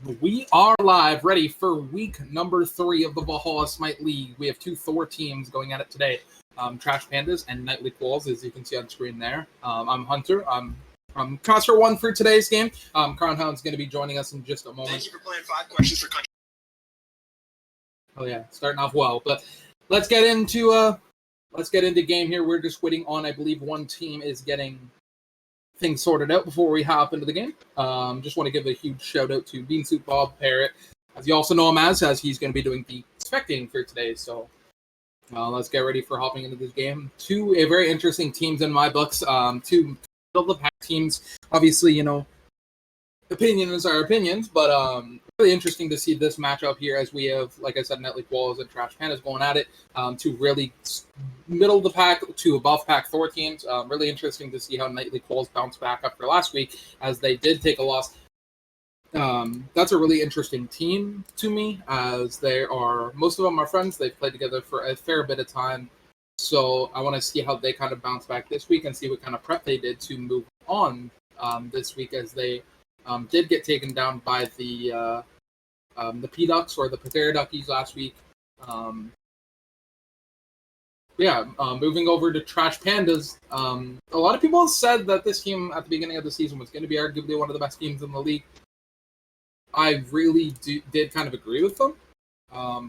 We are live, ready for week number 3 of the Valhalla Smite League. We have two Thor teams going at it today. Trash Pandas and Nightly Koalas, as you can see on screen there. I'm Hunter. I'm Caster 1 for today's game. Crownhound's going to be joining us in just a moment. Thank you for playing 5 questions for country. Oh yeah, starting off well. But let's get into game here. We're just waiting on, I believe, one team is getting things sorted out before we hop into the game. Just want to give a huge shout out to Beansuit Bob Parrott, as you also know him as he's going to be doing the spectating for today. So let's get ready for hopping into this game. Two very interesting teams in my books. Two middle of the pack teams. Obviously, you know, opinions are opinions, but really interesting to see this matchup here as we have, like I said, Nightly Koalas and Trash Pandas going at it. Two really middle of the pack to above pack Thor teams. Really interesting to see how Nightly Koalas bounce back after last week as they did take a loss. That's a really interesting team to me, as most of them are friends. They've played together for a fair bit of time. So I want to see how they kind of bounce back this week and see what kind of prep they did to move on this week, as they did get taken down by the P-Ducks or the Pteroduckies last week. Moving over to Trash Pandas. A lot of people said that this team at the beginning of the season was going to be arguably one of the best teams in the league. I really did kind of agree with them,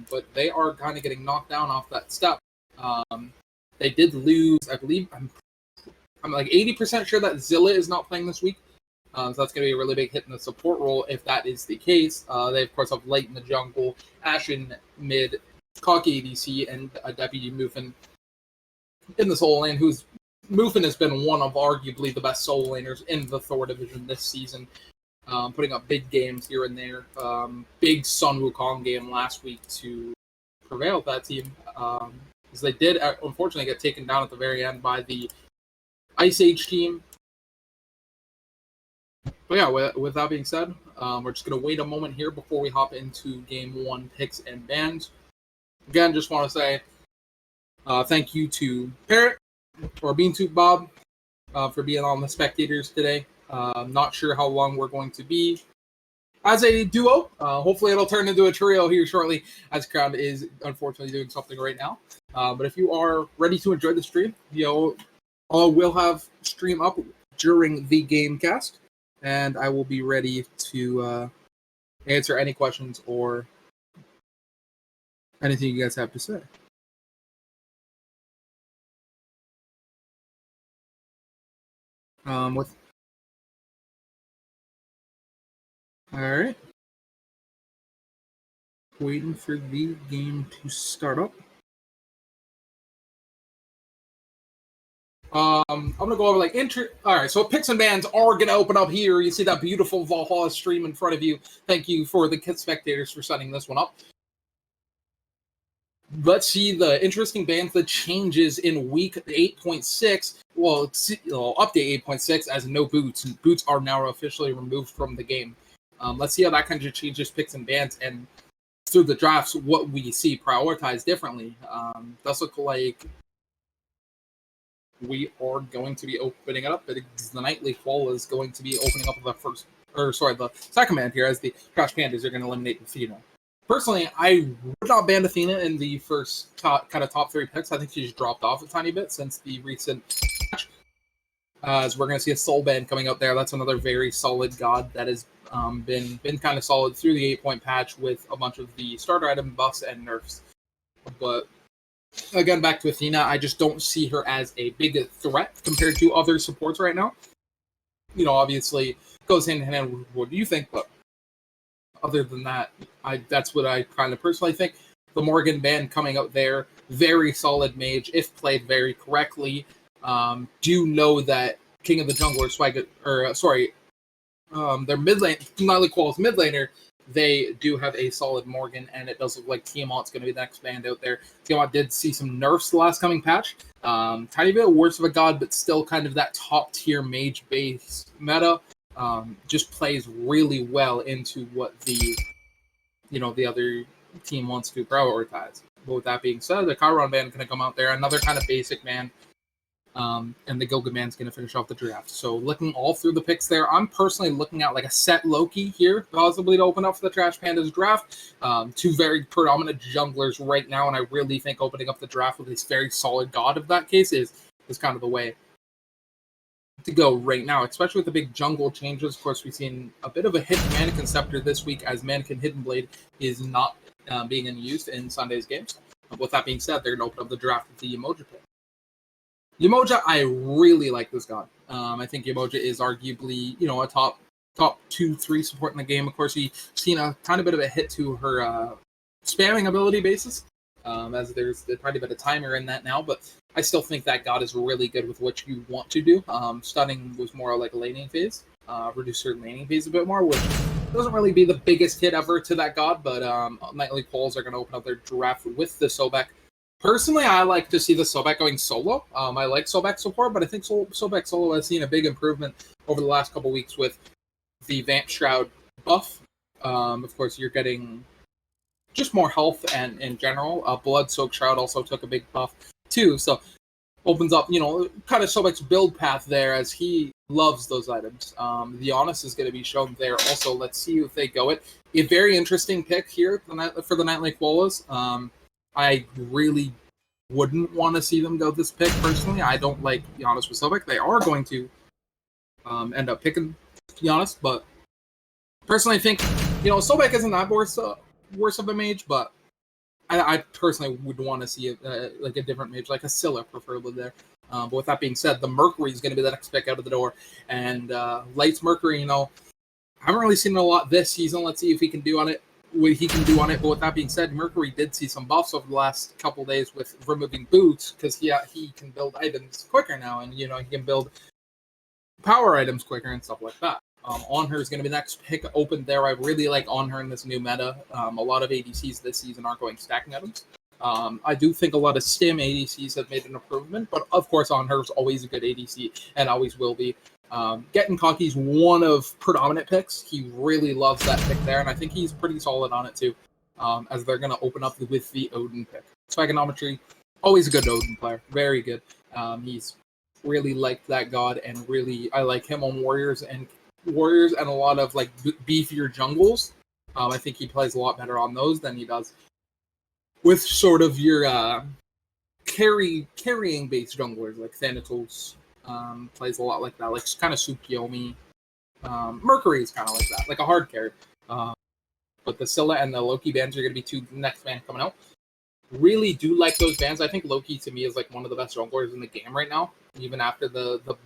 but they are kind of getting knocked down off that step. They did lose, I believe, I'm like 80% sure that Zilla is not playing this week. So that's going to be a really big hit in the support role if that is the case. They, of course, have Light in the jungle, Ash in mid, Cocky ADC, and a Deputy Muffin in the solo lane, who's Muffin has been one of arguably the best solo laners in the Thor division this season, putting up big games here and there. Big Sun Wukong game last week to prevail with that team, because they did unfortunately get taken down at the very end by the Ice Age team. But yeah, with that being said, we're just going to wait a moment here before we hop into Game 1 picks and bans. Again, just want to say thank you to Parrot or Beansuit Bob for being on the spectators today. Not sure how long we're going to be as a duo. Hopefully it'll turn into a trio here shortly, as Crown is unfortunately doing something right now. But if you are ready to enjoy the stream, we'll have stream up during the game cast. And I will be ready to answer any questions or anything you guys have to say. All right. Waiting for the game to start up. I'm gonna go over all right, so picks and bans are gonna open up here. You see that beautiful Valhalla stream in front of you. Thank you for the spectators for setting this one up. Let's see the interesting bans, the changes in week 8.6. Well, update 8.6 as no boots. Boots are now officially removed from the game. Let's see how that kind of changes picks and bans, and through the drafts, what we see prioritized differently. Does look like we are going to be opening it up. The Nightly Koalas is going to be opening up the second band here, as the Trash Pandas are going to eliminate Athena. Personally, I would not ban Athena in the first top 3 picks. I think she's dropped off a tiny bit since the recent match. As we're going to see a soul band coming out there. That's another very solid god that has been kind of solid through the 8-point patch with a bunch of the starter item buffs and nerfs. But again, back to Athena, I just don't see her as a big threat compared to other supports right now. You know, obviously, goes hand in hand with what you think, but other than that, that's what I kind of personally think. The Morgan band coming out there, very solid mage, if played very correctly. Do know that King of the Jungle their mid lane, Nightly Koalas mid laner, they do have a solid Morgan, and it does look like Tiamat's going to be the next band out there. Tiamat did see some nerfs the last coming patch. Tiny bit worse of a god, but still kind of that top-tier mage-based meta. Just plays really well into what the other team wants to prioritize. But with that being said, the Chiron band going to come out there. Another kind of basic man. And the Gilga Man's going to finish off the draft. So looking all through the picks there, I'm personally looking at like a set Loki here, possibly to open up for the Trash Pandas draft. Two very predominant junglers right now, and I really think opening up the draft with this very solid god of that case is kind of the way to go right now, especially with the big jungle changes. Of course, we've seen a bit of a hit Mannequin Scepter this week as Mannequin Hidden Blade is not being used in Sunday's games. With that being said, they're going to open up the draft with the Umoja pick. Umoja, I really like this god. I think Umoja is arguably, a top 2-3 support in the game. Of course, we've seen a tiny bit of a hit to her spamming ability basis, as there's a tiny bit of timer in that now, but I still think that god is really good with what you want to do. Stunning was more like a laning phase, reduce her laning phase a bit more, which doesn't really be the biggest hit ever to that god, but Nightly Quolls are going to open up their draft with the Sobek. Personally, I like to see the Sobek going solo. I like Sobek support, but I think Sobek solo has seen a big improvement over the last couple weeks with the Vamp Shroud buff. Of course, you're getting just more health and in general. Blood Soak Shroud also took a big buff too, so opens up, kind of Sobek's build path there as he loves those items. The Honest is going to be shown there also. Let's see if they go it. A very interesting pick here for the Nightly Koalas. I really wouldn't want to see them go this pick, personally. I don't like Giannis with Sobek. They are going to end up picking Giannis, but personally I think, Sobek isn't that worse of a mage, but I personally would want to see like a different mage, like a Scylla preferably there. But with that being said, the Mercury is going to be the next pick out of the door. And Light's Mercury, I haven't really seen it a lot this season. Let's see if he can do on it. What he can do on it. But with that being said, Mercury did see some buffs over the last couple days with removing boots, because he can build items quicker now, and he can build power items quicker and stuff like that. On Her is going to be the next pick open there. I really like On Her in this new meta. A lot of ADCs this season are going stacking items. I do think a lot of Stim ADCs have made an improvement, but of course On Her is always a good ADC and always will be. Getting Cocky's one of predominant picks. He really loves that pick there, and I think he's pretty solid on it too, as they're going to open up with the Odin pick. Swagonometry, always a good Odin player. Very good. He's really liked that god, and really I like him on Warriors and a lot of like beefier jungles. I think he plays a lot better on those than he does with sort of your carrying based junglers like Thanatos. Plays a lot like that, like kind of Tsukiyomi. Mercury is kind of like that, like a hard carry. But the Scylla and the Loki bands are going to be two next band coming out. Really do like those bands. I think Loki to me is like one of the best junglers in the game right now. Even after the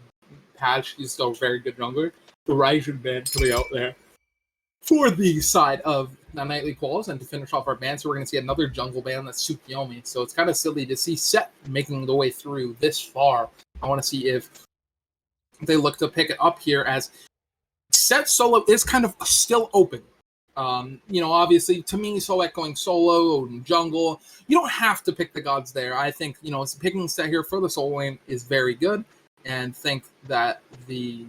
patch, he's still a very good jungler. The Raijin band coming out there for the side of the Nightly Quolls, and to finish off our band, so we're going to see another jungle band that's Tsukiyomi. So it's kind of silly to see Set making the way through this far. I want to see if they look to pick it up here, as Set solo is kind of still open. Obviously, to me, Sobek going solo or jungle, you don't have to pick the gods there. I think, picking Set here for the solo lane is very good, and think that the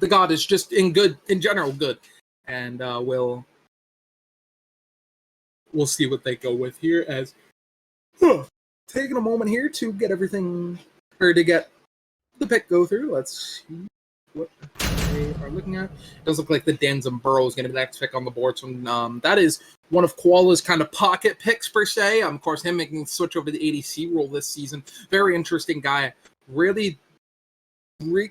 god is just in general good, and we'll see what they go with here, as taking a moment here to get everything, or to get the pick go through. Let's see what they are looking at. It does look like the Danzum Burrow is going to be the next pick on the board. So that is one of Koala's kind of pocket picks per se. Of course, him making the switch over to the ADC role this season. Very interesting guy. Really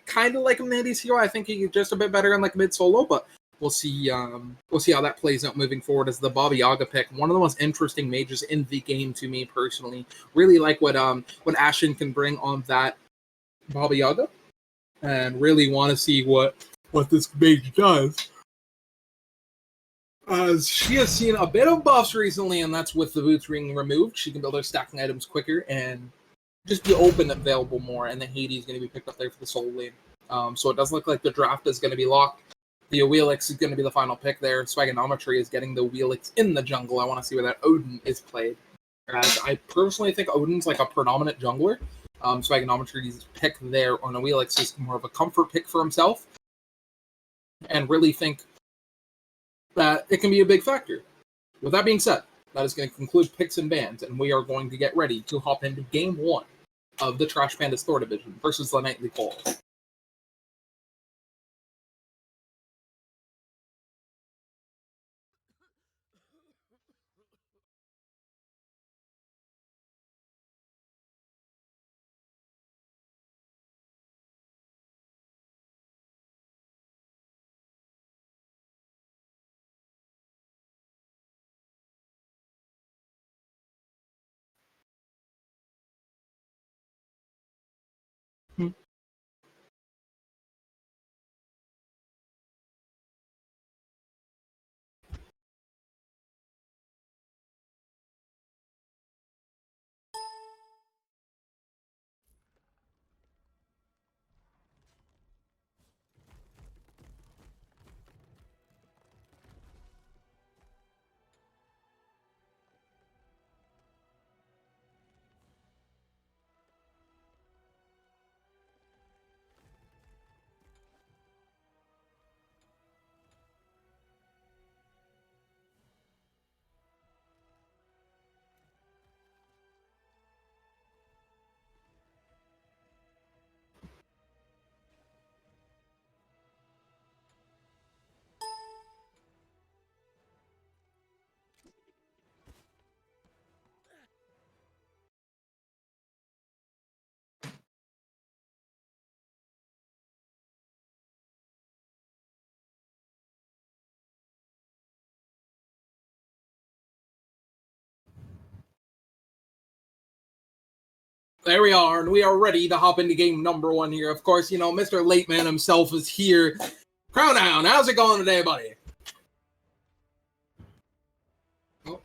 kind of like him in the ADC role. I think he's just a bit better in like mid solo, but we'll see how that plays out moving forward as the Baba Yaga pick. One of the most interesting mages in the game to me personally. Really like what Ashen can bring on that Baba Yaga, and really want to see what this mage does. She has seen a bit of buffs recently, and that's with the boots being removed. She can build her stacking items quicker and just be open and available more, and the Hades is going to be picked up there for the soul lane. So it does look like the draft is going to be locked. The Wheelix is going to be the final pick there. Swagonometry is getting the Wheelix in the jungle. I want to see where that Odin is played. As I personally think Odin's like a predominant jungler. Swagonometry's pick there on a Wheelix is more of a comfort pick for himself. And really think that it can be a big factor. With that being said, that is going to conclude picks and bans, and we are going to get ready to hop into Game 1 of the Trash Pandas Thor Division versus the Nightly Koalas. There we are, and we are ready to hop into game number 1 here. Of course, you know, Mr. Lateman himself is here. Crown Hound, how's it going today, buddy? Oh,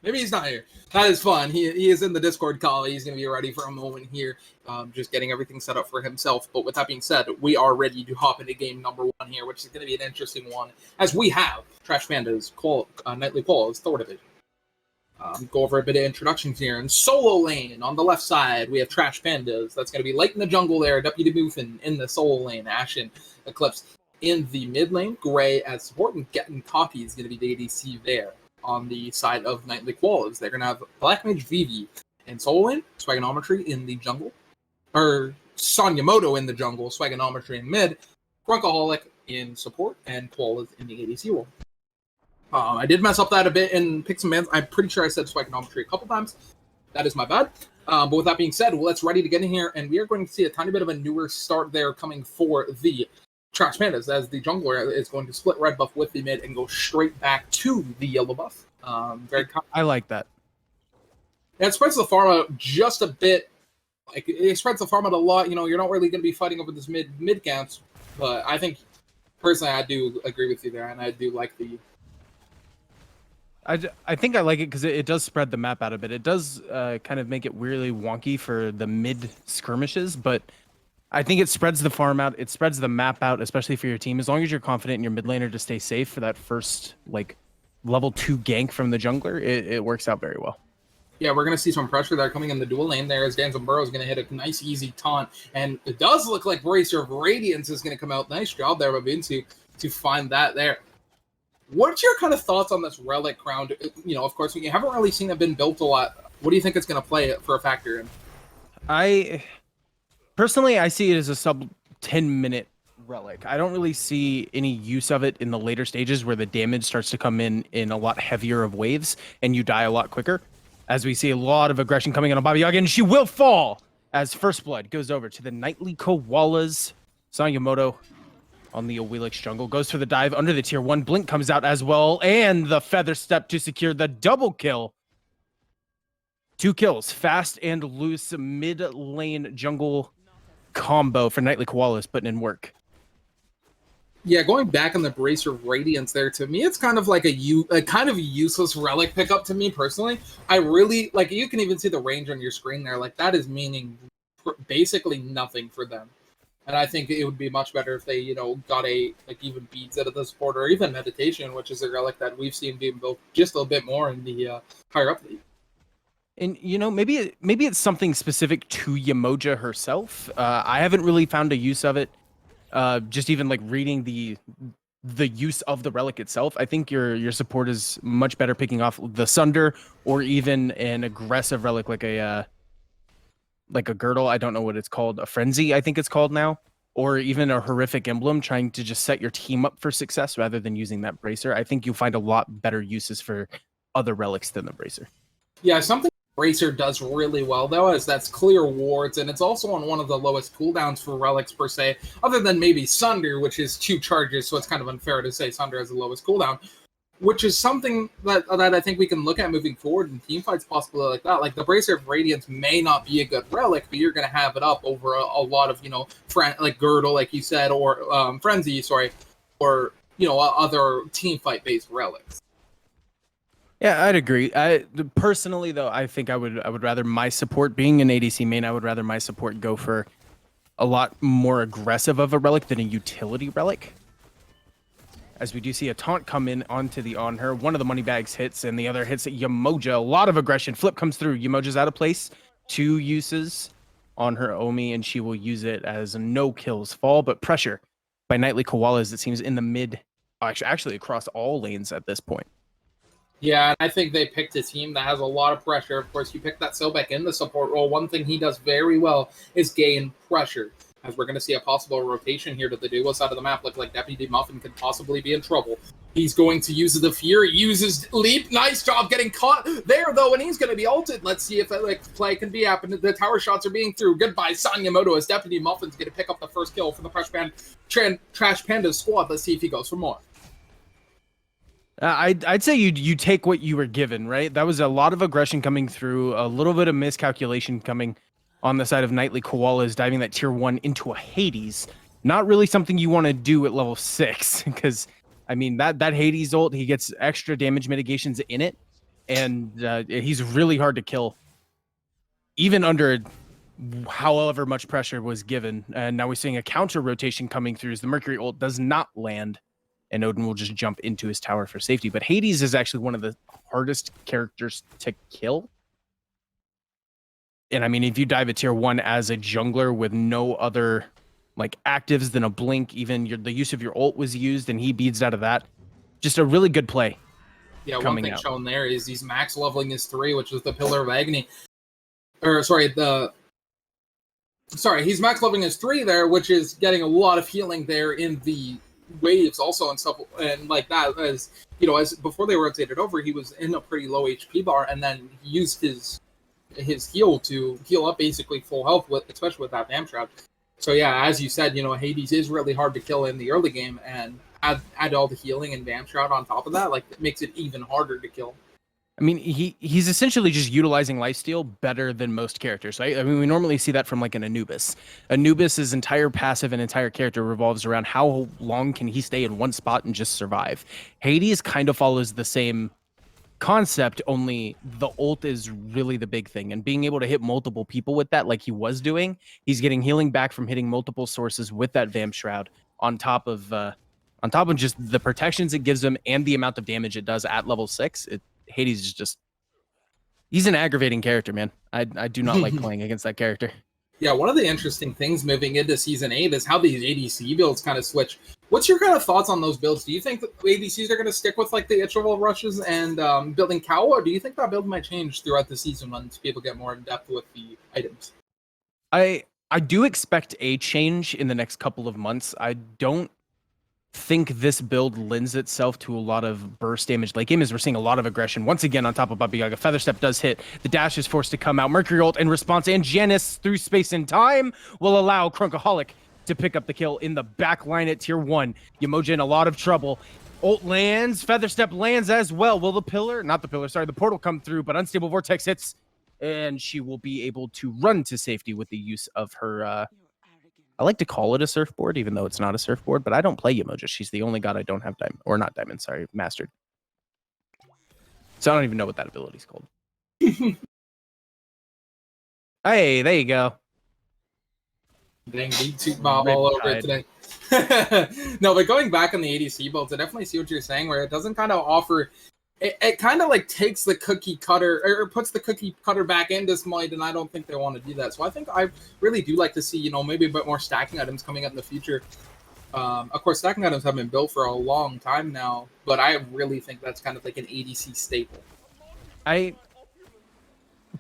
maybe he's not here. That is fun. He is in the Discord call. He's going to be ready for a moment here, just getting everything set up for himself. But with that being said, we are ready to hop into game number 1 here, which is going to be an interesting one, as we have Trash Pandas, Nightly Koalas, Thor Division. Go over a bit of introductions here. In solo lane, on the left side, we have Trash Pandas. That's going to be Light in the jungle there. Deputy Boofin in the solo lane. Ashen, Eclipse in the mid lane. Gray as support, and Getting Cocky is going to be the ADC there. On the side of Nightly Koalas, they're going to have Black Mage Vivi in solo lane. Swaganometry in the jungle. Or Sanyamoto in the jungle. Swaganometry in mid. Grunkaholic in support. And Koalas in the ADC role. I did mess up that a bit in picks and bans. I'm pretty sure I said Swaganometry a couple times. That is my bad. But with that being said, well, let's ready to get in here, and we are going to see a tiny bit of a newer start there coming for the Trash Pandas, as the jungler is going to split red buff with the mid and go straight back to the yellow buff. I like that. And it spreads the farm out just a bit. Like, it spreads the farm out a lot. You know, you're not really going to be fighting over this mid camps, but I think, personally, I do agree with you there, and I do like the... I think I like it because it does spread the map out a bit. It does kind of make it really wonky for the mid skirmishes, but I think it spreads the farm out. It spreads the map out, especially for your team. As long as you're confident in your mid laner to stay safe for that first like level 2 gank from the jungler, it works out very well. Yeah, we're going to see some pressure there coming in the dual lane there as Danzon is going to hit a nice, easy taunt. And it does look like Bracer of Radiance is going to come out. Nice job there by Vinci to find that there. What's your kind of thoughts on this Relic Crown? You know, of course, we haven't really seen it been built a lot. What do you think it's going to play for a factor in? I see it as a sub 10-minute relic. I don't really see any use of it in the later stages where the damage starts to come in a lot heavier of waves and you die a lot quicker. As we see a lot of aggression coming in on Baba Yaga, and she will fall as First Blood goes over to the Nightly Koalas. Sanyamoto on the Awilix jungle goes for the dive under the tier 1. Blink comes out as well, and the feather step to secure the double kill. 2 kills, fast and loose mid lane jungle combo for Nightly Koalas putting in work. Yeah, going back on the Bracer of Radiance there, to me, it's kind of like a kind of useless relic pickup to me personally. I really, like, you can even see the range on your screen there. Like, that is meaning basically nothing for them. And I think it would be much better if they, you know, got even beads out of the support, or even meditation, which is a relic that we've seen being built just a little bit more in the higher up league. And, you know, maybe it's something specific to Yamoja herself. I haven't really found a use of it. Just even like reading the the use of the relic itself. I think your support is much better picking off the Sunder or even an aggressive relic like a girdle. I don't know what it's called. A frenzy, I think it's called now. Or even a horrific emblem, trying to just set your team up for success rather than using that bracer. I think you'll find a lot better uses for other relics than the bracer. Yeah, something bracer does really well though is that's clear wards, and it's also on one of the lowest cooldowns for relics per se, other than maybe Sunder, which is 2 charges, so it's kind of unfair to say Sunder has the lowest cooldown. Which is something that I think we can look at moving forward in teamfights, possibly like that. Like the Bracer of Radiance may not be a good relic, but you're going to have it up over a lot of, like Girdle, like you said, or Frenzy, or, other teamfight based relics. Yeah, I'd agree. Personally, though, I think I would rather my support, being an ADC main, I would rather my support go for a lot more aggressive of a relic than a utility relic. As we do see a taunt come in on her. One of the money bags hits, and the other hits at Yamoja. A lot of aggression. Flip comes through. Yamoja's out of place. 2 uses on her Omi, and she will use it as a no kills fall, but pressure by Nightly Koalas, it seems, in the mid, actually across all lanes at this point. Yeah, and I think they picked a team that has a lot of pressure. Of course, you picked that Sobek in the support role. One thing he does very well is gain pressure. As we're going to see a possible rotation here to the duo side of the map. Look like Deputy Muffin could possibly be in trouble. He's going to use the Fear, uses Leap. Nice job getting caught there, though, and he's going to be ulted. Let's see if that play can be happening. The tower shots are being through. Goodbye, Sanyamoto, as Deputy Muffin's going to pick up the first kill for the Trash Pandas squad. Let's see if he goes for more. I'd say you take what you were given, right? That was a lot of aggression coming through, a little bit of miscalculation coming on the side of Nightly Koalas, diving that tier 1 into a Hades. Not really something you want to do at level 6, because, I mean, that Hades ult, he gets extra damage mitigations in it, and he's really hard to kill, even under however much pressure was given. And now we're seeing a counter rotation coming through as the Mercury ult does not land, and Odin will just jump into his tower for safety. But Hades is actually one of the hardest characters to kill. And I mean, if you dive at tier 1 as a jungler with no other like actives than a blink, even the use of your ult was used and he beads out of that. Just a really good play. Yeah, one thing shown there is he's max leveling his 3, which is the Pillar of Agony. He's max leveling his 3 there, which is getting a lot of healing there in the waves also and stuff, and like that, as before they rotated over, he was in a pretty low HP bar, and then he used his heal to heal up basically full health, especially with that Vamp Shroud. So yeah, as you said, Hades is really hard to kill in the early game, and add all the healing and Vamp Shroud on top of that, like, it makes it even harder to kill. I mean, he's essentially just utilizing lifesteal better than most characters, right? I mean, we normally see that from like an Anubis. Anubis's entire passive and entire character revolves around how long can he stay in one spot and just survive. Hades kind of follows the same concept, only the ult is really the big thing, and being able to hit multiple people with that like he was doing, he's getting healing back from hitting multiple sources with that Vamp Shroud on top of just the protections it gives him and the amount of damage it does at level 6. Hades is just, he's an aggravating character, man. I do not like playing against that character. Yeah, one of the interesting things moving into Season 8 is how these ADC builds kind of switch. What's your kind of thoughts on those builds? Do you think that ADCs are going to stick with like the interval rushes and building Cow, or do you think that build might change throughout the season once people get more in depth with the items? I do expect a change in the next couple of months. I don't think this build lends itself to a lot of burst damage late game, as we're seeing a lot of aggression once again on top of Baba Yaga. Feather Step does hit, the dash is forced to come out, Mercury ult in response, and Janus through space and time will allow Crunkaholic to pick up the kill in the back line at tier 1. Yamoja in a lot of trouble. Ult lands, Feather Step lands as well. Will the portal come through, but Unstable Vortex hits, and she will be able to run to safety with the use of her I like to call it a surfboard, even though it's not a surfboard, but I don't play Yamoja. She's the only god I don't have mastered. So I don't even know what that ability is called. Hey, there you go. Dang, beat Bob all over it today. No, but going back on the ADC builds, I definitely see what you're saying, where it doesn't kind of offer... It kind of like takes the cookie cutter, or puts the cookie cutter back into Smite, and I don't think they want to do that. So I think I really do like to see, maybe a bit more stacking items coming up in the future. Of course, stacking items have been built for a long time now, but I really think that's kind of like an ADC staple. I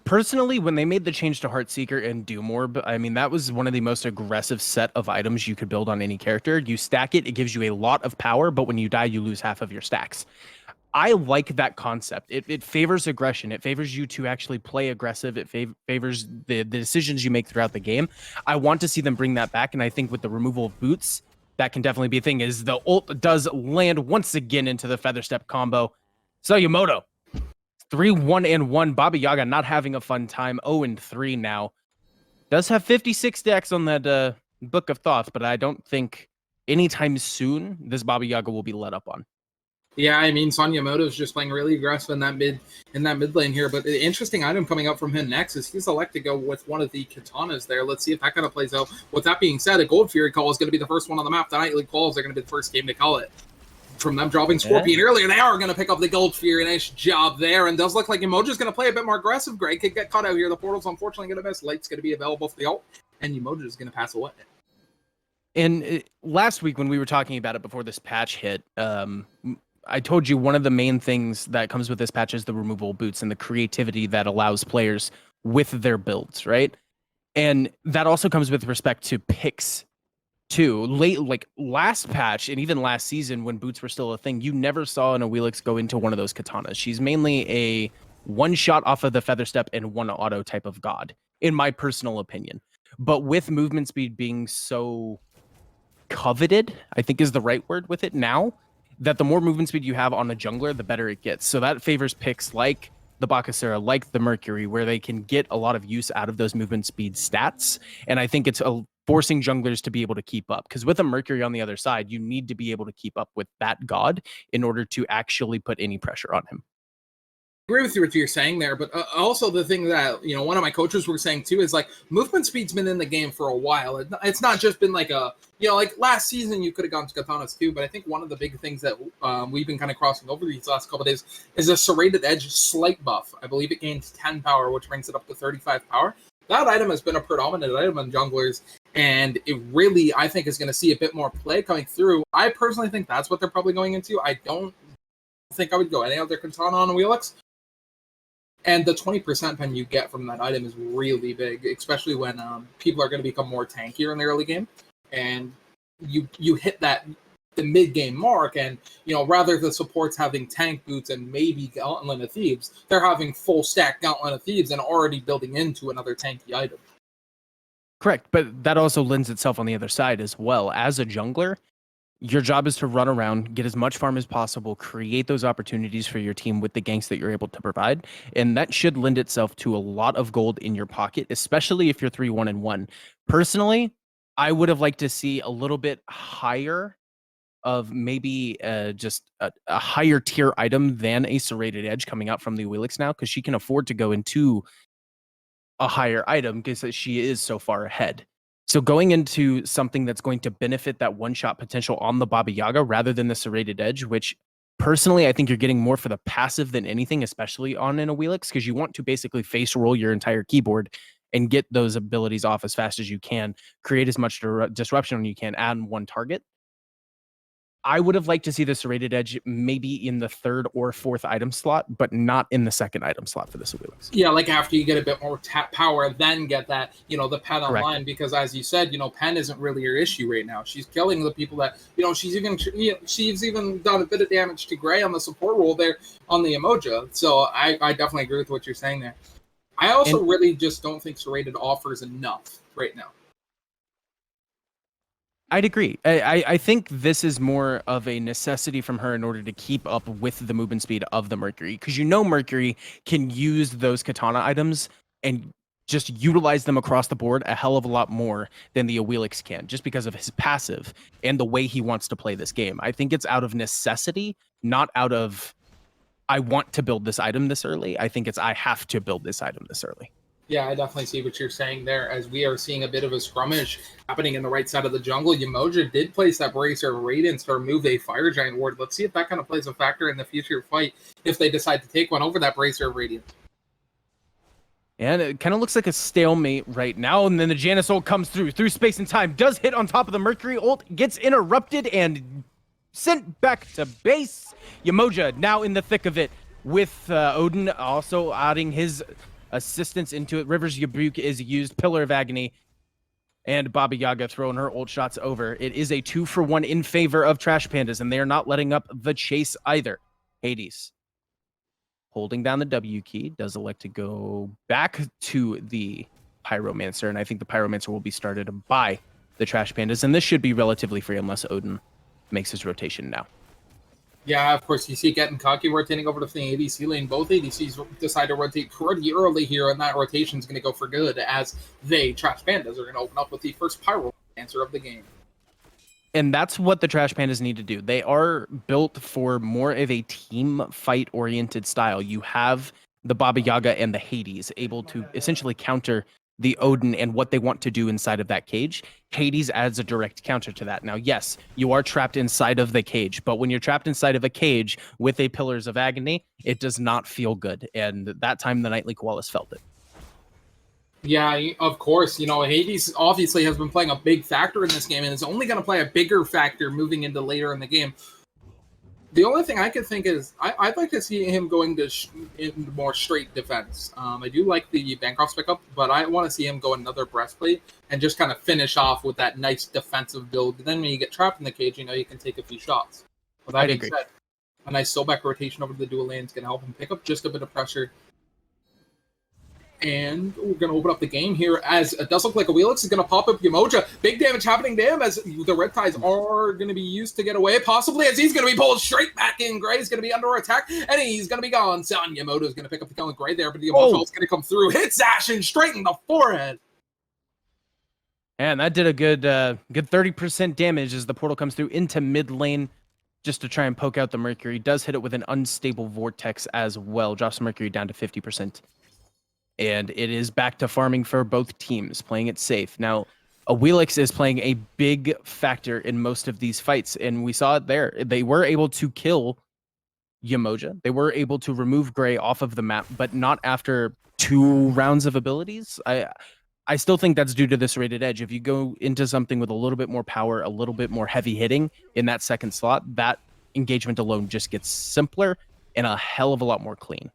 personally, when they made the change to Heartseeker and Doomorb, I mean, that was one of the most aggressive set of items you could build on any character. You stack it, it gives you a lot of power, but when you die, you lose half of your stacks. I like that concept. It favors aggression. It favors you to actually play aggressive. It favors the decisions you make throughout the game. I want to see them bring that back, and I think with the removal of boots, that can definitely be a thing. Is the ult does land once again into the Feather Step combo. So Yamoto, 3-1-1. Baba Yaga not having a fun time. 0-3 now. Does have 56 stacks on that Book of Thoughts, but I don't think anytime soon this Baba Yaga will be let up on. Yeah, I mean, Son Yamoto's just playing really aggressive in that mid lane here. But the interesting item coming up from him next is he's elected to go with one of the katanas there. Let's see if that kind of plays out. With that being said, a Gold Fury call is going to be the first one on the map. The Nightly Calls are going to be the first game to call it. From them dropping Scorpion earlier, they are going to pick up the Gold Fury. Nice job there. And does look like Emoji's going to play a bit more aggressive. Greg could get caught out here. The portal's unfortunately going to miss. Light's going to be available for the ult. And Emoji is going to pass away. And last week when we were talking about it before this patch hit, I told you one of the main things that comes with this patch is the removable boots and the creativity that allows players with their builds, right? And that also comes with respect to picks too. Like last patch and even last season when boots were still a thing, you never saw an Awilix go into one of those katanas. She's mainly a one shot off of the Feather Step and one auto type of god, in my personal opinion. But with movement speed being so coveted, I think is the right word with it now, that the more movement speed you have on a jungler, the better it gets. So that favors picks like the Bakasura, like the Mercury, where they can get a lot of use out of those movement speed stats. And I think it's forcing junglers to be able to keep up. Because with a Mercury on the other side, you need to be able to keep up with that god in order to actually put any pressure on him. Agree with you what you're saying there, but also the thing that one of my coaches were saying too is like movement speed's been in the game for a while. It's not just been like like last season you could have gone to katanas too, but I think one of the big things that we've been kind of crossing over these last couple of days is a serrated edge slight buff. I believe it gains 10 power, which brings it up to 35 power. That item has been a predominant item on junglers, and it really I think is going to see a bit more play coming through. I personally think that's what they're probably going into. I don't think I would go any other katana on a Wheelix. And the 20% pen you get from that item is really big, especially when people are going to become more tankier in the early game. And you hit the mid-game mark, and rather the supports having tank boots and maybe Gauntlet of Thieves, they're having full stack Gauntlet of Thieves and already building into another tanky item. Correct, but that also lends itself on the other side as well. As a jungler, your job is to run around, get as much farm as possible, create those opportunities for your team with the ganks that you're able to provide. And that should lend itself to a lot of gold in your pocket, especially if you're 3-1-1. Personally, I would have liked to see a little bit higher of maybe just a higher tier item than a serrated edge coming out from the Wheelix now, because she can afford to go into a higher item because she is so far ahead. So going into something that's going to benefit that one-shot potential on the Baba Yaga rather than the serrated edge, which personally I think you're getting more for the passive than anything, especially on an Awilix, because you want to basically face roll your entire keyboard and get those abilities off as fast as you can, create as much disruption when you can, add one target. I would have liked to see the serrated edge maybe in the third or fourth item slot, but not in the second item slot for this Awilix. Yeah, like after you get a bit more power, then get that, the pen online, because as you said, pen isn't really your issue right now. She's killing the people that, she's even done a bit of damage to Gray on the support role there on the Emoja. So I definitely agree with what you're saying there. I also really just don't think serrated offers enough right now. I'd agree. I think this is more of a necessity from her in order to keep up with the movement speed of the Mercury, because Mercury can use those katana items and just utilize them across the board a hell of a lot more than the Awilix can, just because of his passive and the way he wants to play this game. I think it's out of necessity, not out of I want to build this item this early. I think it's I have to build this item this early. Yeah, I definitely see what you're saying there, as we are seeing a bit of a scrummage happening in the right side of the jungle. Yamoja did place that Bracer of Radiance to remove a Fire Giant ward. Let's see if that kind of plays a factor in the future fight if they decide to take one over that Bracer of Radiance. And it kind of looks like a stalemate right now. And then the Janus ult comes through space and time, does hit on top of the Mercury ult, gets interrupted and sent back to base. Yamoja now in the thick of it with Odin also adding his assistance into it. River's Rebuke is used, Pillar of Agony, and Baba Yaga throwing her ult shots over. It is a 2-for-1 in favor of Trash Pandas, and they are not letting up the chase either. Hades holding down the W key, does elect to go back to the Pyromancer, and I think the Pyromancer will be started by the Trash Pandas, and this should be relatively free unless Odin makes his rotation now. Yeah, of course, you see getting cocky, rotating over to the ADC lane. Both ADCs decide to rotate pretty early here, and that rotation is going to go for good as Trash Pandas, are going to open up with the first Pyromancer of the game. And that's what the Trash Pandas need to do. They are built for more of a team fight-oriented style. You have the Baba Yaga and the Hades able to essentially counter the Odin and what they want to do inside of that cage. Hades adds a direct counter to that. Now, yes, you are trapped inside of the cage, but when you're trapped inside of a cage with a Pillars of Agony, it does not feel good. And that time, the Nightly Koalas felt it. Yeah, of course. Hades obviously has been playing a big factor in this game and is only going to play a bigger factor moving into later in the game. The only thing I could think is I'd like to see him going to in more straight defense. I do like the Bancroft's pickup, but I want to see him go another breastplate and just kind of finish off with that nice defensive build. Then when you get trapped in the cage, you can take a few shots. With that being said, a nice soulback rotation over the dual lane is going to help him pick up just a bit of pressure. And we're going to open up the game here as it does look like a Wheelix is going to pop up Yamoja. Big damage happening to him as the Riptides are going to be used to get away, possibly as he's going to be pulled straight back in. Gray's going to be under attack, and he's going to be gone. Son Yamoja is going to pick up the kill with Gray there, but the Yamoja is going to come through, hits Ashen straight in the forehead. And that did a good 30% damage as the portal comes through into mid lane just to try and poke out the Mercury. Does hit it with an unstable vortex as well. Drops Mercury down to 50%. And it is back to farming for both teams, playing it safe. Now, a Wheelix is playing a big factor in most of these fights, and we saw it there. They were able to kill Yamoja. They were able to remove Gray off of the map, but not after 2 rounds of abilities. I still think that's due to this rated edge. If you go into something with a little bit more power, a little bit more heavy hitting in that second slot, that engagement alone just gets simpler and a hell of a lot more clean.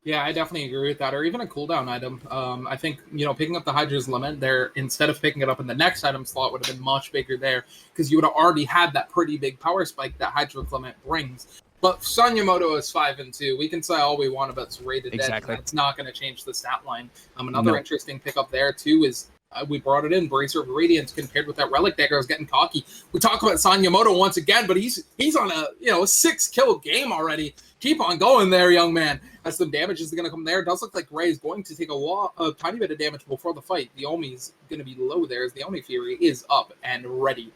Yeah, I definitely agree with that. Or even a cooldown item. I think, picking up the Hydra's Lament there, instead of picking it up in the next item slot, would have been much bigger there, because you would have already had that pretty big power spike that Hydra's Lament brings. But Son Yamoto is 5-2. We can say all we want about its rated exactly. Edge. It's not going to change the stat line. Another interesting pickup there, too, is we brought it in, Bracer of Radiance, compared with that Relic Dagger. I was getting cocky. We talk about Son Yamoto once again, but he's on a 6-kill game already. Keep on going there, young man. As some damage is going to come there. It does look like Ray is going to take a tiny bit of damage before the fight. The Omi's going to be low there as the Oni Fury is up and ready.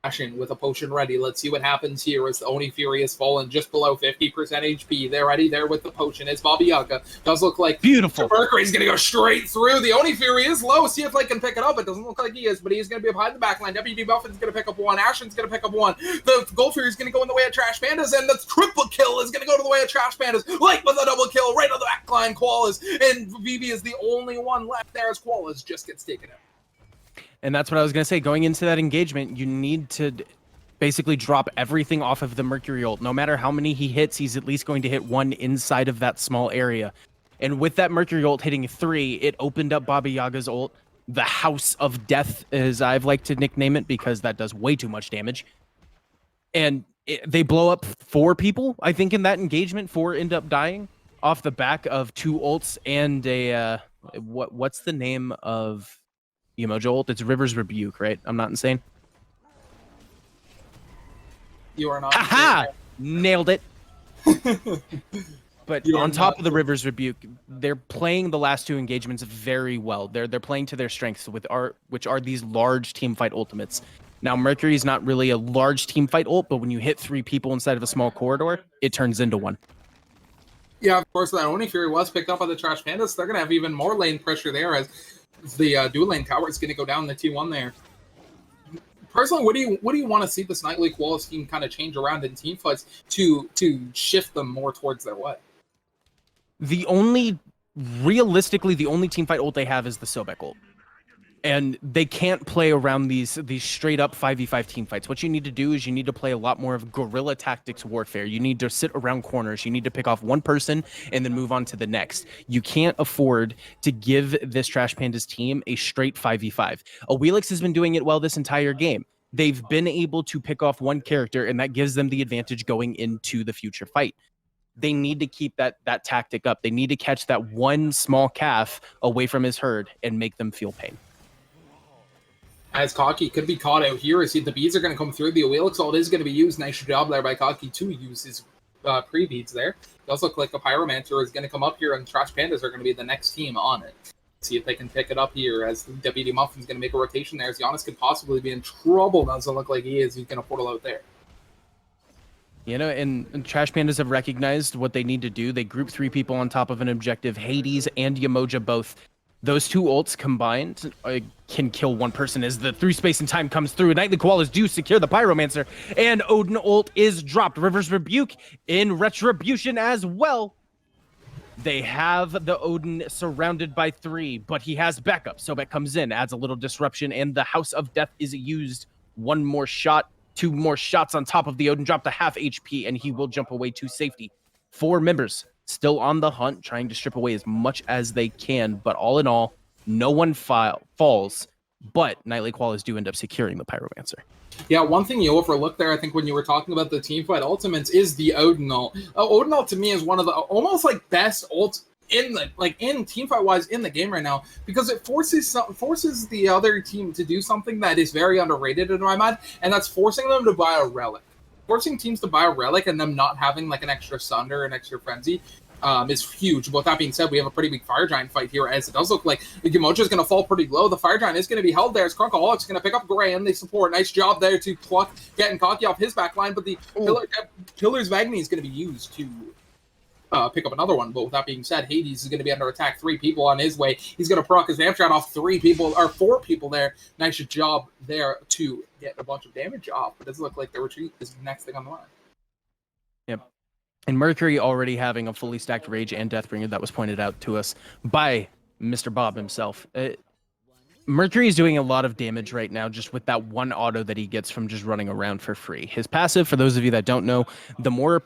Ashen with a potion ready. Let's see what happens here as the Oni Fury has fallen just below 50% HP. They're ready there with the potion. It's Baba Yaga. Does look like beautiful. Mercury's going to go straight through. The Oni Fury is low. See if Lake can pick it up. It doesn't look like he is, but he is going to be behind the backline. WD Buffin's going to pick up one. Ashen's going to pick up one. The Gold Fury is going to go in the way of Trash Pandas, and the triple kill is going to go to the way of Trash Pandas. Lake with a double kill right on the backline. Koalas, and Vivi is the only one left there as Koalas just gets taken out. And that's what I was going to say. Going into that engagement, you need to basically drop everything off of the Mercury ult. No matter how many he hits, he's at least going to hit one inside of that small area. And with that Mercury ult hitting 3, it opened up Baba Yaga's ult, the House of Death, as I've liked to nickname it, because that does way too much damage. And they blow up 4 people, I think, in that engagement. 4 end up dying off the back of 2 ults and a... what's the name of Yamoja ult? It's River's Rebuke, right? I'm not insane. You are not. Aha! Nailed it. But on top of the River's Rebuke, they're playing the last 2 engagements very well. They're playing to their strengths, which are these large team fight ultimates. Now, Mercury is not really a large team fight ult, but when you hit 3 people inside of a small corridor, it turns into one. Yeah, of course, that Oni Fury was picked up by the Trash Pandas. They're going to have even more lane pressure there as the dual lane tower is going to go down the T1 there. Personally, what do you want to see this Nightly Koalas team kind of change around in team fights to shift them more towards their way? The only realistically, the only team fight ult they have is the Sobek ult. And they can't play around these straight up 5v5 team fights. What you need to do is you need to play a lot more of guerrilla tactics warfare. You need to sit around corners. You need to pick off one person and then move on to the next. You can't afford to give this Trash Pandas team a straight 5v5. Awelix has been doing it well this entire game. They've been able to pick off one character, and that gives them the advantage going into the future fight. They need to keep that tactic up. They need to catch that one small calf away from his herd and make them feel pain. As Cocky could be caught out here, as the beads are going to come through. The Awelix ult is going to be used. Nice job there by Cocky to use his pre-beads there. It does look like a Pyromancer is going to come up here, and Trash Pandas are going to be the next team on it. See if they can pick it up here, as WD Muffin's going to make a rotation there. As Giannis could possibly be in trouble. Doesn't look like he is. He's going to portal out there. You know, and Trash Pandas have recognized what they need to do. They group 3 people on top of an objective. Hades and Yamoja both. Those 2 ults combined can kill one person as the through space and time comes through. Nightly Koalas do secure the Pyromancer, and Odin ult is dropped. River's Rebuke in retribution as well. They have the Odin surrounded by 3, but he has backup. Sobek comes in, adds a little disruption, and the House of Death is used. 1 more shot, 2 more shots on top of the Odin, drop to half HP, and he will jump away to safety. 4 members still on the hunt, trying to strip away as much as they can, but all in all, no one falls, but Nightly Koalas do end up securing the Pyromancer. Yeah, one thing you overlooked there, I think, when you were talking about the teamfight ultimates, is the Odin ult. Odin ult to me is one of the almost like best ults in the in teamfight wise in the game right now, because it forces the other team to do something that is very underrated in my mind, and that's forcing them to buy a relic. Forcing teams to buy a relic and them not having like an extra Sunder, an extra Frenzy, is huge. But with that being said, we have a pretty big Fire Giant fight here, as it does look like Yamoja is going to fall pretty low. The Fire Giant is going to be held there as Crunkaholic's going to pick up Gray, and they support. Nice job there to pluck getting Cocky off his back line, but the Killer's Magni is going to be used to pick up another one. But with that being said, Hades is going to be under attack. 3 people on his way. He's going to proc his Vamp Shot off 4 people there. Nice job there to get a bunch of damage off. But it doesn't look like the retreat is the next thing on the line. Yep. And Mercury already having a fully stacked Rage and Deathbringer that was pointed out to us by Mr. Bob himself. Mercury is doing a lot of damage right now just with that one auto that he gets from just running around for free. His passive, for those of you that don't know, the more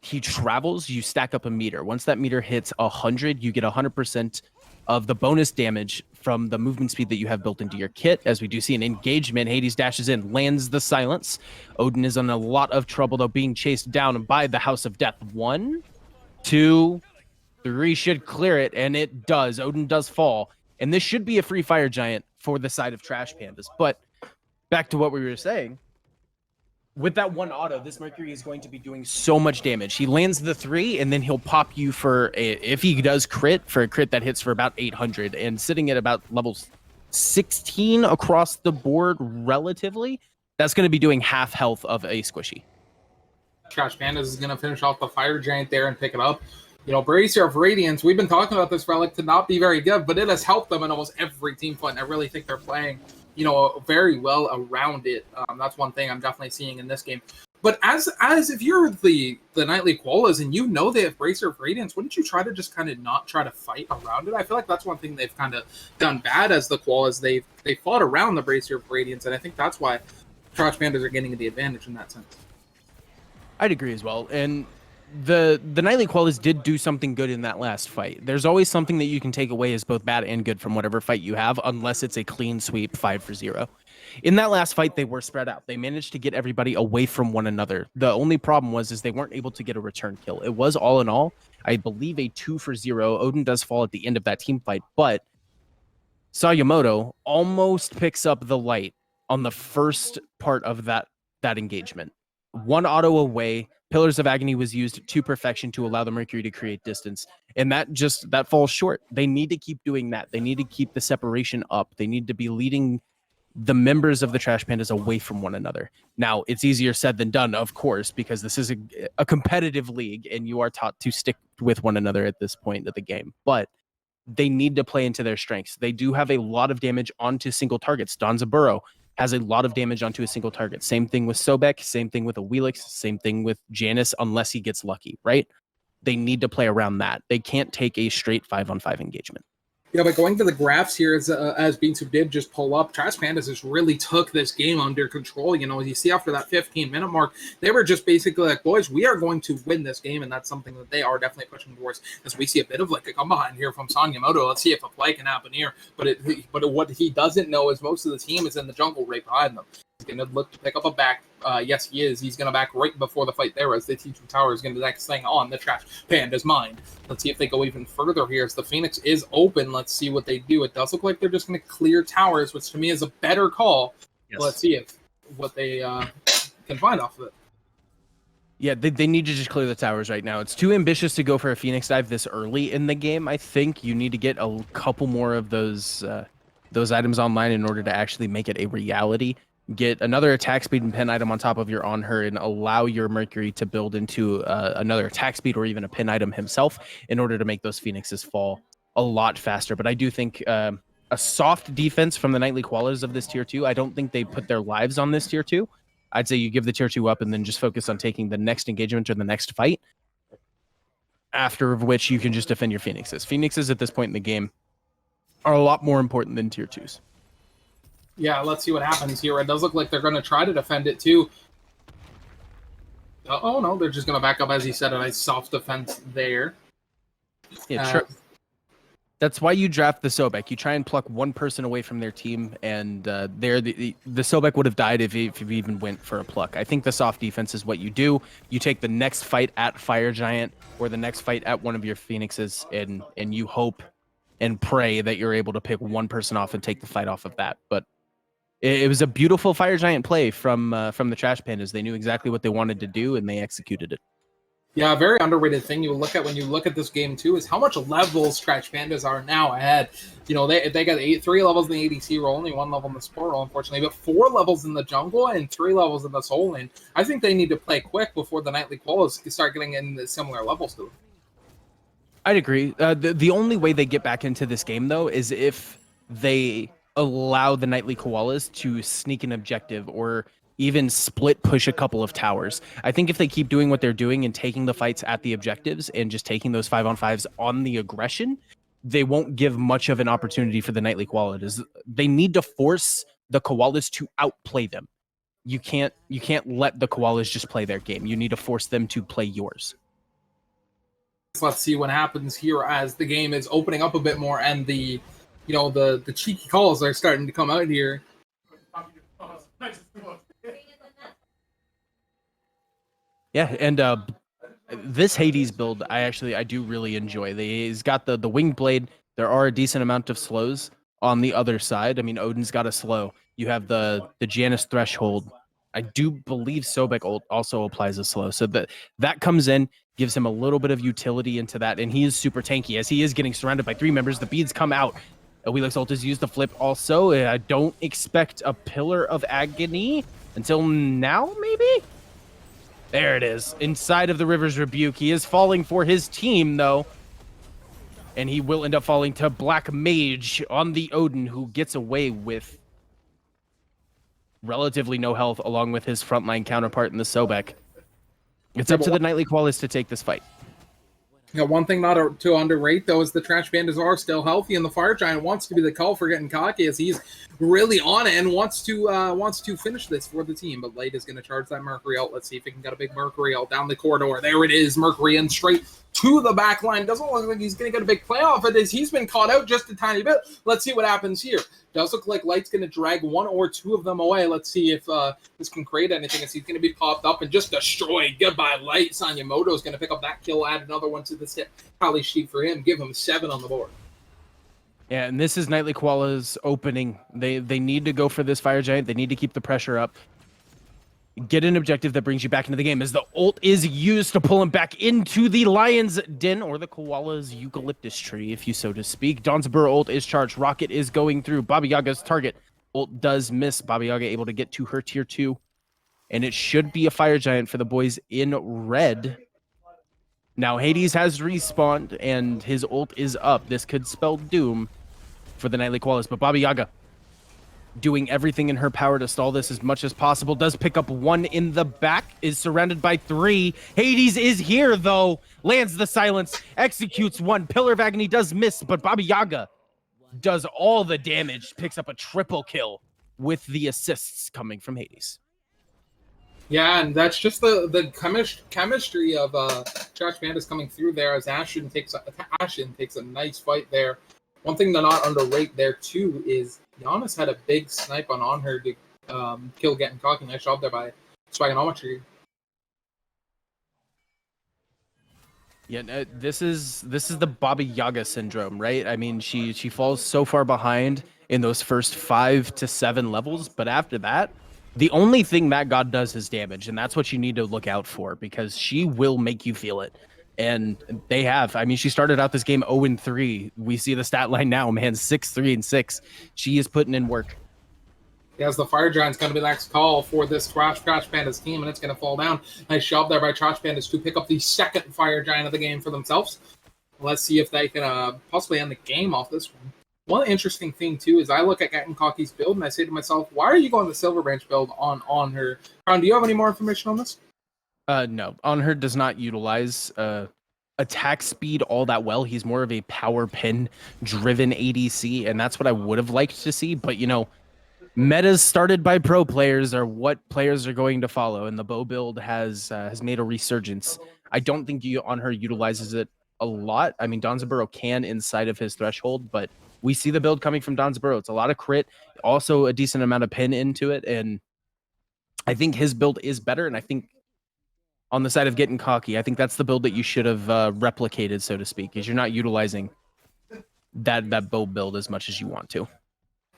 he travels, you stack up a meter. Once that meter hits 100, you get 100% of the bonus damage from the movement speed that you have built into your kit. As we do see an engagement, Hades dashes in, lands the silence. Odin is in a lot of trouble, though, being chased down by the House of Death. 1, 2, 3 should clear it, and it does. Odin does fall, and this should be a free Fire Giant for the side of Trash Pandas. But back to what we were saying, with that one auto, this Mercury is going to be doing so much damage. He lands the 3, and then he'll pop you for, if he does crit, for a crit that hits for about 800, and sitting at about levels 16 across the board relatively, that's going to be doing half health of a squishy. Trash Pandas is going to finish off the Fire Giant there and pick it up. You know, Bracer of Radiance, we've been talking about this relic to not be very good, but it has helped them in almost every team fight, and I really think they're playing, you know, very well around it. That's one thing I'm definitely seeing in this game. But as if you're the Nightly Koalas and you know they have Bracer of Radiance, wouldn't you try to just kind of not try to fight around it? I feel like that's one thing they've kind of done bad as the Koalas. They fought around the Bracer of Radiance, and I think that's why Trash Pandas are getting the advantage in that sense. I'd agree as well. And the Nightly Koalas did do something good in that last fight. There's always something that you can take away as both bad and good from whatever fight you have, unless it's a clean sweep 5-0. In that last fight, they were spread out. They managed to get everybody away from one another. The only problem was they weren't able to get a return kill. It was all in all, I believe, a 2-0. Odin does fall at the end of that team fight, but Sayamoto almost picks up the light on the first part of that engagement. 1 auto away. Pillars of Agony was used to perfection to allow the Mercury to create distance, and that falls short. They need to keep doing that. They need to keep the separation up. They need to be leading the members of the Trash Pandas away from one another. Now, it's easier said than done, of course, because this is a competitive league, and you are taught to stick with one another at this point of the game. But they need to play into their strengths. They do have a lot of damage onto single targets. Donzaburo has a lot of damage onto a single target. Same thing with Sobek, same thing with Awelix, same thing with Janus, unless he gets lucky, right? they need to play around that. They can't take a straight 5-on-5 engagement. Yeah, but going to the graphs here, as Beansoup did just pull up, Trash Pandas just really took this game under control. You know, you see after that 15-minute mark, they were just basically like, boys, we are going to win this game, and that's something that they are definitely pushing towards. As we see a bit of like a come behind here from Sanyamoto. Let's see if a play can happen here. But what he doesn't know is most of the team is in the jungle right behind them. He's going to look to pick up a back. Yes, he is. He's going to back right before the fight there as the T2 Tower is going to be the next thing on the Trash Panda's mind. Let's see if they go even further here as the Phoenix is open. Let's see what they do. It does look like they're just going to clear towers, which to me is a better call. Yes. Let's see what they can find off of it. Yeah, they need to just clear the towers right now. It's too ambitious to go for a Phoenix dive this early in the game. I think you need to get a couple more of those items online in order to actually make it a reality. Get another attack speed and pin item on top of your on her and allow your Mercury to build into another attack speed or even a pin item himself in order to make those Phoenixes fall a lot faster. But I do think a soft defense from the Nightly Koalas of this tier 2. I don't think they put their lives on this tier 2. I'd say you give the tier 2 up and then just focus on taking the next engagement or the next fight, after which you can just defend your Phoenixes. Phoenixes at this point in the game are a lot more important than tier 2s. Yeah, let's see what happens here. It does look like they're going to try to defend it too. Oh, no, they're just going to back up, as he said, a nice soft defense there. Yeah, sure. That's why you draft the Sobek. You try and pluck one person away from their team, and the Sobek would have died if he even went for a pluck. I think the soft defense is what you do. You take the next fight at Fire Giant or the next fight at one of your Phoenixes, and you hope and pray that you're able to pick one person off and take the fight off of that. But it was a beautiful Fire Giant play from the Trash Pandas. They knew exactly what they wanted to do, and they executed it. Yeah, a very underrated thing you look at when you look at this game too is how much levels Trash Pandas are now ahead. You know, they got 3 levels in the ADC role, only 1 level in the support role, unfortunately, but 4 levels in the jungle and 3 levels in the soul lane. I think they need to play quick before the Nightly Koalas start getting in the similar levels to them. I'd agree. The only way they get back into this game, though, is if they allow the Nightly Koalas to sneak an objective or even split push a couple of towers. I think if they keep doing what they're doing and taking the fights at the objectives and just taking those 5-on-5s on the aggression, they won't give much of an opportunity for the Nightly Koalas. They need to force the Koalas to outplay them. You can't let the Koalas just play their game. You need to force them to play yours. Let's see what happens here as the game is opening up a bit more and the cheeky calls are starting to come out here. Yeah, and this Hades build, I do really enjoy. He's got the winged blade. There are a decent amount of slows on the other side. I mean, Odin's got a slow. You have the Janus threshold. I do believe Sobek also applies a slow. So that comes in, gives him a little bit of utility into that, and he is super tanky. As he is getting surrounded by 3 members, the beads come out. Wheelix ult is used to flip also. I don't expect a Pillar of Agony until now, maybe? There it is. Inside of the River's Rebuke. He is falling for his team, though. And he will end up falling to Black Mage on the Odin, who gets away with relatively no health, along with his frontline counterpart in the Sobek. It's up to the Nightly Koalas to take this fight. Yeah, one thing not to underrate, though, is the Trash Pandas are still healthy, and the Fire Giant wants to be the call for getting cocky as he's really on it and wants to finish this for the team. But Light is going to charge that Mercury out. Let's see if he can get a big Mercury out down the corridor. There it is, Mercury in straight to the back line. Doesn't look like he's going to get a big play off it as he's been caught out just a tiny bit. Let's see what happens here. Does look like Light's going to drag 1 or 2 of them away. Let's see if this can create anything as he's going to be popped up and just destroyed. Goodbye, Light. Sanyamoto is going to pick up that kill, add another one to the tally sheet for him. Give him 7 on the board. Yeah, and this is Nightly Koala's opening. They need to go for this Fire Giant. They need to keep the pressure up. Get an objective that brings you back into the game as the ult is used to pull him back into the Lion's Den or the Koala's eucalyptus tree, if you so to speak. Donzabur ult is charged. Rocket is going through Baba Yaga's target. Ult does miss. Baba Yaga able to get to her tier 2. And it should be a Fire Giant for the boys in red. Now Hades has respawned and his ult is up. This could spell doom for the Nightly Koalas, but Baba Yaga doing everything in her power to stall this as much as possible. Does pick up one in the back, is surrounded by 3. Hades is here, though. Lands the silence, executes one. Pillar of Agony does miss, but Baba Yaga does all the damage, picks up a triple kill with the assists coming from Hades. Yeah, and that's just the chemistry of Trash Pandas coming through there as Ashen takes a nice fight there. One thing to not underrate there too is Giannis had a big snipe on her to kill Getting Cocky. Nice job there by Swagonometry. Yeah, this is the Baba Yaga syndrome, right? I mean, she falls so far behind in those first 5 to 7 levels, but after that, the only thing that god does is damage, and that's what you need to look out for because she will make you feel it. And they have. I mean, she started out this game 0-3. We see the stat line now, man, 6-3-6. She is putting in work. Yes, the Fire Giant's going to be the next call for this Trash Pandas team, and it's going to fall down. Nice job there by Trash Pandas to pick up the second Fire Giant of the game for themselves. Let's see if they can possibly end the game off this one. One interesting thing, too, is I look at Getting Cocky's build, and I say to myself, why are you going the Silver Branch build on her? Crown, do you have any more information on this? No. On her does not utilize attack speed all that well. He's more of a power pin-driven ADC, and that's what I would have liked to see, but, you know, metas started by pro players are what players are going to follow, and the bow build has made a resurgence. I don't think on her utilizes it a lot. I mean, Donzaburo can inside of his threshold, but we see the build coming from Donzaburo. It's a lot of crit, also a decent amount of pin into it, and I think his build is better, and I think on the side of Getting Cocky, I think that's the build that you should have replicated, so to speak, is you're not utilizing that bow build as much as you want to.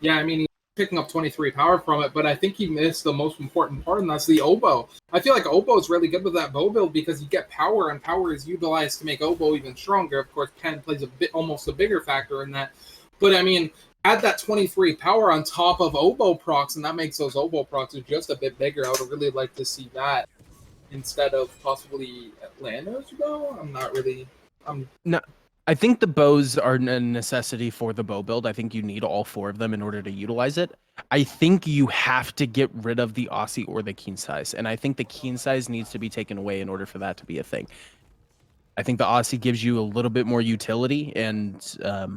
Yeah, I mean, picking up 23 power from it, but I think he missed the most important part, and that's the oboe. I feel like oboe is really good with that bow build because you get power, and power is utilized to make oboe even stronger. Of course, pen plays almost a bigger factor in that. But I mean, add that 23 power on top of oboe procs, and that makes those oboe procs just a bit bigger. I would really like to see that instead of possibly Atlanta's bow. No. I think the bows are a necessity for the bow build. I think you need all 4 of them in order to utilize it. I think you have to get rid of the Aussie or the keen size, and I think the keen size needs to be taken away in order for that to be a thing. I think the Aussie gives you a little bit more utility, and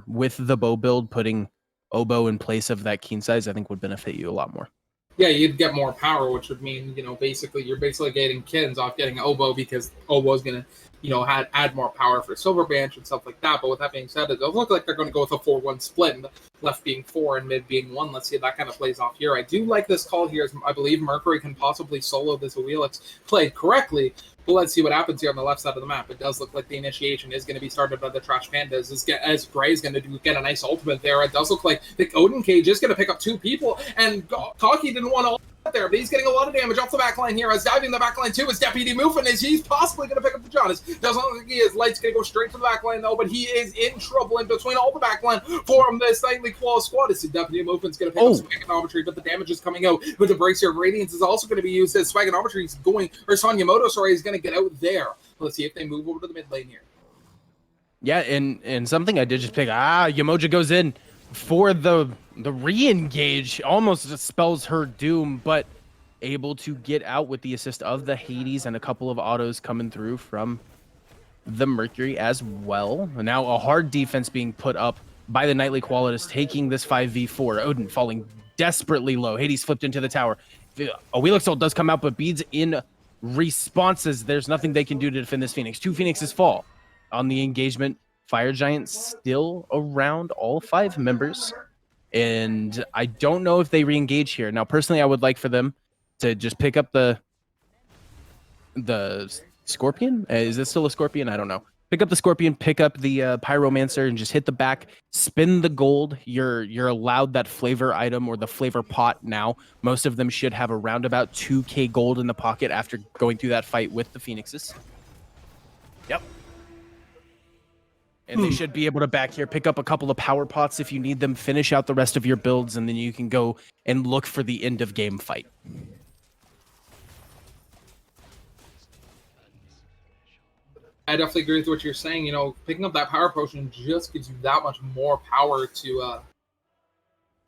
with the bow build, putting oboe in place of that keen size, I think would benefit you a lot more. Yeah, you'd get more power, which would mean, you're basically getting Kins off getting oboe because oboe is going to, add more power for Silver Branch and stuff like that. But with that being said, it does look like they're going to go with a 4-1 split, and left being 4 and mid being 1. Let's see if that kind of plays off here. I do like this call here, as I believe Mercury can possibly solo this Wheelix played correctly. But let's see what happens here on the left side of the map. It does look like the initiation is going to be started by the Trash Pandas. As Gray is going to get a nice ultimate there. It does look like the Odin Cage is going to pick up 2 people, and Cocky didn't want to there, but he's getting a lot of damage off the backline here. As diving the backline too is Deputy Muffin, as he's possibly going to pick up the Jonas. Doesn't look like he is. Light's going to go straight to the backline though, but he is in trouble in between all the backline for this Nightly Claw squad. As Deputy Muffin's going to pick up Swagonometry, but the damage is coming out. But the breaks here of Radiance is also going to be used as Swagonometry is going, or Sonyamoto, sorry, is going to get out there. Let's see if they move over to the mid lane here. Yeah, and something I did just pick. Yamoja goes in for the re-engage, almost spells her doom, but able to get out with the assist of the Hades and a couple of autos coming through from the Mercury as well. And now a hard defense being put up by the Nightly Koalas, taking this 5v4. Odin falling desperately low. Hades flipped into the tower. A Wheelix ult does come out, but beads in responses. There's nothing they can do to defend this Phoenix. 2 Phoenixes fall on the engagement. Fire Giant still around all 5 members. And I don't know if they re-engage here. Now, personally, I would like for them to just pick up the Scorpion. Is this still a Scorpion? I don't know. Pick up the Scorpion, pick up the Pyromancer, and just hit the back. Spin the gold. You're allowed that flavor item or the flavor pot now. Most of them should have around about 2k gold in the pocket after going through that fight with the Phoenixes. Yep. And they should be able to back here, pick up a couple of power pots if you need them, finish out the rest of your builds, and then you can go and look for the end of game fight. I definitely agree with what you're saying. Picking up that power potion just gives you that much more power to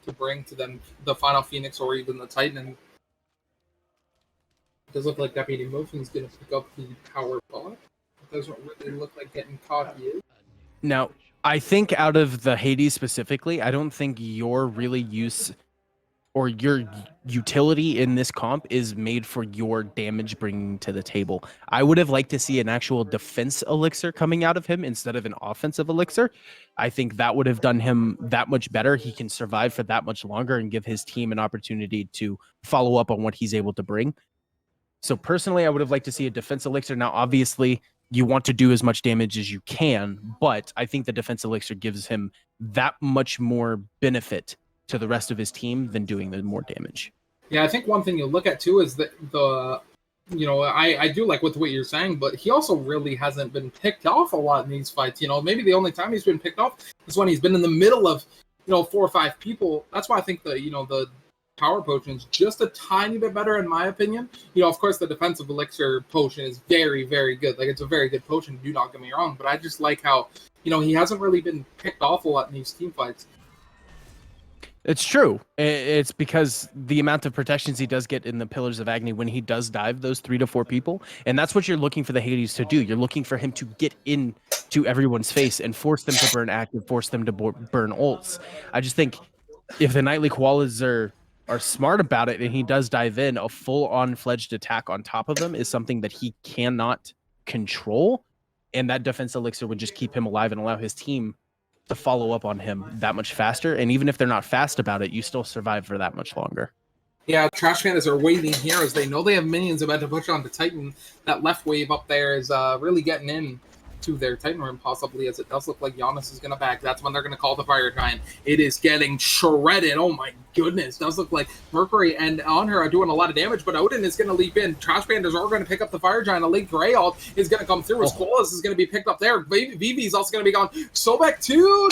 to bring to them the final Phoenix or even the Titan. And it does look like Deputy Motion's going to pick up the power bot. It doesn't really look like getting caught yet. Now, I think out of the Hades specifically, I don't think your really use or your utility in this comp is made for your damage bringing to the table. I would have liked to see an actual defense elixir coming out of him instead of an offensive elixir. I think that would have done him that much better. He can survive for that much longer and give his team an opportunity to follow up on what he's able to bring. So personally, I would have liked to see a defense elixir. Now, obviously, you want to do as much damage as you can, but I think the defense elixir gives him that much more benefit to the rest of his team than doing the more damage. Yeah, I think one thing you look at too is that I do like what you're saying, but he also really hasn't been picked off a lot in these fights. Maybe the only time he's been picked off is when he's been in the middle of 4 or 5 people. That's why I think the power potion is just a tiny bit better in my opinion. Of course the defensive elixir potion is very, very good. Like, it's a very good potion, do not get me wrong, but I just like how he hasn't really been picked off a lot in these team fights. It's true. It's because the amount of protections he does get in the Pillars of Agony when he does dive those 3 to 4 people, and that's what you're looking for the Hades to do. You're looking for him to get into everyone's face and force them to burn active, force them to burn ults. I just think if the Nightly Koalas are smart about it and he does dive in, a full-on fledged attack on top of them is something that he cannot control, and that defense elixir would just keep him alive and allow his team to follow up on him that much faster. And even if they're not fast about it, you still survive for that much longer. Yeah, Trash Pandas are waiting here as they know they have minions about to push on to Titan. That left wave up there is really getting in to their Titan room, possibly, as it does look like Giannis is going to back. That's when they're going to call the Fire Giant. It is getting shredded. Oh my goodness. Does look like Mercury and Honor are doing a lot of damage, but Odin is going to leap in. Trash Pandas are going to pick up the Fire Giant. A late Grey ult is going to come through as Koalas is going to be picked up there. Vivi is also going to be gone. Sobek too.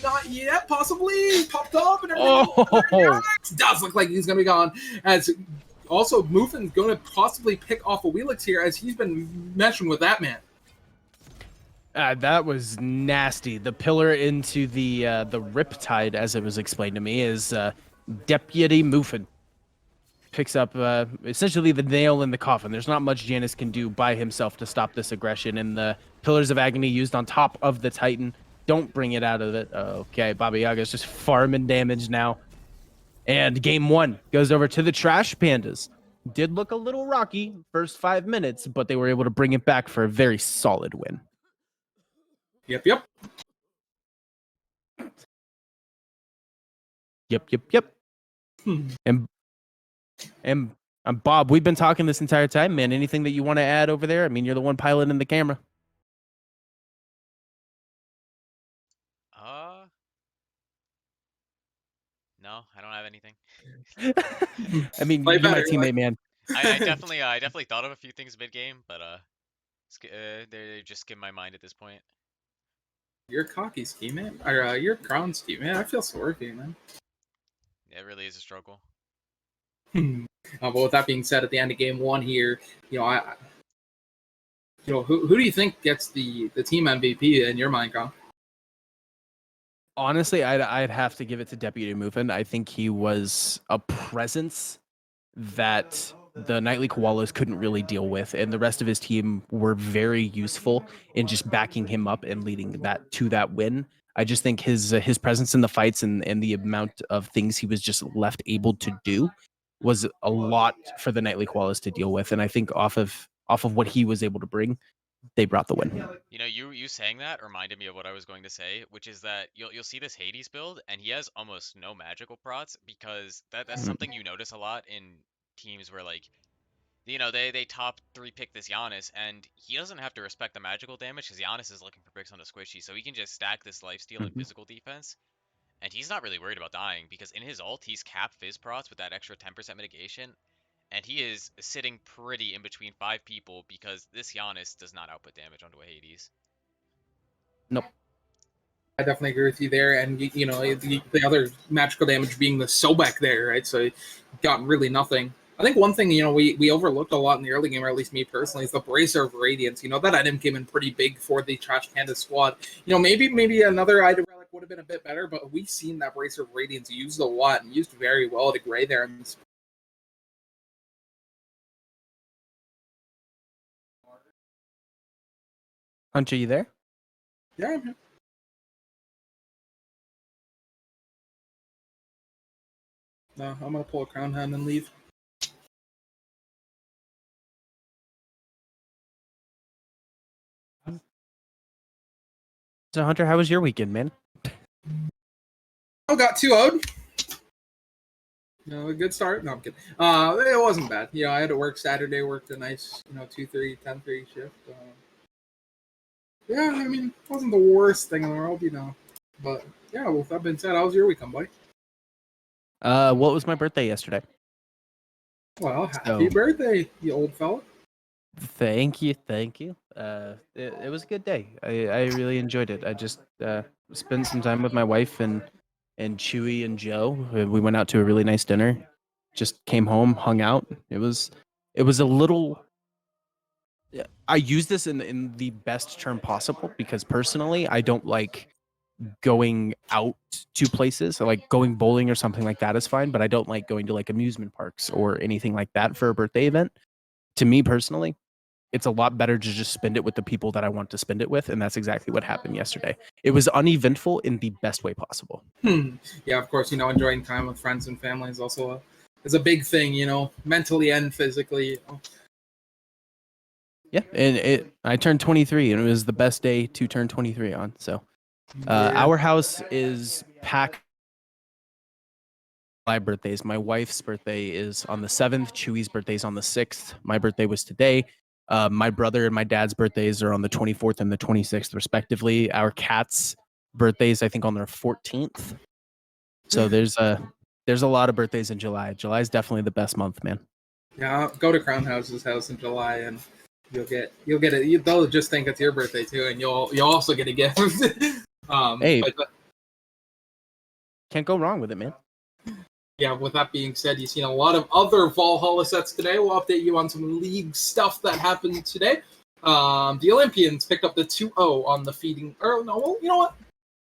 Not yet, possibly. Popped up and everything. Does look like he's going to be gone. As also, Muffin's going to possibly pick off a Wheelix here as he's been meshing with that man. That was nasty. The pillar into the Riptide, as it was explained to me, is Deputy Muffin. Picks up essentially the nail in the coffin. There's not much Janus can do by himself to stop this aggression, and the Pillars of Agony used on top of the Titan don't bring it out of it. Okay, Baba Yaga's just farming damage now. And game 1 goes over to the Trash Pandas. Did look a little rocky first 5 minutes, but they were able to bring it back for a very solid win. Yep. And Bob, we've been talking this entire time, man. Anything that you want to add over there? I mean, you're the one piloting the camera. No, I don't have anything. I mean, you're my teammate, man. I definitely thought of a few things mid game, but they just skip my mind at this point. You're cocky, Ski Man, or you're Crown Ski Man. I feel sorry for you, man. Yeah, it really is a struggle. But with that being said, at the end of game 1 here, who do you think gets the team MVP in your mind, Crown? Honestly, I'd have to give it to Deputy Muffin. I think he was a presence that the Nightly Koalas couldn't really deal with, and the rest of his team were very useful in just backing him up and leading that to that win. I just think his presence in the fights and the amount of things he was just left able to do was a lot for the Nightly Koalas to deal with, and I think off of what he was able to bring, they brought the win. You saying that reminded me of what I was going to say, which is that you'll see this Hades build, and he has almost no magical prots, because that's something you notice a lot in teams where, like, they top 3 pick this Giannis, and he doesn't have to respect the magical damage because Giannis is looking for picks on the squishy, so he can just stack this lifesteal and physical defense, and he's not really worried about dying because in his ult he's capped Fizz prots with that extra 10% mitigation. And he is sitting pretty in between 5 people because this Giannis does not output damage onto a Hades. Nope. I definitely agree with you there. And, the other magical damage being the Sobek there, right? So he got really nothing. I think one thing, we overlooked a lot in the early game, or at least me personally, is the Bracer of Radiance. That item came in pretty big for the Trash Panda squad. Maybe another item relic would have been a bit better, but we've seen that Bracer of Radiance used a lot and used very well to Gray there. Hunter, you there? Yeah, I'm here. No, I'm gonna pull a Crown Hand and leave. So Hunter, how was your weekend, man? Oh, got 2-0'd. A good start. No, I'm kidding. It wasn't bad. I had to work Saturday, worked a nice, 2:30, 10:30 shift. Yeah, I mean, it wasn't the worst thing in the world, But yeah, with that being said, how was your weekend, boy? What was my birthday yesterday? Well, happy birthday, you old fella. Thank you. It was a good day. I really enjoyed it. I just spent some time with my wife and Chewy and Joe. We went out to a really nice dinner. Just came home, hung out. It was a little. I use this in the best term possible because personally, I don't like going out to places. So like going bowling or something like that is fine, but I don't like going to like amusement parks or anything like that for a birthday event. To me personally, it's a lot better to just spend it with the people that I want to spend it with, and that's exactly what happened yesterday. It was uneventful in the best way possible. Yeah, of course, enjoying time with friends and family is also a big thing, mentally and physically. Yeah, and I turned 23, and it was the best day to turn 23 on. So our house is packed. My birthdays. My wife's birthday is on the 7th. Chewy's birthday is on the 6th. My birthday was today. My brother and my dad's birthdays are on the 24th and the 26th, respectively. Our cat's birthdays, I think, on their 14th. So there's a lot of birthdays in July. July is definitely the best month, man. Yeah, go to Crown House's house in July, and you'll get it. They'll just think it's your birthday too, and you'll also get a gift. Hey, can't go wrong with it, man. Yeah, with that being said, you've seen a lot of other Valhalla sets today. We'll update you on some league stuff that happened today. The Olympians picked up the 2-0 on the feeding. Or no, well, you know what?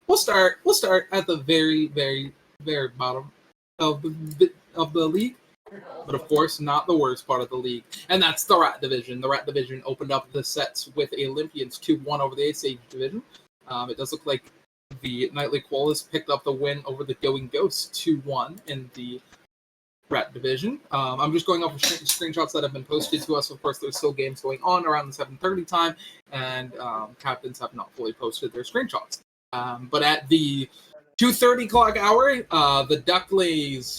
We'll start at the very, very, very bottom of the league, but of course not the worst part of the league, and that's the Rat Division. The Rat Division opened up the sets with Olympians 2-1 over the Ace Age Division. It does look like the Nightly Koalas picked up the win over the Going Ghosts 2-1 in the Rat Division. I'm just going off of screenshots that have been posted to us. Of course, there's still games going on around the 7:30 time, and captains have not fully posted their screenshots. But at the 2:30 clock hour, the Ducklays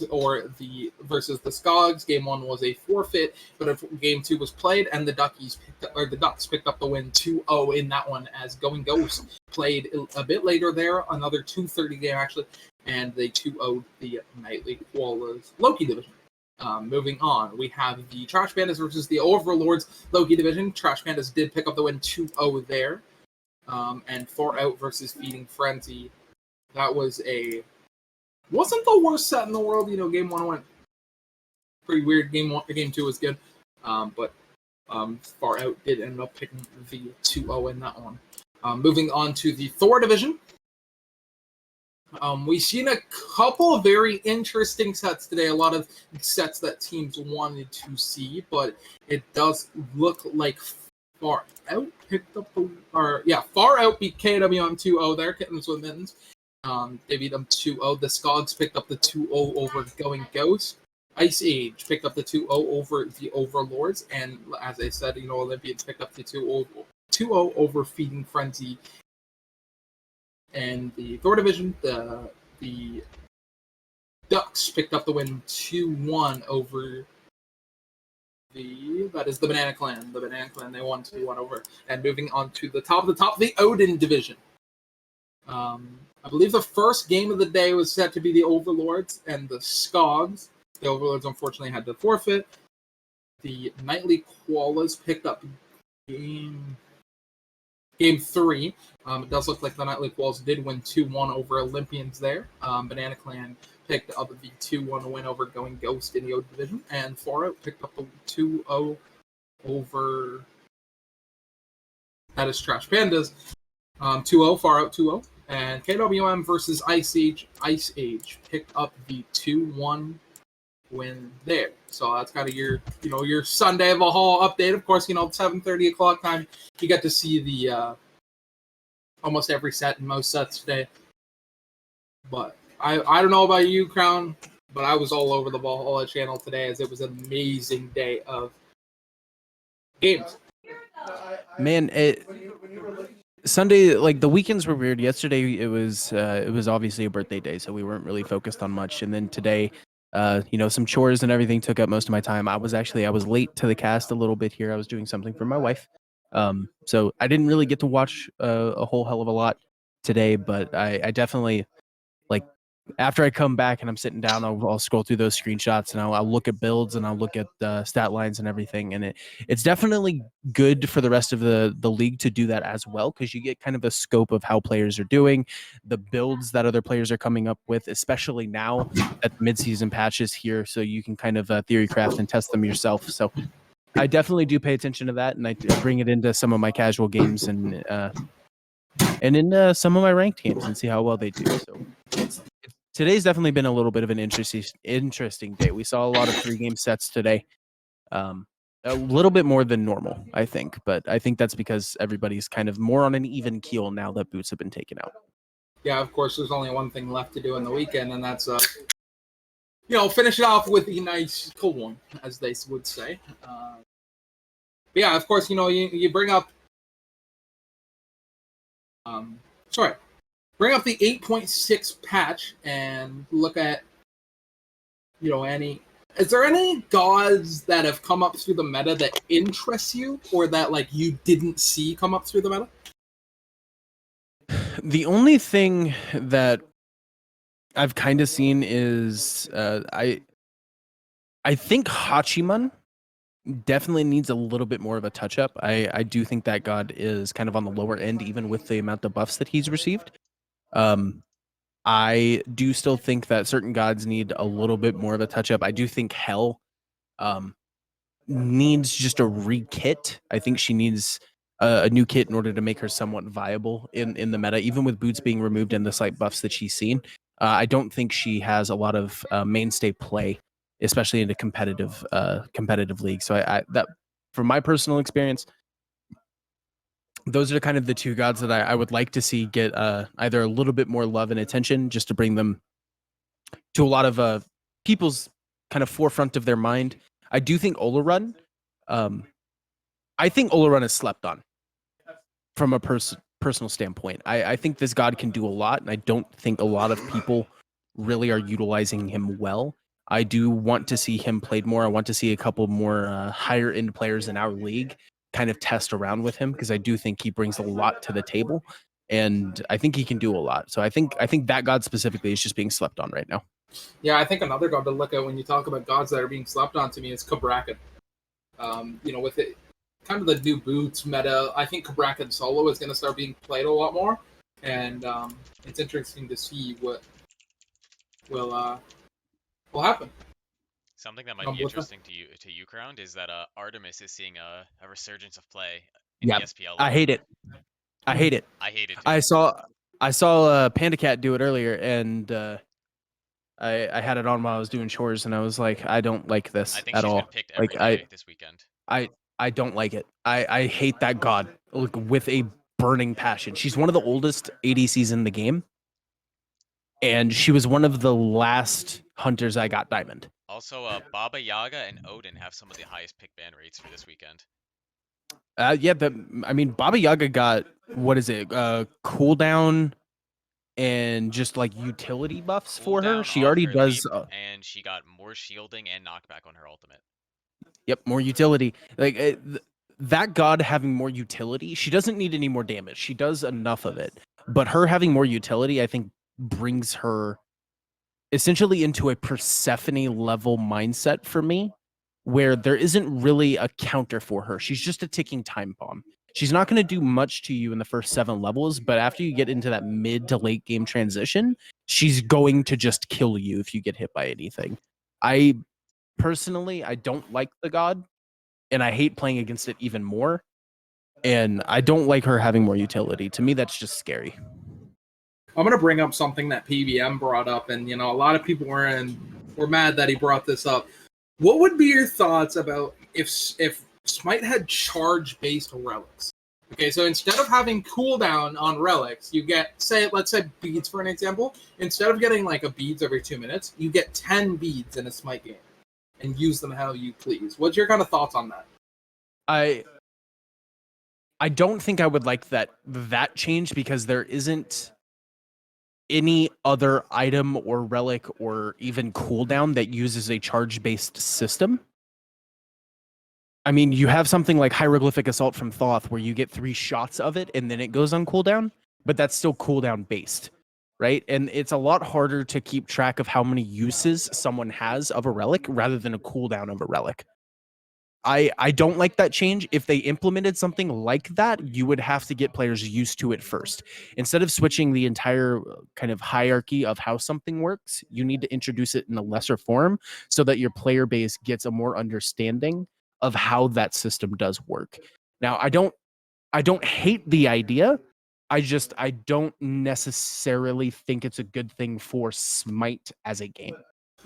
versus the Skogs. Game 1 was a forfeit, but if Game 2 was played, and the Ducks picked up the win 2-0 in that one, as Going Ghost played a bit later there, another 2:30 game actually, and they 2-0'd the Nightly Koalas Loki Division. Moving on, we have the Trash Pandas versus the Overlords Loki Division. Trash Pandas did pick up the win 2-0 there, and Far Out versus Feeding Frenzy. That wasn't the worst set in the world. Game 1 went pretty weird. Game 2 was good, but Far Out did end up picking the 2-0 in that one. Moving on to the Thor Division. We've seen a couple of very interesting sets today. A lot of sets that teams wanted to see, but it does look like Far Out picked up Far Out beat KW on 2-0 there, Kittens with Mittens. They beat them 2-0. The Skogs picked up the 2-0 over Going Ghost. Ice Age picked up the 2-0 over the Overlords. And as I said, Olympians picked up the 2-0 over Feeding Frenzy. And the Thor Division, the Ducks picked up the win 2-1 over the Banana Clan. The Banana Clan, they won 2-1 over. And moving on to the top, the Odin Division. I believe the first game of the day was set to be the Overlords and the Skogs. The Overlords unfortunately had to forfeit. The Nightly Koalas picked up game 3. It does look like the Nightly Koalas did win 2-1 over Olympians there. Banana Clan picked up the 2-1 win over Going Ghost in the Odin Division. And Far Out picked up the 2-0 over... That is Trash Pandas. 2-0, Far Out 2-0. And KWM versus Ice Age. Ice Age picked up the 2-1 win there. So that's kind of your Sunday Valhalla update. Of course, 7:30 o'clock time, you get to see the almost every set and most sets today. But I don't know about you, Crown, but I was all over the Valhalla channel today as it was an amazing day of games. Man, Sunday, like the weekends were weird. Yesterday it was obviously a birthday day, so we weren't really focused on much. And then today, some chores and everything took up most of my time. I was late to the cast a little bit here. I was doing something for my wife, so I didn't really get to watch a whole hell of a lot today. But I definitely, like, after I come back and I'm sitting down, I'll scroll through those screenshots and I'll look at builds and I'll look at stat lines and everything. And it's definitely good for the rest of the league to do that as well, because you get kind of a scope of how players are doing, the builds that other players are coming up with, especially now that the midseason patch is here, so you can kind of theory craft and test them yourself. So I definitely do pay attention to that, and I bring it into some of my casual games and in some of my ranked games and see how well they do. So today's definitely been a little bit of an interesting day. We saw a lot of 3-game sets today. A little bit more than normal, I think, but I think that's because everybody's kind of more on an even keel now that boots have been taken out. Yeah, of course, there's only one thing left to do in the weekend, and that's finish it off with a nice cold one, as they would say. But yeah, of course, you bring up bring up the 8.6 patch and look at is there any gods that have come up through the meta that interest you, or that you didn't see come up through the meta? The only thing that I've kind of seen is I think Hachiman definitely needs a little bit more of a touch up. I do think that god is kind of on the lower end, even with the amount of buffs that he's received. I do still think that certain gods need a little bit more of a touch up. I do think Hell needs just a re-kit. I think she needs a new kit in order to make her somewhat viable in the meta, even with boots being removed and the slight buffs that she's seen. I don't think she has a lot of mainstay play, especially in a competitive league. So I that, from my personal experience, those are kind of the two gods that I would like to see get either a little bit more love and attention, just to bring them to a lot of people's kind of forefront of their mind. I do think Olorun, I think Olorun is slept on from a personal standpoint. I think this god can do a lot, and I don't think a lot of people really are utilizing him well. I do want to see him played more. I want to see a couple more higher end players in our league kind of test around with him, because I do think he brings a lot to the table, and I think he can do a lot. So I think that god specifically is just being slept on right now. Yeah, I think another god to look at when you talk about gods that are being slept on to me is Kabrakan. With it kind of the new boots meta, I think Kabrakan solo is going to start being played a lot more, and it's interesting to see what will happen. Something that might be interesting to you, Crowned, is that Artemis is seeing a resurgence of play in the SPL level. I hate it. I hate it. I hate it too. I saw Panda Cat do it earlier, and I had it on while I was doing chores, and I was like, I don't like this I think at she's all. been picked every day this weekend. I don't like it. I hate that god with a burning passion. She's one of the oldest ADCs in the game, and she was one of the last hunters I got diamond. Also, Baba Yaga and Odin have some of the highest pick ban rates for this weekend. Baba Yaga got, what is it? Cooldown and just like utility buffs for her. She already does, and she got more shielding and knockback on her ultimate. Yep, more utility. That god having more utility, she doesn't need any more damage. She does enough of it. But her having more utility, I think, brings her essentially into a Persephone level mindset for me, where there isn't really a counter for her. She's just a ticking time bomb. She's not going to do much to you in the first 7 levels, but after you get into that mid to late game transition, she's going to just kill you if you get hit by anything. Personally, I don't like the god, and I hate playing against it even more. And I don't like her having more utility. To me, that's just scary. I'm gonna bring up something that PBM brought up, and a lot of people were mad that he brought this up. What would be your thoughts about if Smite had charge based relics? Okay, so instead of having cooldown on relics, you get let's say beads for an example. Instead of getting like a beads every 2 minutes, you get 10 beads in a Smite game, and use them how you please. What's your kind of thoughts on that? I don't think I would like that change because there isn't any other item or relic or even cooldown that uses a charge-based system. I mean, you have something like Hieroglyphic Assault from Thoth where you get 3 shots of it and then it goes on cooldown, but that's still cooldown based, right? And it's a lot harder to keep track of how many uses someone has of a relic rather than a cooldown of a relic. I don't like that change. If they implemented something like that, you would have to get players used to it first. Instead of switching the entire kind of hierarchy of how something works, you need to introduce it in a lesser form so that your player base gets a more understanding of how that system does work. Now, I don't hate the idea. I don't necessarily think it's a good thing for Smite as a game.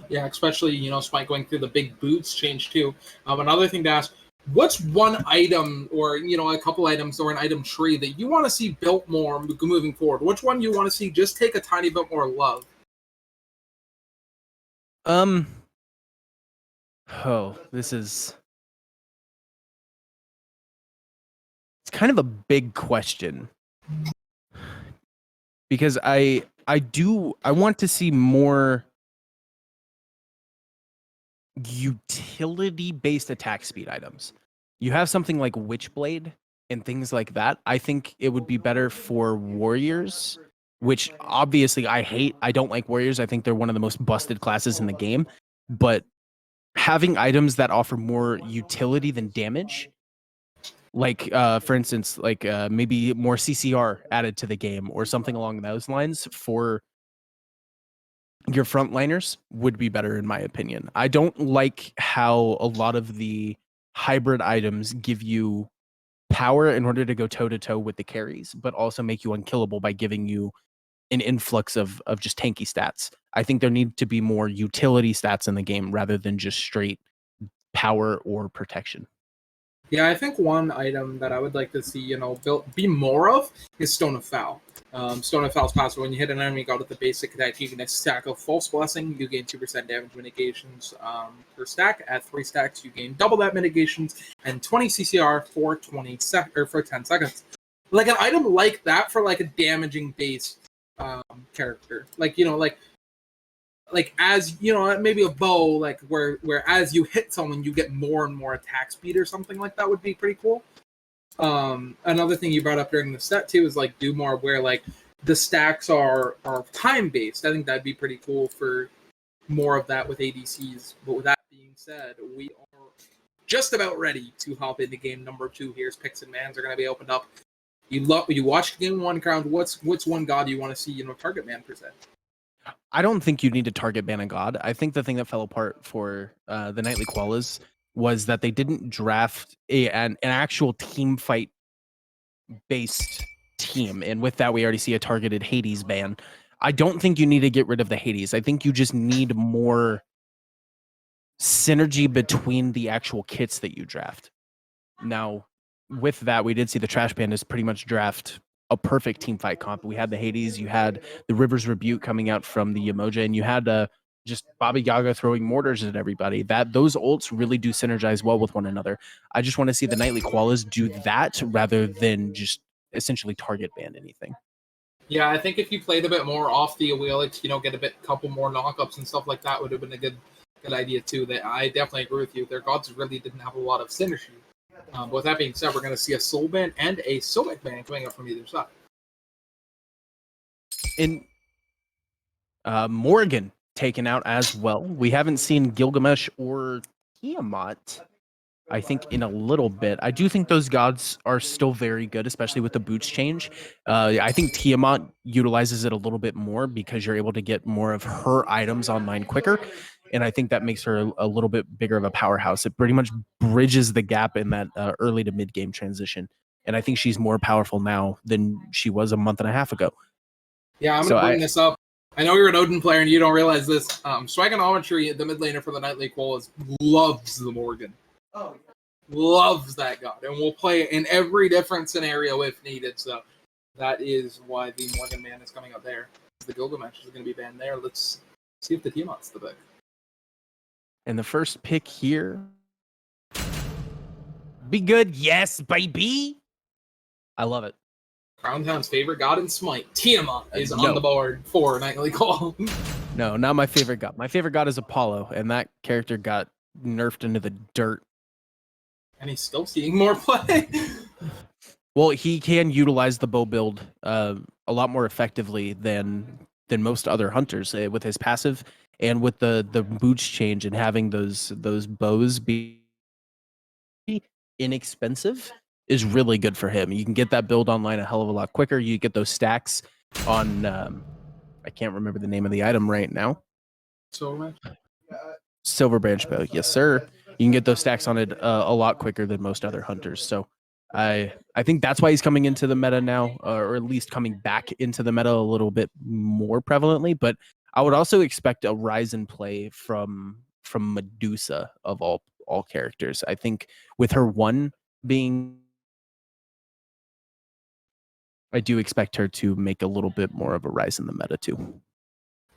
Yeah, especially, Smite going through the big boots change too. Another thing to ask, what's one item or, a couple items or an item tree that you want to see built more moving forward? Which one you want to see just take a tiny bit more love? It's kind of a big question. Because I want to see more utility-based attack speed items. You have something like Witchblade and things like that. I think it would be better for warriors, which obviously I hate. I don't like warriors. I think they're one of the most busted classes in the game. But having items that offer more utility than damage, like for instance, like maybe more CCR added to the game or something along those lines for your frontliners would be better in my opinion. I don't like how a lot of the hybrid items give you power in order to go toe to toe with the carries, but also make you unkillable by giving you an influx of just tanky stats. I think there need to be more utility stats in the game rather than just straight power or protection. Yeah, I think one item that I would like to see, be more of is Stone of Foul. Stone of Foul's passive, when you hit an enemy god with the basic attack, you can stack a False Blessing, you gain 2% damage mitigations per stack. At 3 stacks, you gain double that mitigations and 20 CCR for 10 seconds. Like an item like that for like a damaging base character. Like as maybe a bow, like where as you hit someone you get more and more attack speed or something like that would be pretty cool. Another thing you brought up during the set too is like do more where like the stacks are time based. I think that'd be pretty cool for more of that with ADCs. But with that being said, we are just about ready to hop into game number 2. Here's picks and bans are going to be opened up. You watched game 1 crowned. What's one god you want to see target ban per se? I don't think you need to target ban a god. I think the thing that fell apart for the Nightly Koalas was that they didn't draft an actual team fight based team. And with that, we already see a targeted Hades ban. I don't think you need to get rid of the Hades. I think you just need more synergy between the actual kits that you draft. Now, with that, we did see the Trash Pandas pretty much draft a perfect team fight comp. We had the Hades, you had the River's Rebuke coming out from the Yamoja, and you had just Baba Yaga throwing mortars at everybody. Those ults really do synergize well with one another. I just want to see the Nightly Koalas do that rather than just essentially target ban anything. Yeah, I think if you played a bit more off the Aeolix, get a couple more knockups and stuff like that would have been a good idea too. That I definitely agree with you. Their gods really didn't have a lot of synergy. But with that being said, we're going to see a Soul Ban and a Soulmate Ban coming up from either side. And Morrigan taken out as well. We haven't seen Gilgamesh or Tiamat, I think, in a little bit. I do think those gods are still very good, especially with the boots change. I think Tiamat utilizes it a little bit more because you're able to get more of her items online quicker. And I think that makes her a little bit bigger of a powerhouse. It pretty much bridges the gap in that early to mid game transition. And I think she's more powerful now than she was a month and a half ago. Yeah, I'm going to bring this up. I know you're an Odin player and you don't realize this. Swagonometry, the mid laner for the Nightly Koalas, loves the Morgan. Oh, yeah. Loves that god. And will play in every different scenario if needed. So that is why the Morgan man is coming out there. The Gilgamesh is going to be banned there. Let's see if the Tiamat's the pick. And the first pick here. Be good. Yes, baby. I love it. Crowntown's favorite god in Smite, Tiamat, is on the board for Nightly Call. No, not my favorite god. My favorite god is Apollo, and that character got nerfed into the dirt. And he's still seeing more play. Well, he can utilize the bow build a lot more effectively than most other hunters with his passive and with the boots change and having those bows be inexpensive is really good for him. You can get that build online a hell of a lot quicker. You get those stacks on I can't remember the name of the item right now. Silver branch bow, yes sir. You can get those stacks on it a lot quicker than most other hunters. So I think that's why he's coming into the meta now, or at least coming back into the meta a little bit more prevalently. But I would also expect a rise in play from Medusa of all characters. I think with her one being, I do expect her to make a little bit more of a rise in the meta too.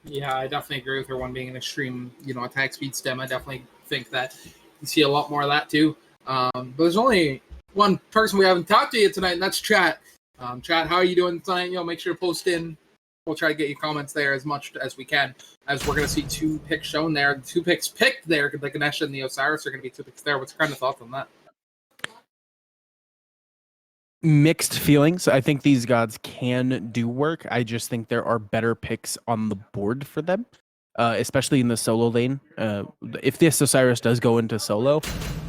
Yeah, I definitely agree with her one being an extreme, attack speed stem. I definitely think that you see a lot more of that too. But there's only one person we haven't talked to yet tonight, and that's Chat. Chat, how are you doing tonight? Make sure to post in. We'll try to get your comments there as much as we can, as we're going to see 2 picks shown there. The 2 picks picked there, the Ganesha and the Osiris are going to be 2 picks there. What's your kind of thoughts on that? Mixed feelings. I think these gods can do work. I just think there are better picks on the board for them, especially in the solo lane. If this Osiris does go into solo,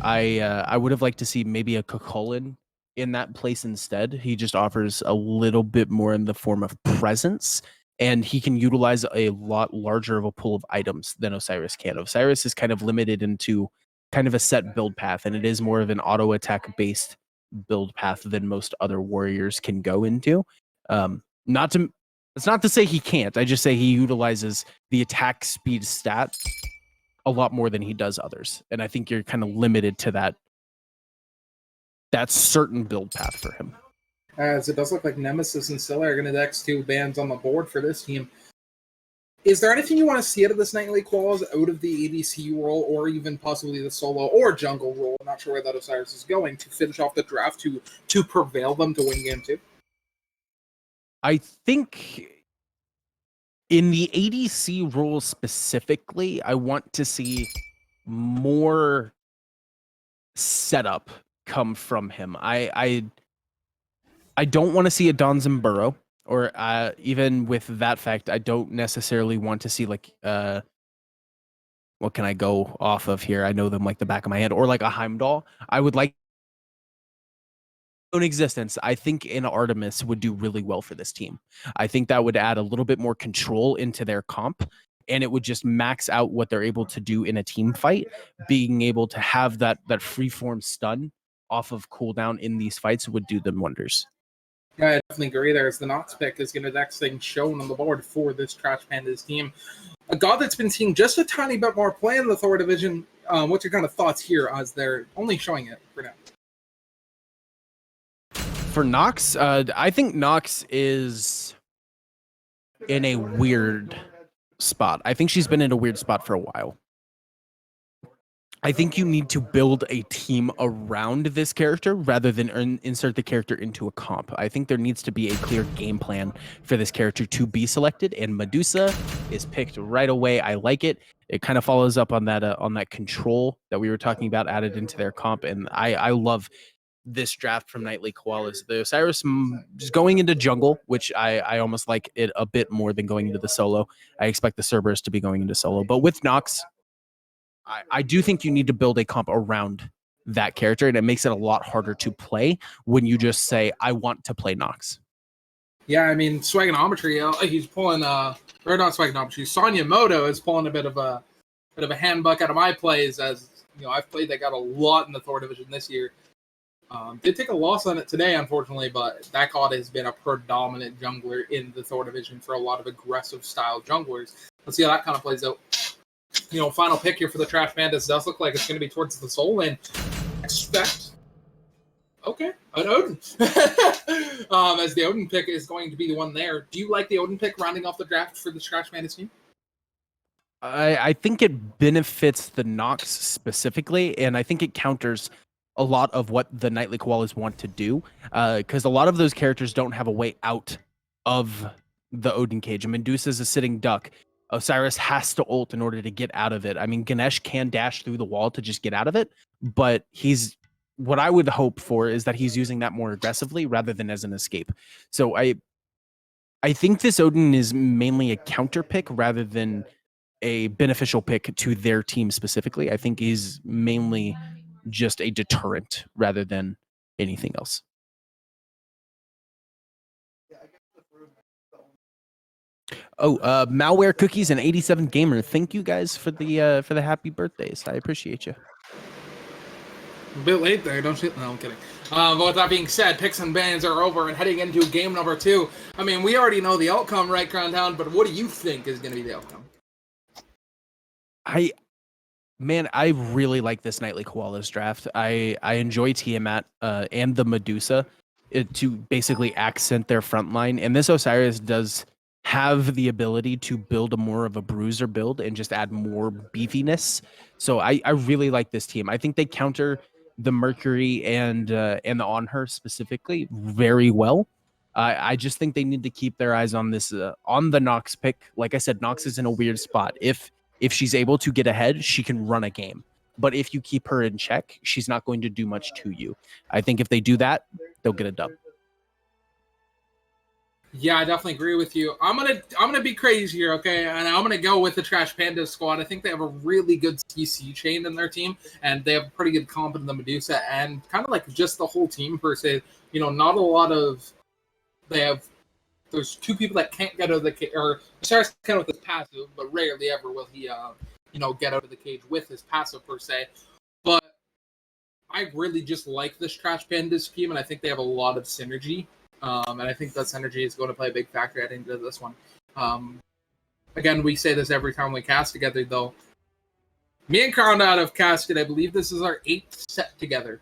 I would have liked to see maybe a Kokolin in that place instead. He just offers a little bit more in the form of presence, and he can utilize a lot larger of a pool of items than Osiris can. Osiris is kind of limited into kind of a set build path, and it is more of an auto attack based build path than most other warriors can go into. It's not to say he can't. I just say he utilizes the attack speed stat a lot more than he does others, and I think you're kind of limited to that certain build path for him. As it does look like Nemesis and Scylla are going to next 2 bans on the board for this team. Is there anything you want to see out of this Nightly Claws, out of the ADC role, or even possibly the solo or jungle role? I'm not sure where that Osiris is going to finish off the draft to prevail them to win game 2. I think in the ADC role specifically, I want to see more setup come from him. I don't want to see a Donzenburo, or even with that fact, I don't necessarily want to see what can I go off of here? I know them like the back of my head, or like a Heimdall. I would like in existence. I think an Artemis would do really well for this team. I think that would add a little bit more control into their comp, and it would just max out what they're able to do in a team fight. Being able to have that freeform stun off of cooldown in these fights would do them wonders. Yeah, I definitely agree there. As the Nox pick is going to next thing shown on the board for this Trash Pandas team. A god that's been seeing just a tiny bit more play in the Thor division. What's your kind of thoughts here as they're only showing it for now? For Nox, I think Nox is in a weird spot. I think she's been in a weird spot for a while. I think you need to build a team around this character rather than insert the character into a comp. I think there needs to be a clear game plan for this character to be selected, and Medusa is picked right away. I like it. It kind of follows up on that control that we were talking about added into their comp, and I love this draft from Nightly Koalas. The Osiris is going into jungle, which I almost like it a bit more than going into the solo. I expect the Cerberus to be going into solo, but with Nox, I do think you need to build a comp around that character, and it makes it a lot harder to play when you just say, I want to play Nox. Yeah, I mean, Swagonometry, he's pulling, or not Swagonometry, Sonya Moto is pulling a bit of a handbuck out of my plays, as, I've played that got a lot in the Thor division this year. Did take a loss on it today, unfortunately, but that god has been a predominant jungler in the Thor division for a lot of aggressive style junglers. Let's see how that kind of plays out. Final pick here for the Trash Pandas does look like it's going to be towards the soul and expect. Okay, an Odin. As the Odin pick is going to be the one there. Do you like the Odin pick rounding off the draft for the Trash Pandas team? I think it benefits the Nox specifically, and I think it counters a lot of what the Nightly Koalas want to do, because a lot of those characters don't have a way out of the Odin cage. Medusa's a sitting duck. Osiris has to ult in order to get out of it. I mean, Ganesh can dash through the wall to just get out of it, but what I would hope for is that he's using that more aggressively rather than as an escape. So I think this Odin is mainly a counter pick rather than a beneficial pick to their team specifically. I think he's mainly just a deterrent rather than anything else. Oh, Malware Cookies and 87 Gamer. Thank you guys for the happy birthdays. I appreciate you. A bit late there, don't you? No, I'm kidding. But with that being said, picks and bans are over and heading into game number 2. I mean, we already know the outcome, right, Crown Town? But what do you think is going to be the outcome? I really like this Nightly Koalas draft. I enjoy Tiamat and the Medusa to basically accent their front line. And this Osiris does have the ability to build a more of a bruiser build and just add more beefiness. So I really like this team. I think they counter the Mercury and the On Her specifically very well. I just think they need to keep their eyes on this on the Nox pick. Like I said, Nox is in a weird spot. If she's able to get ahead, she can run a game. But if you keep her in check, she's not going to do much to you. I think if they do that, they'll get a dub. Yeah, I definitely agree with you. I'm gonna be crazy here, okay? And I'm gonna go with the Trash Pandas squad. I think they have a really good CC chain in their team, and they have pretty good comp in the Medusa, and kind of like just the whole team per se. Not a lot of. There's 2 people that can't get out of the cage, or Osiris can with his passive, but rarely ever will he, get out of the cage with his passive per se. But I really just like this Trash Pandas team, and I think they have a lot of synergy. And I think that synergy is going to play a big factor heading into this one. Again, we say this every time we cast together, though. Me and Crown out have casted, I believe this is our 8th set together.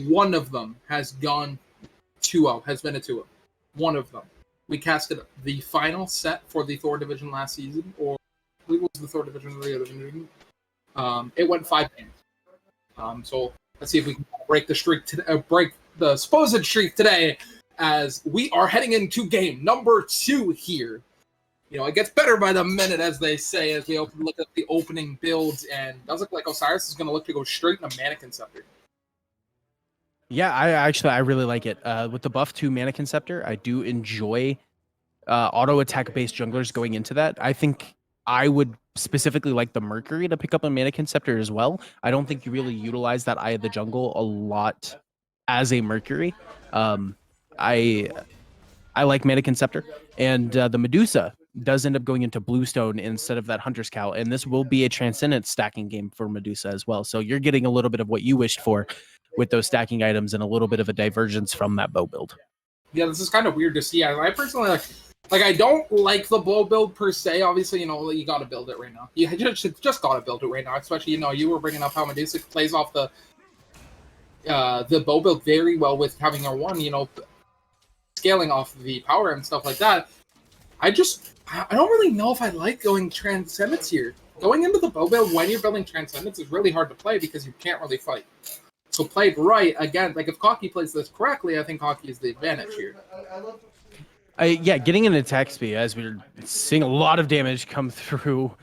One of them has gone 2-0, has been a 2-0. One of them. We casted the final set for the Thor division last season, or I believe it was the Thor division or the other division. It went 5 games. So let's see if we can break the streak break the supposed streak today, as we are heading into game number 2 here. It gets better by the minute, as they say, as we look at the opening builds, and it does look like Osiris is going to look to go straight in a Mannequin Scepter. Yeah, I really like it. With the buff to Mannequin Scepter, I do enjoy auto attack based junglers going into that. I think I would specifically like the Mercury to pick up a Mannequin Scepter as well. I don't think you really utilize that Eye of the Jungle a lot as a Mercury. I like Mannequin Scepter, and the Medusa does end up going into Bluestone instead of that Hunter's Cowl, and this will be a Transcendent stacking game for Medusa as well. So you're getting a little bit of what you wished for with those stacking items and a little bit of a divergence from that bow build. Yeah, this is kind of weird to see. I personally like I don't like the bow build per se. Obviously, you got to build it right now. You just got to build it right now. Especially, you were bringing up how Medusa plays off the bow build very well with having our one, scaling off the power and stuff like that. I don't really know if I like going Transcendence here. Going into the bow build when you're building Transcendence is really hard to play because you can't really fight. So played right, again, like if Cocky plays this correctly, I think Cocky is the advantage here. Yeah, getting an attack speed, as we're seeing a lot of damage come through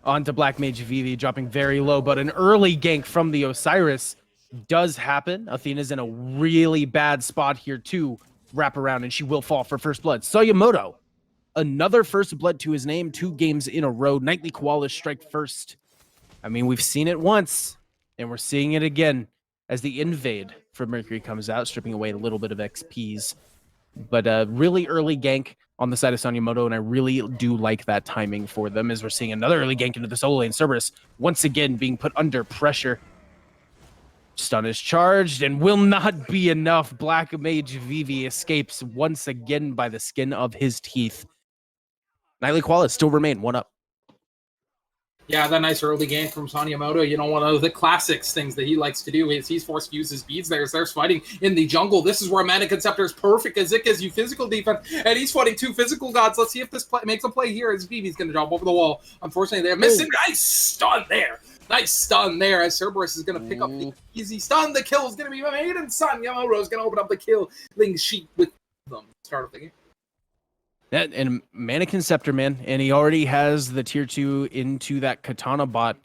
onto Black Mage Vivi, dropping very low, but an early gank from the Osiris does happen. Athena's in a really bad spot here to wrap around, and she will fall for first blood. Soyamoto, another first blood to his name, 2 games in a row. Nightly Koalas strike first. I mean, we've seen it once, and we're seeing it again as the invade for Mercury comes out, stripping away a little bit of XPs. But a really early gank on the side of Sanyamoto, and I really do like that timing for them, as we're seeing another early gank into the solo lane. Cerberus once again being put under pressure. Stun is charged and will not be enough. Black Mage Vivi escapes once again by the skin of his teeth. Nightly Koalas still remain 1 up. Yeah, that nice early game from Sanyamoto. You know, one of the classics things that he likes to do is he's forced to use his beads there. There's fighting in the jungle. This is where Mana Conceptor is perfect as it gives you physical defense, and he's fighting 2 physical gods. Let's see if this makes a play here as Vivi's going to jump over the wall. Unfortunately, they're missing. Nice stun there. Nice stun there as Cerberus is going to pick up the easy stun. The kill is going to be made, and Sanyamoto is going to open up the killing sheet with them. Start of the game. And Mana Conceptor, man, and he already has the tier 2 into that Katana bot.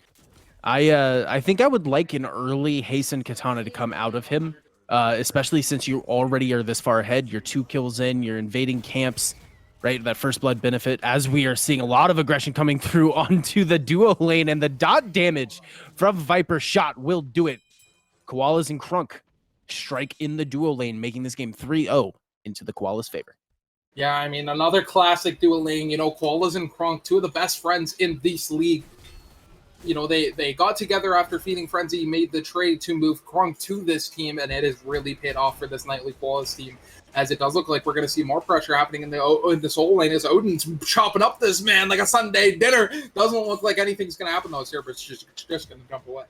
I think I would like an early Hasten Katana to come out of him, especially since you already are this far ahead. You're 2 kills in, you're invading camps, right? That first blood benefit, as we are seeing a lot of aggression coming through onto the duo lane, and the dot damage from Viper shot will do it. Koalas and Crunk strike in the duo lane, making this game 3-0 into the Koalas' favor. Yeah, I mean, another classic duo lane. You know, Koalas and Crunk, 2 of the best friends in this league. You know, they got together after Feeding Frenzy, made the trade to move Crunk to this team, and it has really paid off for this Nightly Koalas team, as it does look like we're going to see more pressure happening in the soul lane as Odin's chopping up this man like a Sunday dinner. Doesn't look like anything's going to happen, though. Cerberus just going to jump away.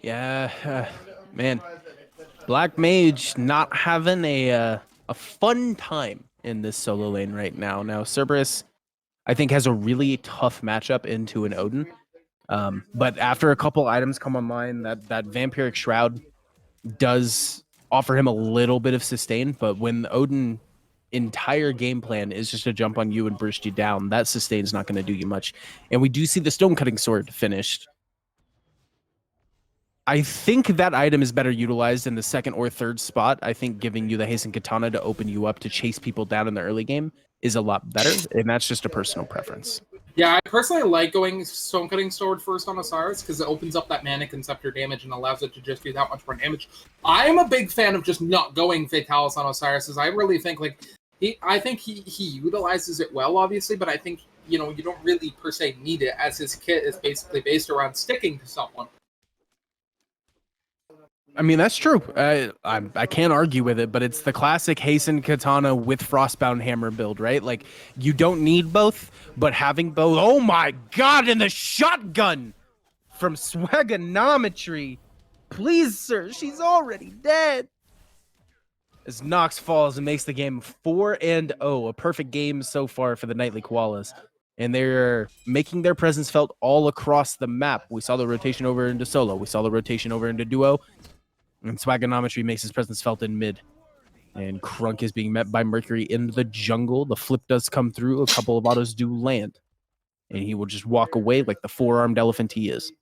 Yeah, man. Black Mage not having a fun time in this solo lane right now. Now, Cerberus, I think, has a really tough matchup into an Odin. But after a couple items come online, that Vampiric Shroud does offer him a little bit of sustain. But when the Odin entire game plan is just to jump on you and burst you down, that sustain's not going to do you much. And we do see the Stone Cutting Sword finished. I think that item is better utilized in the 2nd or 3rd spot. I think giving you the Hasten Katana to open you up to chase people down in the early game is a lot better, and that's just a personal preference. Yeah, I personally like going Stone Cutting Sword first on Osiris because it opens up that Mana Conceptor damage and allows it to just do that much more damage. I am a big fan of just not going Fatalis on Osiris, as I really think he utilizes it well, obviously, but I think, you know, you don't really per se need it, as his kit is basically based around sticking to someone. I mean, that's true. I can't argue with it, but it's the classic Hasten Katana with Frostbound Hammer build, right? Like, you don't need both, but having both... Oh my god, and the shotgun from Swaganometry. Please, sir, she's already dead. As Nox falls and makes the game 4-0, a perfect game so far for the Nightly Koalas. And they're making their presence felt all across the map. We saw the rotation over into solo. We saw the rotation over into duo. And Swaganometry makes his presence felt in mid. And Crunk is being met by Mercury in the jungle. The flip does come through. A couple of autos do land. And he will just walk away like the 4-armed elephant he is.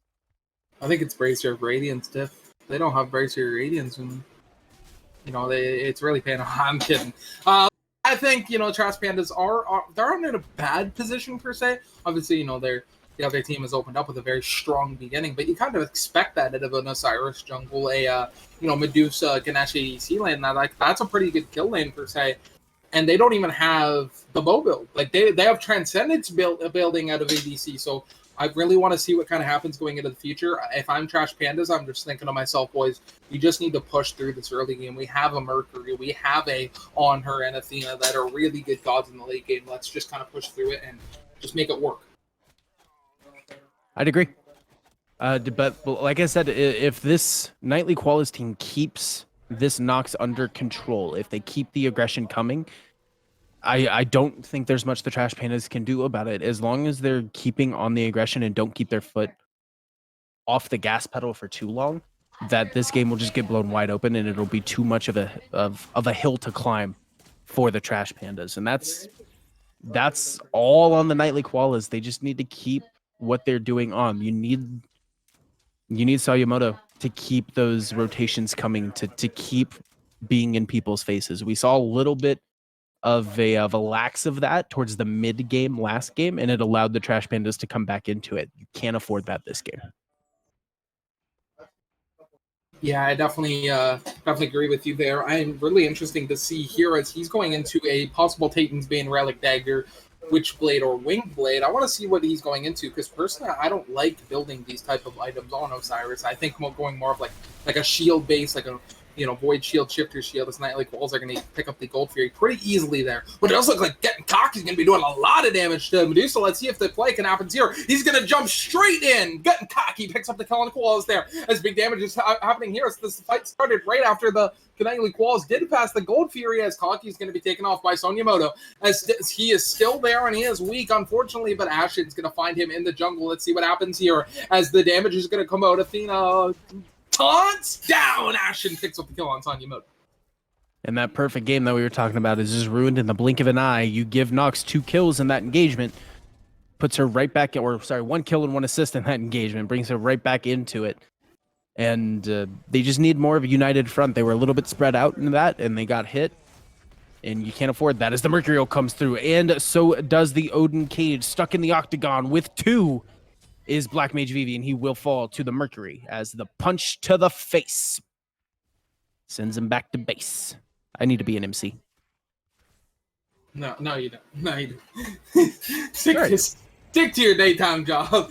I think it's Brazier of Radiance, Diff. They don't have Brazier of Radiance, and, you know, it's really paying off. I'm kidding. I think, you know, Trash Pandas they're in a bad position, per se. Obviously, you know, the other team has opened up with a very strong beginning, but you kind of expect that out of an Osiris jungle, Medusa Ganesh ADC lane. That's a pretty good kill lane per se, and they don't even have the bow build. Like they have Transcendence building out of ADC. So I really want to see what kind of happens going into the future. If I'm Trash Pandas, I'm just thinking to myself, boys, you just need to push through this early game. We have a Mercury, we have a On Her and Athena that are really good gods in the late game. Let's just kind of push through it and just make it work. I'd agree. But like I said, if this Nightly Koalas team keeps this Nox under control, if they keep the aggression coming, I don't think there's much the Trash Pandas can do about it. As long as they're keeping on the aggression and don't keep their foot off the gas pedal for too long, that this game will just get blown wide open and it'll be too much of a hill to climb for the Trash Pandas. And that's all on the Nightly Koalas. They just need to keep what they're doing on. You need Sanyamoto to keep those rotations coming, to keep being in people's faces. We saw a little bit of a lax of that towards the mid game last game, and it allowed the Trash Pandas to come back into it. You can't afford that this game. Yeah, I definitely agree with you there. I'm really interesting to see here as he's going into a possible Titan's Bane Relic Dagger Witchblade or Wingblade. I want to see what he's going into, because personally, I don't like building these type of items on Osiris. I think going more of like a shield base, like a Void Shield, Shifter Shield. This Nightly Qualls are going to pick up the Gold Fury pretty easily there. But it does look like getting cocky is going to be doing a lot of damage to Medusa. Let's see if the play can happen here. He's going to jump straight in. Getting cocky, picks up the kill on the Koalas there. As big damage is happening here. So this fight started right after the Nightly Qualls did pass the Gold Fury, as Cocky is going to be taken off by Sonyamoto. As he is still there and he is weak, unfortunately, but Ashen's going to find him in the jungle. Let's see what happens here as the damage is going to come out. Athena taunts down. Ashen picks up the kill on Sonyamoto. And that perfect game that we were talking about is just ruined in the blink of an eye. You give Nox 2 kills in that engagement, puts her right back, 1 kill and 1 assist in that engagement, brings her right back into it. And they just need more of a united front. They were a little bit spread out in that, and they got hit. And you can't afford that as the Mercurial comes through. And so does the Odin Cage, stuck in the octagon with 2 is Black Mage Vivi, and he will fall to the Mercury as the punch to the face sends him back to base. I need to be an MC. No, you don't. No, you don't. Stick to your daytime job.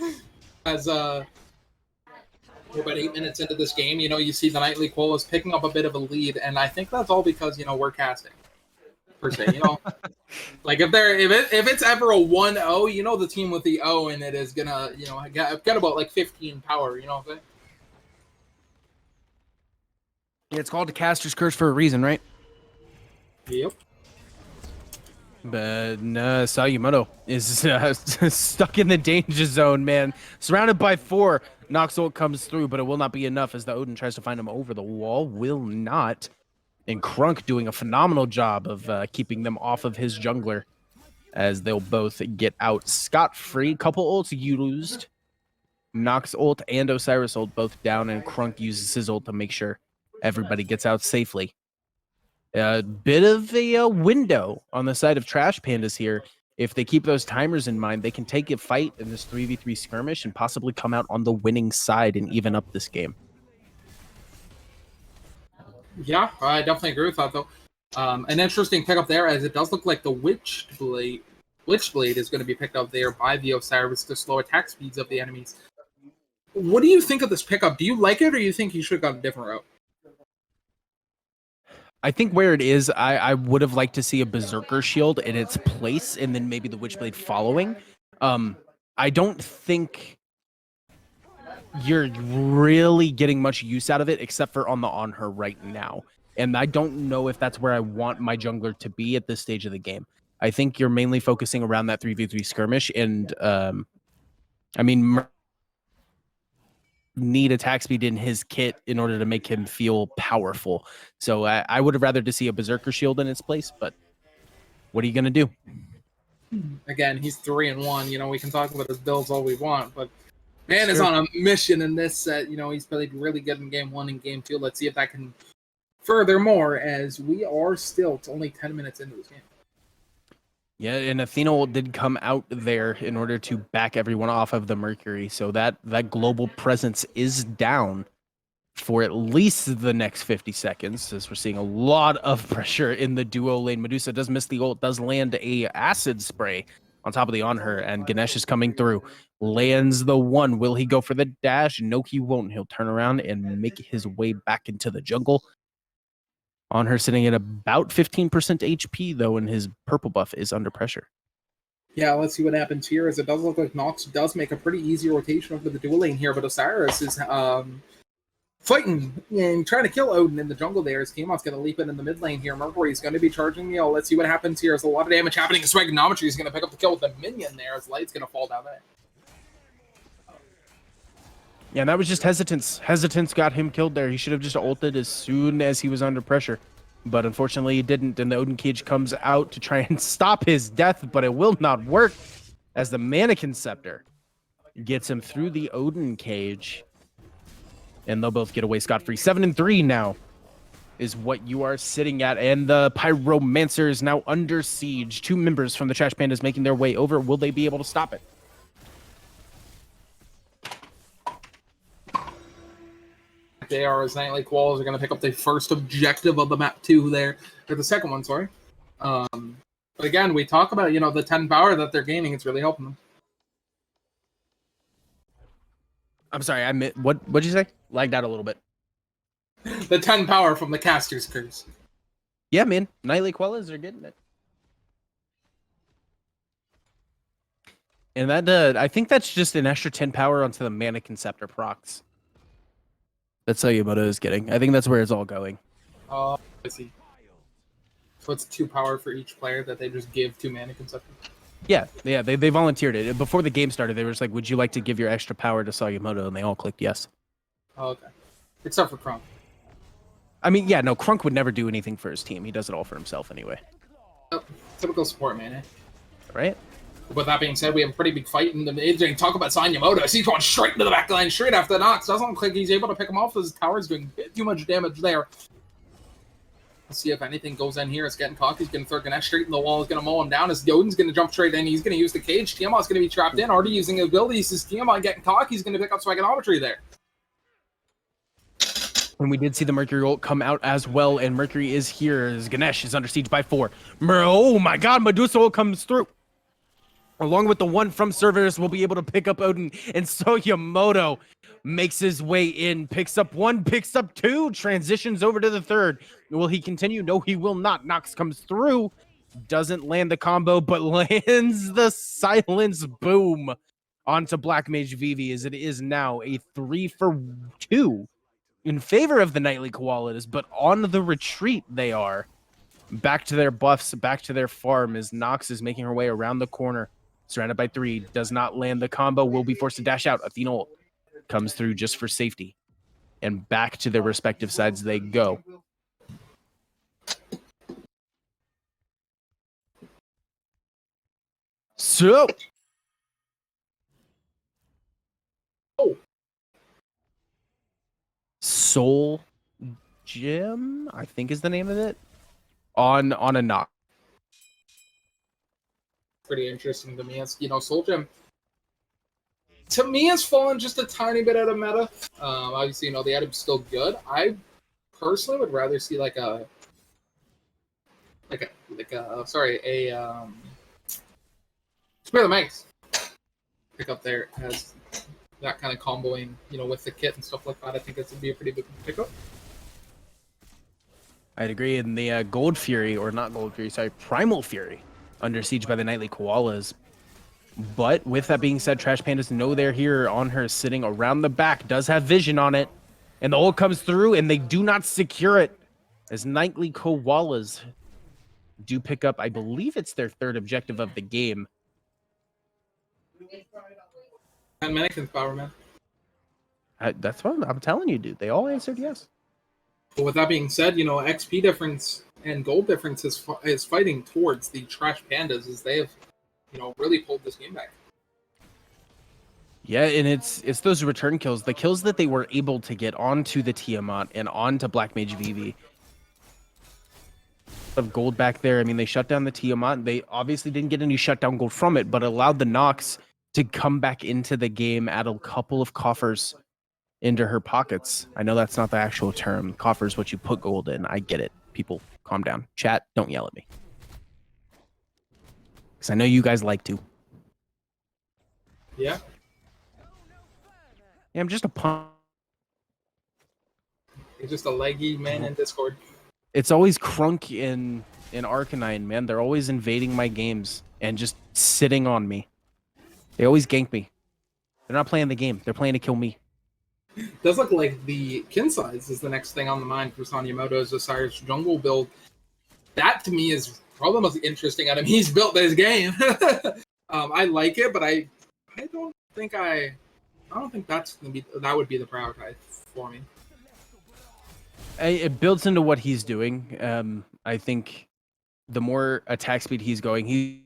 As we're about 8 minutes into this game, you see the Nightly Quallas picking up a bit of a lead, and I think that's all because we're casting. Per se, like if it's ever a 1-0, the team with the O in it is gonna get about like 15 power. You know what I'm saying? Yeah, it's called the Caster's Curse for a reason, right? Yep. But Sayumoto is stuck in the danger zone, man. Surrounded by 4. Nox ult comes through, but it will not be enough as the Odin tries to find him over the wall. Will not. And Crunk doing a phenomenal job of keeping them off of his jungler as they'll both get out scot-free. Couple ults used. Nox ult and Osiris ult both down, and Crunk uses his ult to make sure everybody gets out safely. A bit of a window on the side of Trash Pandas here. If they keep those timers in mind, they can take a fight in this 3v3 skirmish and possibly come out on the winning side and even up this game. Yeah, I definitely agree with that, though. An interesting pickup there, as it does look like the Witchblade is going to be picked up there by the Osiris to slow attack speeds of the enemies. What do you think of this pickup? Do you like it, or do you think you should have gone a different route? I think where it is, I would have liked to see a Berserker Shield in its place, and then maybe the Witchblade following. I don't think you're really getting much use out of it, except for on her right now. And I don't know if that's where I want my jungler to be at this stage of the game. I think you're mainly focusing around that 3v3 skirmish, and need attack speed in his kit in order to make him feel powerful. So I would have rather to see a Berserker Shield in its place, but what are you going to do? Again, he's 3-1. We can talk about his builds all we want, but man is on a mission in this set. He's played really good in game 1 and game 2. Let's see if that can furthermore, as we are still only 10 minutes into this game. Yeah, and Athena did come out there in order to back everyone off of the Mercury. So that global presence is down for at least the next 50 seconds, as we're seeing a lot of pressure in the duo lane. Medusa does miss the ult, does land a acid spray on top of the on her, and Ganesh is coming through. Lands the 1. Will he go for the dash? No, he won't. He'll turn around and make his way back into the jungle. On her sitting at about 15% HP, though, and his purple buff is under pressure. Yeah, let's see what happens here, as it does look like Nox does make a pretty easy rotation over the dual lane here, but Osiris is fighting and trying to kill Odin in the jungle there, as Kamon's going to leap in the mid lane here. Mercury's going to be charging the ult. Let's see what happens here. There's a lot of damage happening. Swagnometry is going to pick up the kill with the minion there, as Light's going to fall down there. Yeah, and that was just hesitance. Hesitance got him killed there. He should have just ulted as soon as he was under pressure. But unfortunately, he didn't, and the Odin Cage comes out to try and stop his death, but it will not work, as the Mannequin Scepter gets him through the Odin Cage. And they'll both get away scot-free. 7-3 now is what you are sitting at, and the Pyromancer is now under siege. 2 members from the Trash Pandas making their way over. Will they be able to stop it? JR's Nightly Qualls are going to pick up the first objective of the map 2 there. Or the second one, sorry. But again, we talk about, the 10 power that they're gaining. It's really helping them. I'm sorry, what'd you say? Lagged out a little bit. The 10 power from the caster's curse. Yeah, man. Nightly Koalas are getting it. And that I think that's just an extra 10 power onto the Mana Conceptor procs. That's how Yamato is getting. I think that's where it's all going. Oh, I see. So it's 2 power for each player that they just give to Mana Conceptor. Yeah, they volunteered it. Before the game started, they were just like, would you like to give your extra power to Sugimoto? And they all clicked yes. Oh, okay. Except for Crunk. I mean, yeah, no, Crunk would never do anything for his team. He does it all for himself anyway. Oh, typical support mana. Right? With that being said, we have a pretty big fight in the mid. And talk about Sanyamoto. I see he's going straight into the back line, straight after the Nox. Doesn't look like he's able to pick him off. His tower's doing too much damage there. Let's see if anything goes in here. It's getting cocky. He's going to throw Ganesh straight in the wall. He's going to mow him down. As Yoden's going to jump straight in. He's going to use the cage. Tiamat's going to be trapped in. Already using his abilities. As Tiamat getting cocky, he's going to pick up Swaganometry there. And we did see the Mercury ult come out as well, and Mercury is here as Ganesh is under siege by 4. Oh my god, Medusa ult comes through. Along with the one from Cerberus, we'll be able to pick up Odin, and Sugimoto makes his way in, picks up 1, picks up 2, transitions over to the 3rd. Will he continue? No, he will not. Nox comes through, doesn't land the combo, but lands the silence boom onto Black Mage Vivi, as it is now a 3-for-2 in favor of the Nightly Koalas, but on the retreat they are. Back to their buffs, back to their farm, as Nox is making her way around the corner. Surrounded by 3, does not land the combo, will be forced to dash out. Athena ult comes through just for safety. And back to their respective sides they go. So... Soul Gem, I think is the name of it, on a knock. Pretty interesting to me. As Soul Gem to me has fallen just a tiny bit out of meta. Obviously, the item's still good. I personally would rather see a Spirit of Mace pick up there as that kind of comboing, with the kit and stuff like that. I think this would be a pretty big pickup. I'd agree. And the Gold Fury, or not Gold Fury, sorry, Primal Fury, under siege by the Nightly Koalas. But with that being said, Trash Pandas know they're here on her, sitting around the back, does have vision on it. And the ult comes through, and they do not secure it, as Nightly Koalas do pick up, I believe it's their 3rd objective of the game. And Mannequin's power, man. That's what I'm telling you, dude. They all answered yes. But with that being said, XP difference and gold difference is fighting towards the Trash Pandas, as they have, really pulled this game back. Yeah, and it's those return kills, the kills that they were able to get onto the Tiamat and onto Black Mage Vivi. Of gold back there. I mean, they shut down the Tiamat. They obviously didn't get any shutdown gold from it, but allowed the Nox to come back into the game, add a couple of coffers into her pockets. I know that's not the actual term. Coffers, what you put gold in. I get it. People, calm down. Chat, don't yell at me. Because I know you guys like to. Yeah. Yeah, I'm just a punk. He's just a leggy man in Discord. It's always Crunk in Arcanine, man. They're always invading my games and just sitting on me. They always gank me. They're not playing the game. They're playing to kill me. Does look like the kin size is the next thing on the mind for Sanyamoto's Osiris jungle build. That to me is probably the most interesting item he's built this game. I like it, but I don't think that's gonna be that would be the prioritize for me. It builds into what he's doing. I think the more attack speed he's going,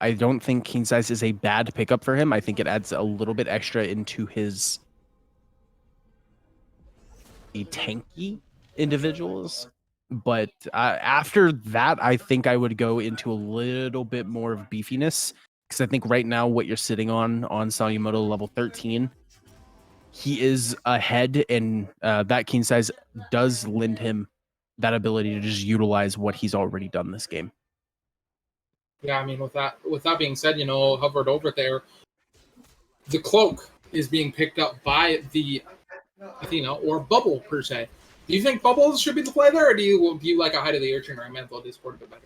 I don't think King Size is a bad pickup for him. I think it adds a little bit extra into his tanky individuals. But after that, I think I would go into a little bit more of beefiness. Because I think right now what you're sitting on Sugimoto level 13, he is ahead, and that King Size does lend him that ability to just utilize what he's already done this game. Yeah, I mean, with that being said, hovered over there, the cloak is being picked up by the Athena or Bubble per se. Do you think Bubbles should be the play there, or do you like a Height of the Urchin or a Mental Discord a bit better?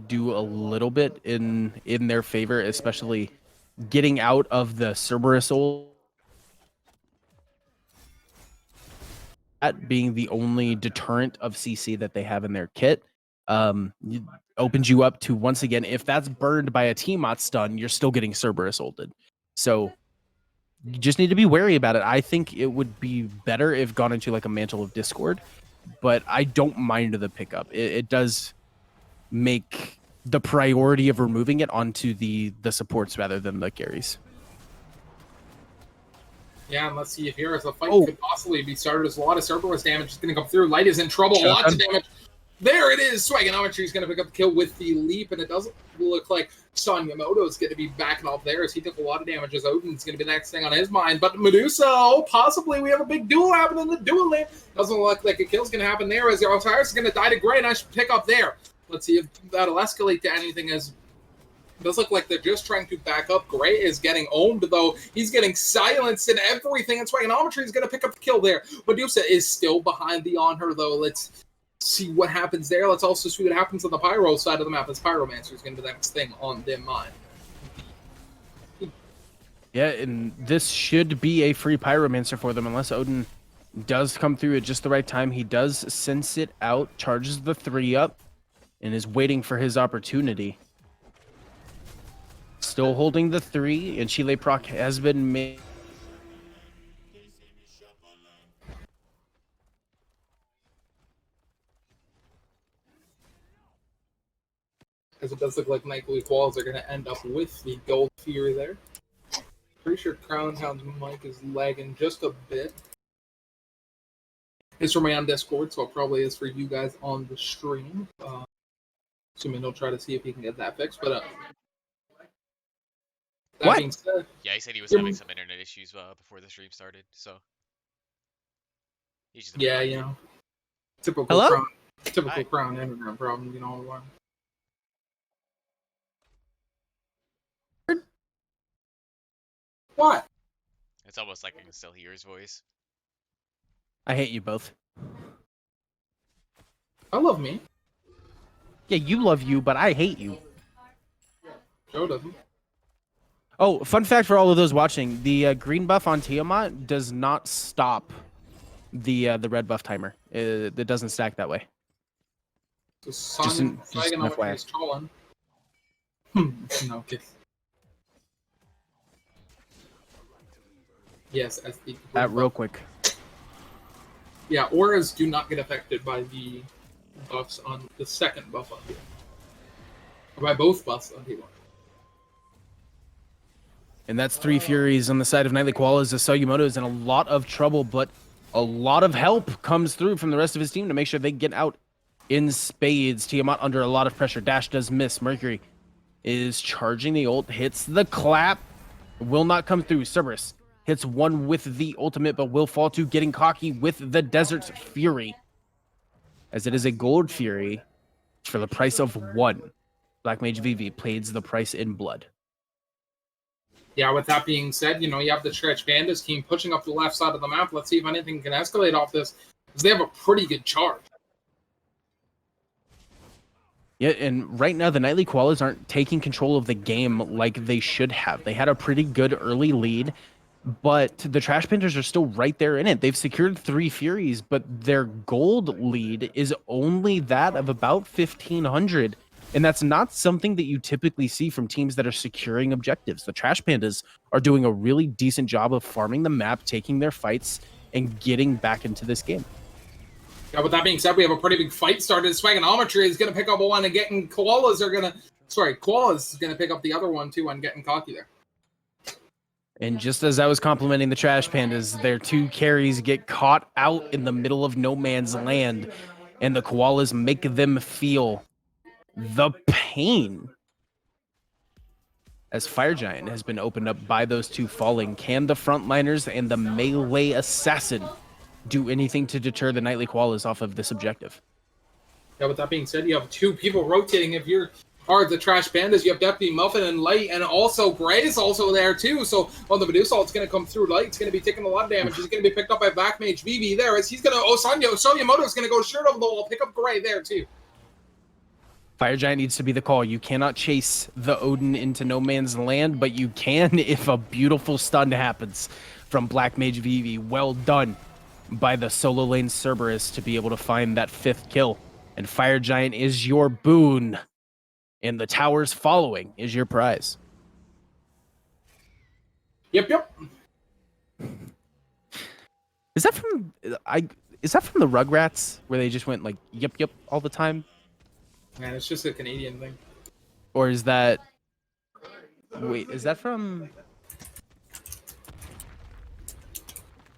Do a little bit in their favor, especially getting out of the Cerberus ult. That being the only deterrent of CC that they have in their kit, opens you up to, once again, if that's burned by a Tiamat stun, you're still getting Cerberus ulted. So you just need to be wary about it. I think it would be better if gone into like a Mantle of Discord, but I don't mind the pickup. It does make the priority of removing it onto the supports rather than the carries. Yeah, and let's see if here as a fight could possibly be started. There's a lot of Cerberus damage is going to come through. Light is in trouble. Lots of damage. There it is. Swagonometry is going to pick up the kill with the leap, and it doesn't look like Sanyamoto is going to be backing off there as he took a lot of damage as Odin's going to be the next thing on his mind. But Medusa, possibly we have a big duel happening in the duel lane. Doesn't look like a kill's going to happen there as the Osiris is going to die to Gray. Nice pick up there. Let's see if that'll escalate to anything as it does look like they're just trying to back up. Gray is getting owned, though. He's getting silenced and everything. And Swagonometry is going to pick up the kill there. Medusa is still behind the on her, though. Let's see what happens there. Let's also see what happens on the Pyro side of the map, as Pyromancer is going to be the next thing on their mind. Yeah, and this should be a free Pyromancer for them, unless Odin does come through at just the right time. He does sense it out, charges the 3 up, and is waiting for his opportunity. Still holding the 3, and Chile proc has been made. As it does look like Nightly Koalas are going to end up with the Gold Fury there. Pretty sure Crown Hound's mic is lagging just a bit. It's for me on Discord, so it probably is for you guys on the stream. Assuming he'll try to see if he can get that fixed, but that being said, yeah, he said he was having some internet issues before the stream started, so he's just typical Hello? Crown internet problem, Why? What? It's almost like I can still hear his voice. I hate you both. I love me. Yeah, you love you, but I hate you. Joe doesn't. Oh, fun fact for all of those watching: the green buff on Tiamat does not stop the red buff timer. It doesn't stack that way. So Swagonometry is trolling. No, okay. Yes, as the Real quick. Yeah, auras do not get affected by the buffs on the second buff on here. Or by both buffs on here. And that's 3 Furies on the side of Nightly Koalas. Sayamoto is in a lot of trouble, but a lot of help comes through from the rest of his team to make sure they get out in spades. Tiamat under a lot of pressure. Dash does miss. Mercury is charging the ult, hits the clap, will not come through. Cerberus hits one with the ultimate, but will fall to getting cocky with the Desert's Fury. As it is a gold Fury for the price of 1. Black Mage VV pays the price in blood. Yeah, with that being said, you have the Stretch Pandas team pushing up the left side of the map. Let's see if anything can escalate off this, because they have a pretty good charge. Yeah, and right now the Nightly Koalas aren't taking control of the game like they should have. They had a pretty good early lead, but the Trash Pandas are still right there in it. They've secured 3 Furies, but their gold lead is only that of about 1,500. And that's not something that you typically see from teams that are securing objectives. The Trash Pandas are doing a really decent job of farming the map, taking their fights, and getting back into this game. Yeah, with that being said, we have a pretty big fight started. Swagonometry is going to pick up one, and getting Koalas is going to pick up the other one, too, and getting cocky there. And just as I was complimenting the Trash Pandas, their 2 carries get caught out in the middle of no man's land, and the Koalas make them feel the pain as Fire Giant has been opened up by those two falling. Can the frontliners and the melee assassin do anything to deter the Nightly Koalas off of this objective? Yeah, with that being said, you have two people rotating. If you're the Trash Pandas, you have Deputy Muffin and Light, and also Gray is also there too. So on the Medusa, it's going to come through. Light's going to be taking a lot of damage. He's going to be picked up by Black Mage Vivi there. As he's going to, Sonyamoto is going to go shirt over the wall, pick up Gray there too. Fire Giant needs to be the call. You cannot chase the Odin into no man's land, but you can if a beautiful stun happens from Black Mage Vivi. Well done by the solo lane Cerberus to be able to find that 5th kill. And Fire Giant is your boon. And the towers following is your prize. Yep. Is that from the Rugrats where they just went like yep all the time? Man, it's just a Canadian thing. Or is that is that from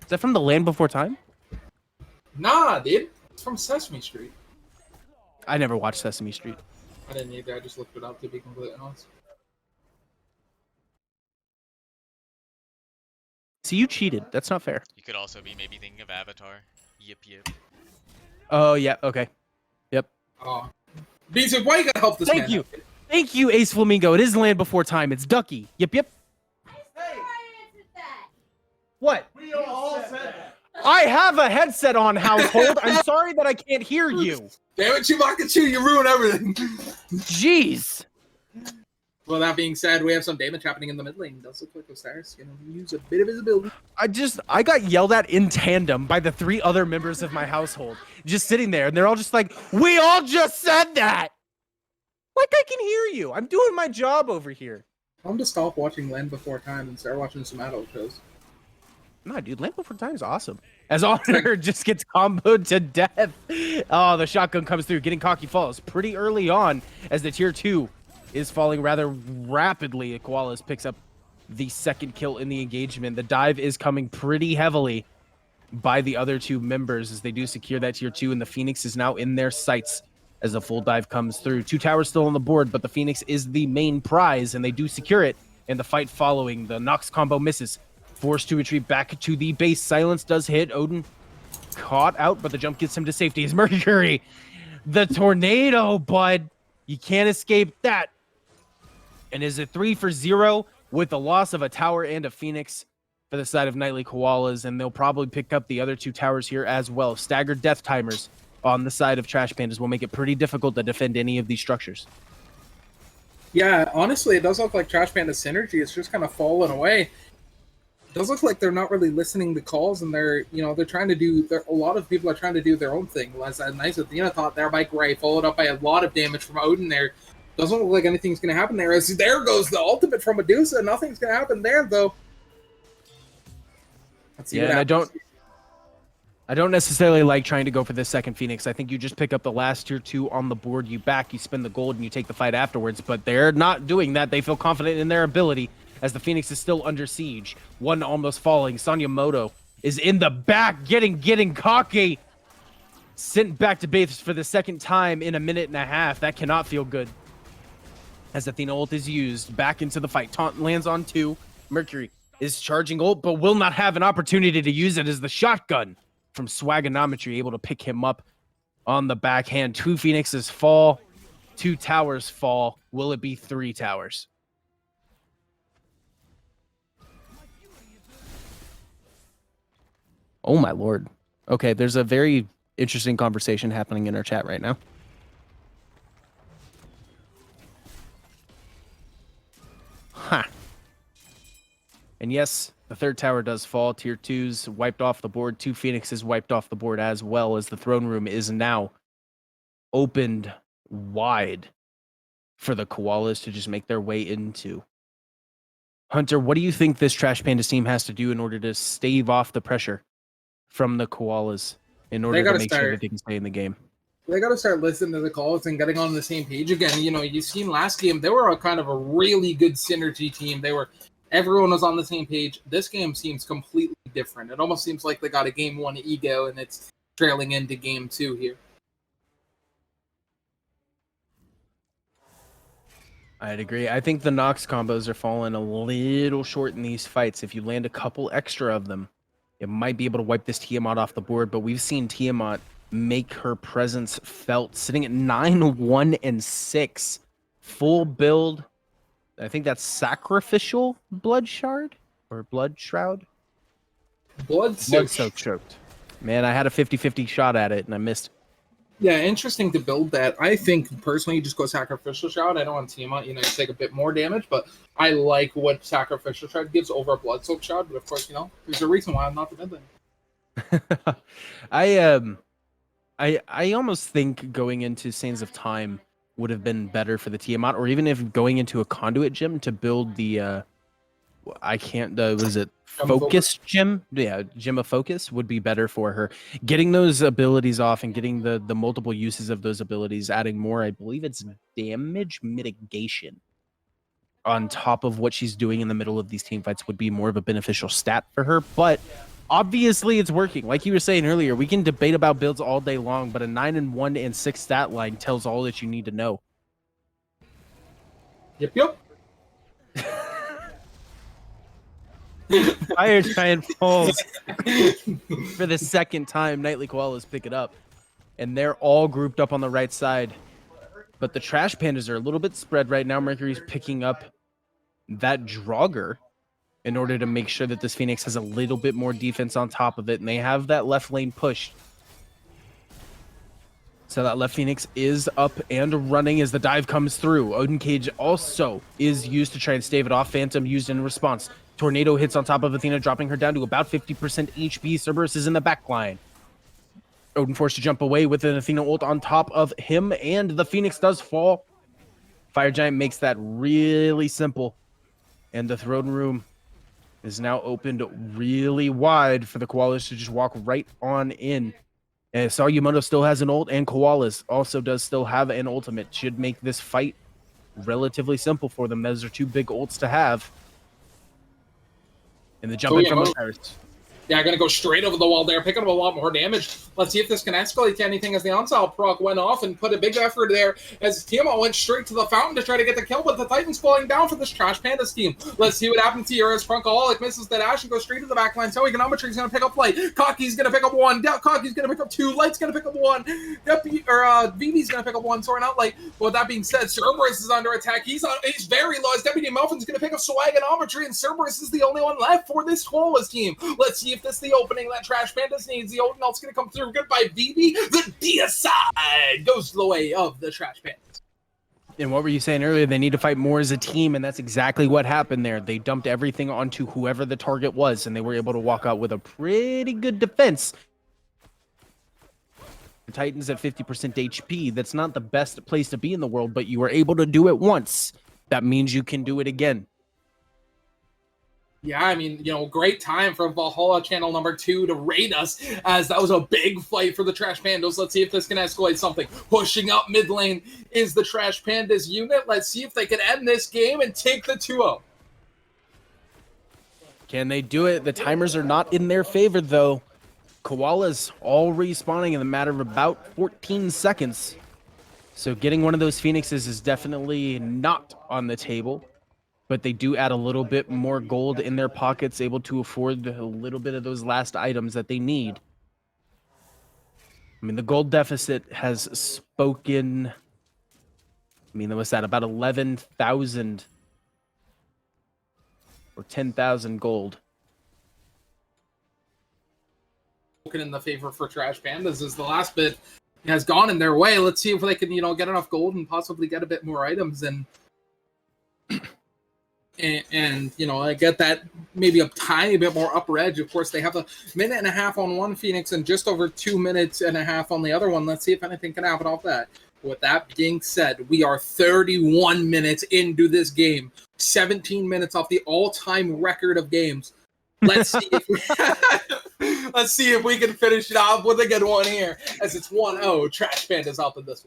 The Land Before Time? Nah, dude. It's from Sesame Street. I never watched Sesame Street. I didn't either. I just looked it up to be completely honest. See, you cheated. That's not fair. You could also be maybe thinking of Avatar. Yep. Oh, yeah. Okay. Yep. Oh. Beansy, why you gotta help this man? Thank you, Ace Flamingo. It is Land Before Time. It's Ducky. Yep. Hey, What? we all said that. I have a headset on, household. I'm sorry that I can't hear you. Damn it, Chewbacca Chew, you ruin everything. Jeez. Well, that being said, we have some damage happening in the mid lane. It does look like Osiris going to use a bit of visibility. I got yelled at in tandem by the 3 other members of my household. Just sitting there, and they're all just like, we all just said that! Like, I can hear you. I'm doing my job over here. I'm to stop watching Land Before Time and start watching some adult shows. Nah, dude, Land Before Time is awesome. As Honor just gets comboed to death. Oh, the shotgun comes through, getting cocky falls pretty early on as the tier 2 is falling rather rapidly. Koalas picks up the 2nd kill in the engagement. The dive is coming pretty heavily by the other 2 members as they do secure that tier 2, and the Phoenix is now in their sights as the full dive comes through. 2 towers still on the board, but the Phoenix is the main prize, and they do secure it. And the fight following, the Nox combo misses. Forced to retreat back to the base. Silence does hit. Odin caught out, but the jump gets him to safety. Is Mercury. The tornado, bud. You can't escape that. And is it 3 for 0 with the loss of a tower and a Phoenix for the side of Nightly Koalas, and they'll probably pick up the other 2 towers here as well. Staggered death timers on the side of Trash Pandas will make it pretty difficult to defend any of these structures. Yeah, honestly, it does look like Trash Panda synergy is just kind of falling away. It does look like they're not really listening to calls, and they're trying to do. A lot of people are trying to do their own thing. As a nice Athena thought there by Gray, followed up by a lot of damage from Odin there. Doesn't look like anything's going to happen there. As there goes the ultimate from Medusa. Nothing's going to happen there, though. Let's see what happens. I don't necessarily like trying to go for this 2nd Phoenix. I think you just pick up the last tier 2 on the board, you back, you spend the gold, and you take the fight afterwards. But they're not doing that. They feel confident in their ability as the Phoenix is still under siege. 1 almost falling. Sonyamoto is in the back, getting cocky. Sent back to base for the 2nd time in a minute and a half. That cannot feel good. As Athena ult is used, back into the fight. Taunt lands on 2. Mercury is charging ult, but will not have an opportunity to use it as the shotgun from Swagonometry able to pick him up on the backhand. 2 Phoenixes fall. 2 towers fall. Will it be 3 towers? Oh my lord. Okay, there's a very interesting conversation happening in our chat right now. Huh. And yes, the 3rd tower does fall. Tier 2's wiped off the board. 2 Phoenixes wiped off the board as well, as the throne room is now opened wide for the Koalas to just make their way into. Hunter, what do you think this Trash Pandas team has to do in order to stave off the pressure from the Koalas in order to make sure that they can stay in the game? They got to start listening to the calls and getting on the same page again. You've seen last game, they were a kind of a really good synergy team. Everyone was on the same page. This game seems completely different. It almost seems like they got a game 1 ego, and it's trailing into game 2 here. I'd agree. I think the Nox combos are falling a little short in these fights. If you land a couple extra of them, it might be able to wipe this Tiamat off the board. But we've seen Tiamat make her presence felt, sitting at 9, 1, and 6. Full build. I think that's sacrificial blood shard or blood shroud. Blood soak choked. Man, I had a 50-50 shot at it and I missed. Yeah, interesting to build that. I think personally, you just go sacrificial shroud. I know on Tiamat, you take a bit more damage, but I like what sacrificial shroud gives over a blood soak shroud. But of course, there's a reason why I'm not the mid lane. I almost think going into Sands of Time would have been better for the Tiamat, or even if going into a conduit gym to build the was it focus gym? Yeah, gym of focus would be better for her. Getting those abilities off and getting the multiple uses of those abilities, adding more, I believe it's damage mitigation on top of what she's doing in the middle of these team fights would be more of a beneficial stat for her. But obviously it's working. Like you were saying earlier, we can debate about builds all day long, but a 9 and 1 and 6 stat line tells all that you need to know. Yep. Fire Giant falls for the second time. Nightly Koalas pick it up, and they're all grouped up on the right side. But the Trash Pandas are a little bit spread right now. Mercury's picking up that Draugr in order to make sure that this Phoenix has a little bit more defense on top of it, and they have that left lane pushed. So that left Phoenix is up and running as the dive comes through. Odin Cage also is used to try and stave it off. Phantom used in response. Tornado hits on top of Athena, dropping her down to about 50% HP. Cerberus is in the back line. Odin forced to jump away with an Athena ult on top of him, and the Phoenix does fall. Fire Giant makes that really simple. And the throne room is now opened really wide for the Koalas to just walk right on in. And Sarumoto still has an ult, and Koalas also does still have an ultimate. Should make this fight relatively simple for them. Those are two big ults to have. And the jump in from Osiris. Yeah, going to go straight over the wall there, picking up a lot more damage. Let's see if this can escalate to anything as the on-style proc went off and put a big effort there as Tiamat went straight to the fountain to try to get the kill, but the Titan's falling down for this Trash Pandas team. Let's see what happens here as Punkaholic misses the dash and goes straight to the backline. So Econometry's going to pick up Light. Cocky's going to pick up one. Cocky's going to pick up two. Light's going to pick up one. VV's going to pick up one. Sorry, not Light. But with that being said, Cerberus is under attack. He's very low. As Deputy Melvin's going to pick up Swagonometry, and Cerberus is the only one left for this Koalas team. Let's see if this is the opening that Trash Pandas needs. The Odin ult's going to come through. Goodbye, VV. The deicide goes the way of the Trash Pandas. And what were you saying earlier? They need to fight more as a team, and that's exactly what happened there. They dumped everything onto whoever the target was, and they were able to walk out with a pretty good defense. The Titans at 50% HP. That's not the best place to be in the world, but you were able to do it once. That means you can do it again. Yeah, I mean, great time from Valhalla channel number 2 to raid us, as that was a big fight for the Trash Pandas. Let's see if this can escalate something. Pushing up mid lane is the Trash Pandas unit. Let's see if they can end this game and take the 2-0. Can they do it? The timers are not in their favor, though. Koalas all respawning in the matter of about 14 seconds. So getting one of those Phoenixes is definitely not on the table. But they do add a little bit more gold in their pockets, able to afford a little bit of those last items that they need. I mean, the gold deficit has spoken. I mean, what's that? About 11,000 or 10,000 gold. In the favor for Trash Pandas as the last bit has gone in their way. Let's see if they can, get enough gold and possibly get a bit more items and I get that maybe a tiny bit more upper edge. Of course, they have a minute and a half on one Phoenix and just over 2 minutes and a half on the other one. Let's see if anything can happen off that. With that being said, we are 31 minutes into this game. 17 minutes off the all-time record of games. Let's see if we can finish it off with a good one here, as it's 1-0. Trash Pandas up in this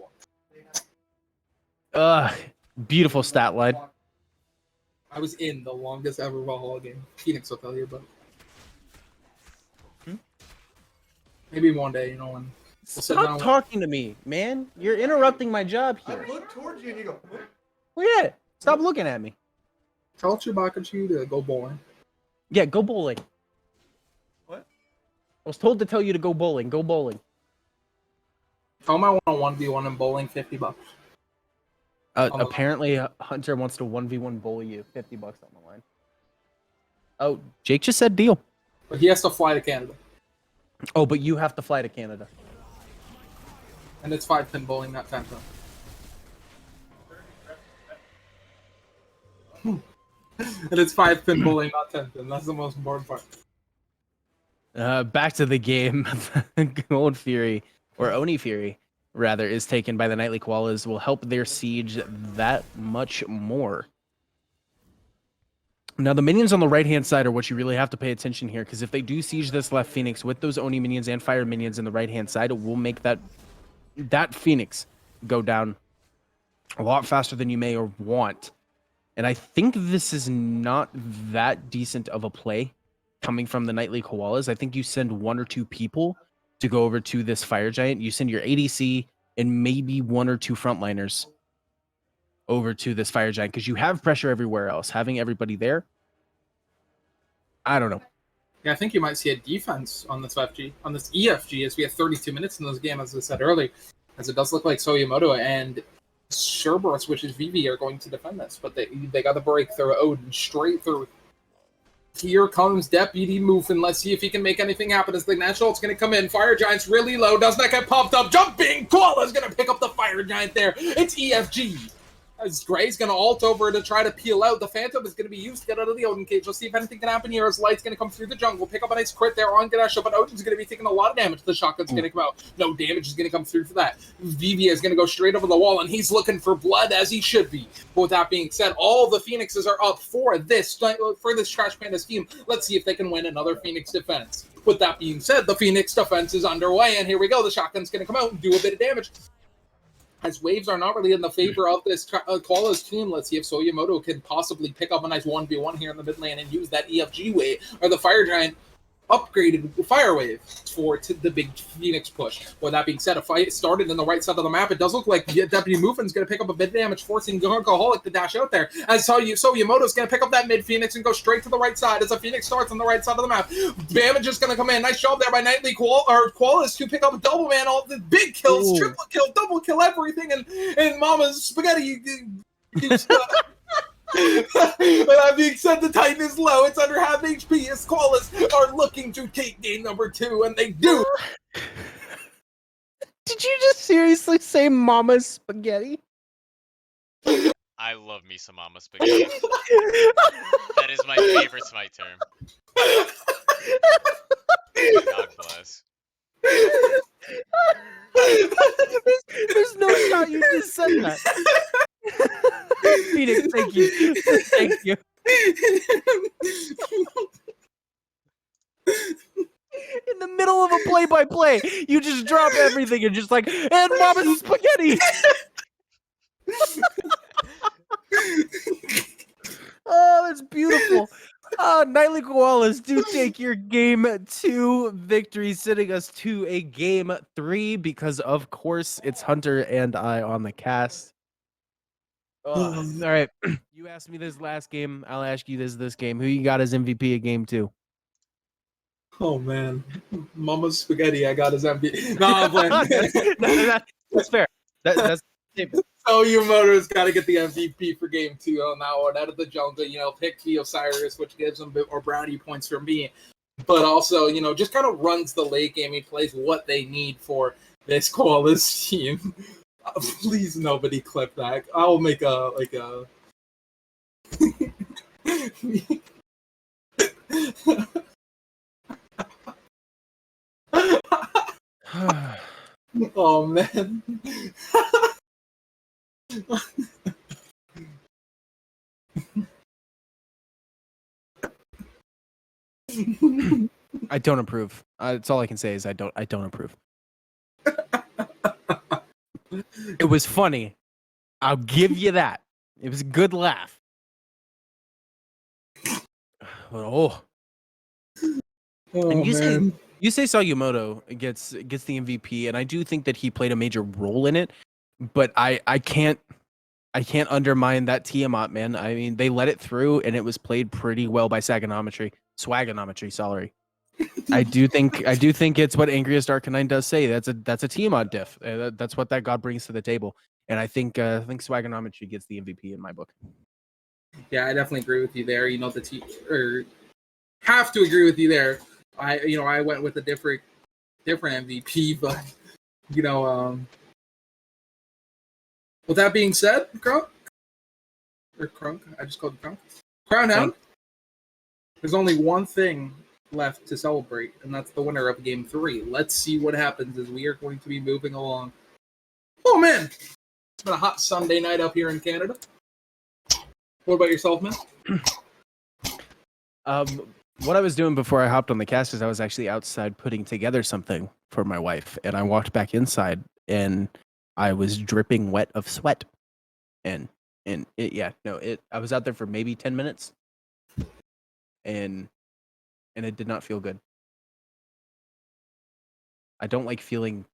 one. Beautiful stat line. I was in the longest ever Valhalla game. Phoenix will tell you, but maybe one day, when we'll Stop talking to me, man. You're interrupting my job here. I look towards you and you go, Look at it. Stop looking at me. Tell Chewbacca to go bowling. Yeah, go bowling. What? I was told to tell you to go bowling. Go bowling. Tell him I want to 1v1 in bowling, $50. Apparently, Hunter wants to 1v1 bowl you. $50 on the line. Oh, Jake just said deal. But he has to fly to Canada. Oh, but you have to fly to Canada. And it's 5-pin bowling, not 10-pin. And it's 5-pin bowling, not 10-pin. That's the most important part. Back to the game. Gold Fury, or Oni Fury, rather, is taken by the Nightly Koalas. Will help their siege that much more. Now, the minions on the right-hand side are what you really have to pay attention here, because if they do siege this left Phoenix with those Oni minions and Fire minions in the right-hand side, it will make that Phoenix go down a lot faster than you may or want. And I think this is not that decent of a play coming from the Nightly Koalas. I think you send 1 or 2 people to go over to this Fire Giant. You send your ADC and maybe 1 or 2 frontliners over to this Fire Giant because you have pressure everywhere else. Having everybody there, I don't know. Yeah, I think you might see a defense on this EFG, as we have 32 minutes in this game, as I said earlier, as it does look like Soyamoto and Cerberus, which is Vivi, are going to defend this, but they got the break through Odin straight through. Here comes Deputy moving. Let's see if he can make anything happen as the National's going to come in. Fire Giant's really low. Does not get popped up. Jumping! Koala's going to pick up the Fire Giant there. It's EFG. As Gray's going to ult over to try to peel out. The Phantom is going to be used to get out of the Odin cage. Let's see if anything can happen here as Light's going to come through the jungle. Pick up a nice crit there on Ganesha, but Odin's going to be taking a lot of damage. The shotgun's going to come out. No damage is going to come through for that. Vivi is going to go straight over the wall, and he's looking for blood as he should be. But with that being said, all the Phoenixes are up for this Trash Pandas team. Let's see if they can win another Phoenix defense. With that being said, the Phoenix defense is underway, and here we go. The shotgun's going to come out and do a bit of damage. As waves are not really in the favor of this Koalas team, let's see if Soyamoto can possibly pick up a nice 1v1 here in the mid lane and use that EFG wave, or the Fire Giant upgraded Fire Wave for the big Phoenix push. With that being said, a fight started in the right side of the map. It does look like Deputy Mufin's going to pick up a bit of damage, forcing Alcoholic to dash out there. As Soyamoto's going to pick up that mid Phoenix and go straight to the right side as the Phoenix starts on the right side of the map. Damage is going to come in. Nice job there by Nightly Koalas to pick up a double man, all the big kills, triple kill, double kill, everything, and Mama's Spaghetti. But that being said, the Titan is low. It's under half HP as Koalas are looking to take game number 2, and they do. Did you just seriously say Mama's Spaghetti? I love me some Mama Spaghetti. That is my favorite Smite term. God bless. There's no shot you just said that. Phoenix, thank you. Thank you. In the middle of a play-by-play, you just drop everything and just like, and Mama's Spaghetti! Oh, that's beautiful. Nightly Koalas do take your game 2 victory, sending us to a game 3 because, of course, it's Hunter and I on the cast. All right. You asked me this last game. I'll ask you this game. Who you got as MVP of game 2? Oh, man. Mama's Spaghetti, I got his MVP. No, I'm playing. That's fair. That's Soyamoto's got to get the MVP for game 2 on that one. Out of the jungle, pick the Osiris, which gives him a bit more brownie points for me. But also, just kind of runs the late game. He plays what they need for this Koalas team. Please, nobody clip that. I'll make a oh man. I don't approve. That's all I can say is I don't approve. It was funny. I'll give you that. It was a good laugh. Oh. And you say Soyamoto gets the MVP, and I do think that he played a major role in it, but I can't I can't undermine that Tiamat, man. I mean, they let it through, and it was played pretty well by Swagonometry. Sorry. I do think it's what Angriest Arcanine does say. That's a Tiamat diff. That's what that god brings to the table, and I think Swagonometry gets the MVP in my book. Yeah, I definitely agree with you there. Or have to agree with you there. I went with a different MVP, but with that being said, Crunk, I just called you Crunk. Crownhound. There's only one thing left to celebrate, and that's the winner of Game 3. Let's see what happens as we are going to be moving along. Oh man, it's been a hot Sunday night up here in Canada. What about yourself, man? What I was doing before I hopped on the cast is I was actually outside putting together something for my wife, and I walked back inside, and I was dripping wet of sweat, I was out there for maybe 10 minutes, and it did not feel good. I don't like feeling.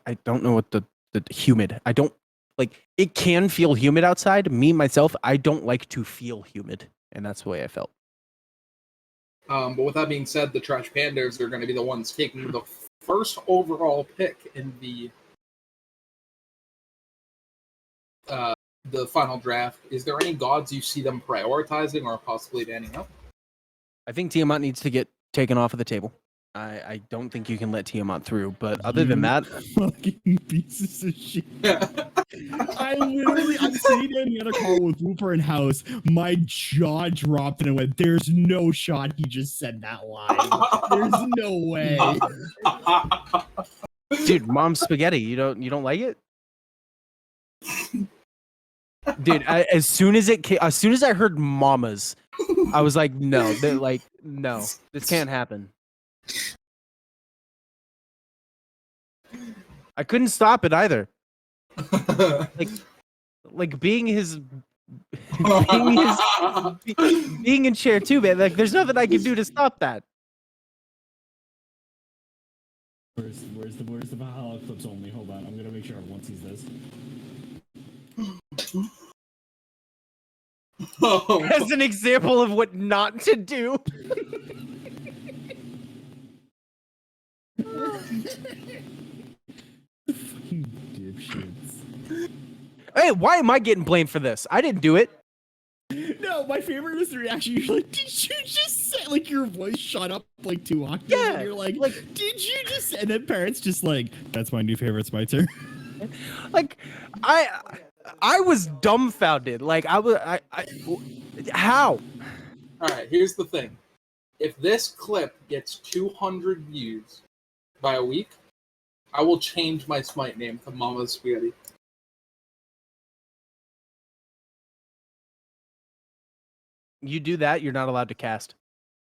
I don't know what the humid. I don't like. It can feel humid outside. Me myself, I don't like to feel humid, and that's the way I felt. But with that being said, the Trash Pandas are going to be the ones taking the first overall pick in the final draft. Is there any gods you see them prioritizing or possibly banning up? I think Tiamat needs to get taken off of the table. I don't think you can let Tiamat through, but other than that, fucking pieces of shit. I'm sitting in the other car with Whooper and House. My jaw dropped and I went, "There's no shot he just said that line. There's no way." Dude, mom's spaghetti. You don't like it? Dude, as soon as I heard mamas, I was like, no, no, this can't happen. I couldn't stop it either. like being in chair too, man. Like, there's nothing I can do to stop that. Where's the Valhalla clips only? Hold on, I'm gonna make sure everyone sees this. As an example of what not to do. Fucking dipshits. Hey, why am I getting blamed for this? I didn't do it. No, my favorite was the reaction. You're like, "Did you just say?" Like, your voice shot up like 2 octaves. Yeah, and you're like, "Did you just?" And then parents just like, "That's my new favorite. It's my turn." Like, I was dumbfounded. Like, how? All right, here's the thing. If this clip gets 200 views by a week, I will change my Smite name to Mama's Spaghetti. You do that, you're not allowed to cast.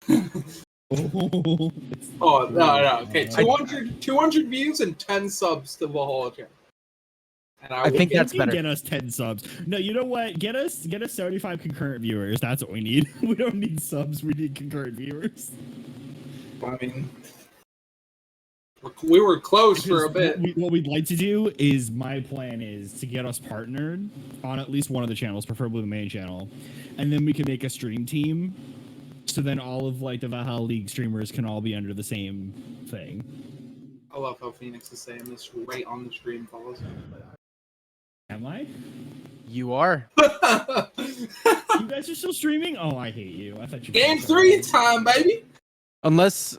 Oh, no. Okay, 200 views and 10 subs to Valhalla channel. And I think that's better. Get us 10 subs. No, you know what? Get us 75 concurrent viewers. That's what we need. We don't need subs. We need concurrent viewers. I mean, we were close for a bit. What we'd like to do is, my plan is to get us partnered on at least one of the channels, preferably the main channel, and then we can make a stream team. So then all of like the Valhalla League streamers can all be under the same thing. I love how Phoenix is saying this right on the stream, fellas. Am I? You are. You guys are still streaming? Oh, I hate you. I thought you. Game 3 time, baby. Unless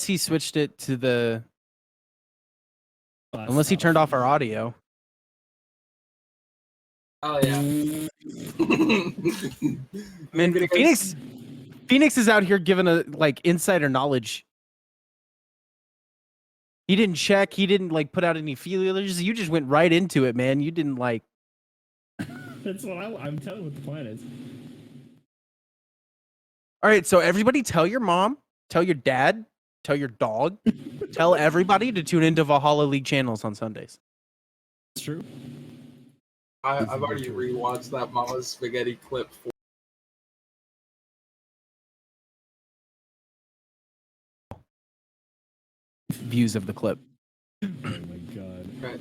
he switched it to the. Unless he turned off our audio. Oh yeah. Man, Phoenix is out here giving a insider knowledge. He didn't check. He didn't put out any feelers. You just went right into it, man. You didn't That's what I'm telling you what the plan is. All right, so everybody, tell your mom, tell your dad, tell your dog, tell everybody to tune into Valhalla League channels on Sundays. It's true. I've already rewatched that Mama's Spaghetti clip. Views of the clip. Oh my god. Right.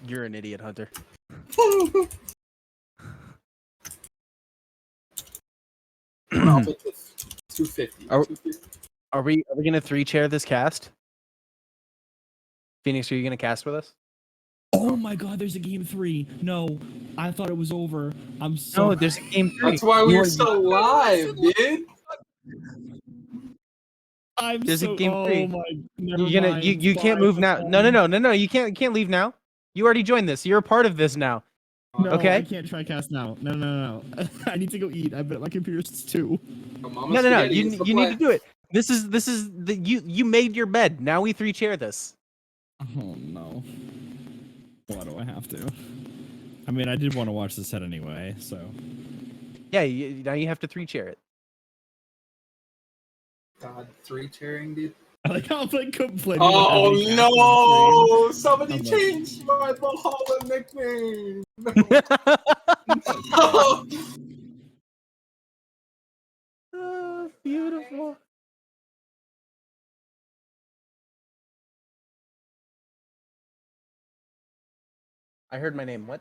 You're an idiot, Hunter. Off it to 250. Are- 250. Are we gonna 3-chair this cast? Phoenix, are you gonna cast with us? Oh my God, there's a game 3. No, I thought it was over. I'm so. No, there's a game 3. That's why we're still live, dude. I'm There's so. a game 3. Oh my. Never You're gonna mind. you can't move now. No. You can't leave now. You already joined this. You're a part of this now. No, Okay. I can't try cast now. No. I need to go eat. I bet my computer's too. No. You need to do it. This is the you made your bed. Now we 3-chair this. Oh no. Why do I have to? I mean, I did want to watch the set anyway, so. Yeah, now you have to 3-chair it. God, 3-chairing, dude. I like how I'm like complaining. Oh about having no! Somebody I'm like- changed my Valhalla nickname. Oh, beautiful. I heard my name. What?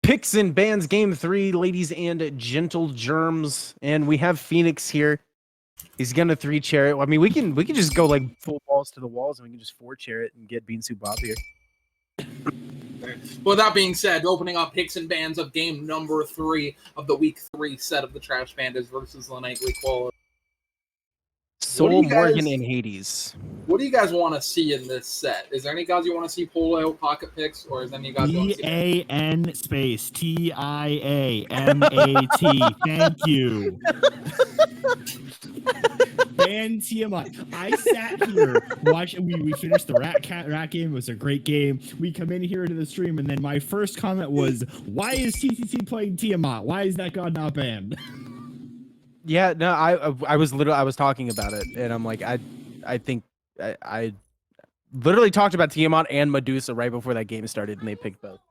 Picks and Bans Game 3, ladies and gentle germs. And we have Phoenix here. He's gonna 3-chair it. I mean, we can just go like full balls to the walls and we can just 4-chair it and get Bean Soup Bob here. Well, that being said, opening up picks and bans of game number 3 of the week 3 set of the Trash Pandas versus the Nightly Koalas. Soul, you Morgan, guys- and Hades. What do you guys want to see in this set? Is there any guys you want to see pull out pocket picks, or is there any guys you want to see? EAN space TIAMAT. Thank you. Ban Tiamat. I sat here watching. We finished the rat game. It was a great game. We come in here to the stream, and then my first comment was, "Why is TCC playing Tiamat? Why is that god not banned?" Yeah, no, I was talking about it, and I'm like, I think I literally talked about Tiamat and Medusa right before that game started, and they picked both.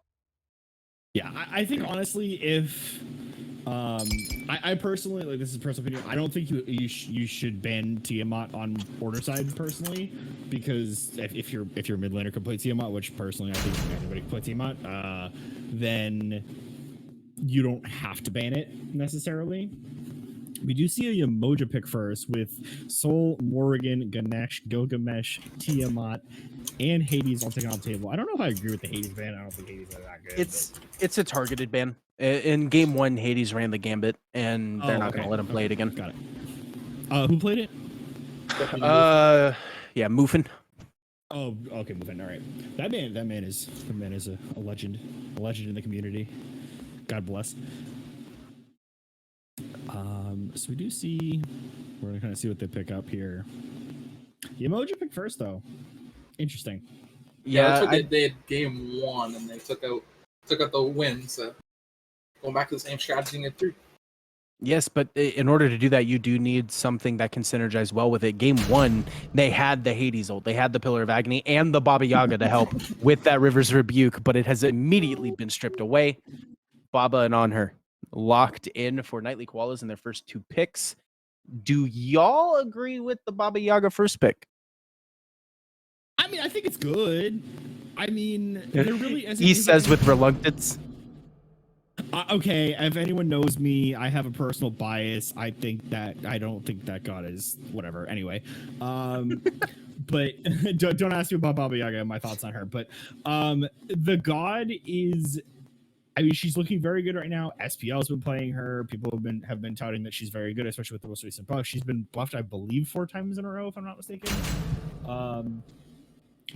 Yeah, I think honestly, if I personally, like, this is personal opinion, I don't think you should ban Tiamat on order side personally, because if your mid laner can play Tiamat, which personally I think anybody can play Tiamat, then you don't have to ban it necessarily. We do see a Yamoja pick first with Soul, Morrigan, Ganesh, Gilgamesh, Tiamat, and Hades all taken off the table. I don't know if I agree with the Hades ban. I don't think Hades is that good. It's a targeted ban. In game 1, Hades ran the gambit, and they're not going to let him play it again. Got it. Who played it? Yeah, Muffin. Oh, okay, Muffin. All right. That man is a legend in the community. God bless. So we do see, we're gonna kind of see what they pick up here. The emoji pick first, though. Interesting. Yeah, that's what they did game 1, and they took out the win. So going back to the same strategy in 3. Yes, but in order to do that, you do need something that can synergize well with it. Game 1, they had the Hades ult, they had the Pillar of Agony, and the Baba Yaga to help with that River's Rebuke, but it has immediately been stripped away. Baba and on her locked in for Nightly Koalas in their first 2 picks. Do y'all agree with the Baba Yaga first pick? I mean, I think it's good. I mean, there really isn't. He says with reluctance. Okay, if anyone knows me, I have a personal bias. I don't think that god is whatever. Anyway, but don't ask me about Baba Yaga and my thoughts on her. But the god is. I mean, she's looking very good right now. SPL's been playing her. People have been touting that she's very good, especially with the most recent buff. She's been buffed, I believe, 4 times in a row, if I'm not mistaken. So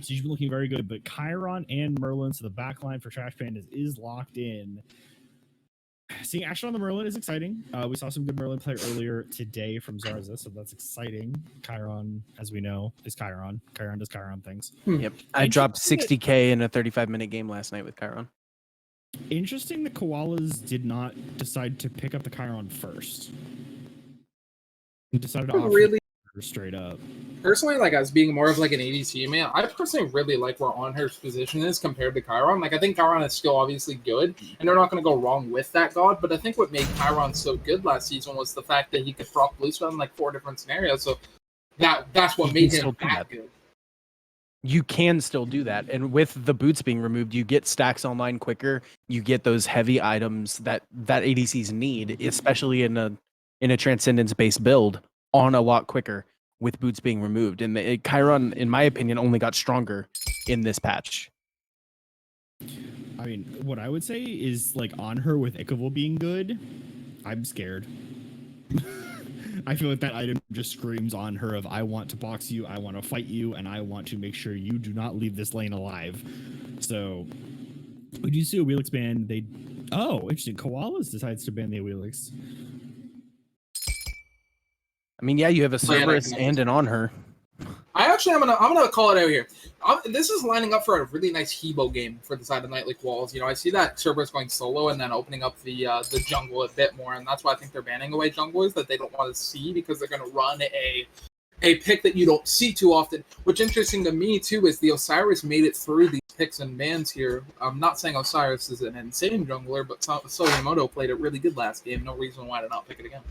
she's been looking very good. But Chiron and Merlin, so the backline for Trash Pandas is locked in. Seeing action on the Merlin is exciting. We saw some good Merlin play earlier today from Zarza, so that's exciting. Chiron, as we know, is Chiron. Chiron does Chiron things. Yep, I dropped 60k in a 35-minute game last night with Chiron. Interesting that Koalas did not decide to pick up the Chiron first. He decided to offer straight up. Personally, like, as being more of like an ADC man, I personally really like where On Her's position is compared to Chiron. Like, I think Chiron is still obviously good, and they're not going to go wrong with that god. But I think what made Chiron so good last season was the fact that he could proc Blues in like 4 different scenarios. So That's what He made can him still do that that. good. You can still do that, and with the boots being removed, you get stacks online quicker. You get those heavy items that ADCs need, especially in a transcendence based build, on a lot quicker with boots being removed. And Chiron, in my opinion, only got stronger in this patch. I mean, what I would say is like on her with Ichable being good, I'm scared. I feel like that item just screams on her of I want to box you, I want to fight you, and I want to make sure you do not leave this lane alive. So we do see a Wheelix ban. Interesting. Koalas decides to ban the Wheelix. I mean, yeah, you have a Oh, yeah, that Cerberus can and an on her. I'm gonna call it out here. This is lining up for a really nice Hebo game for the side of Nightly Quals. You know, I see that Cerberus going solo and then opening up the jungle a bit more, and that's why I think they're banning away junglers that they don't want to see, because they're gonna run a pick that you don't see too often. Which interesting to me too is the Osiris made it through these picks and bans here. I'm not saying Osiris is an insane jungler, but Soyamoto played it really good last game. No reason why to not pick it again.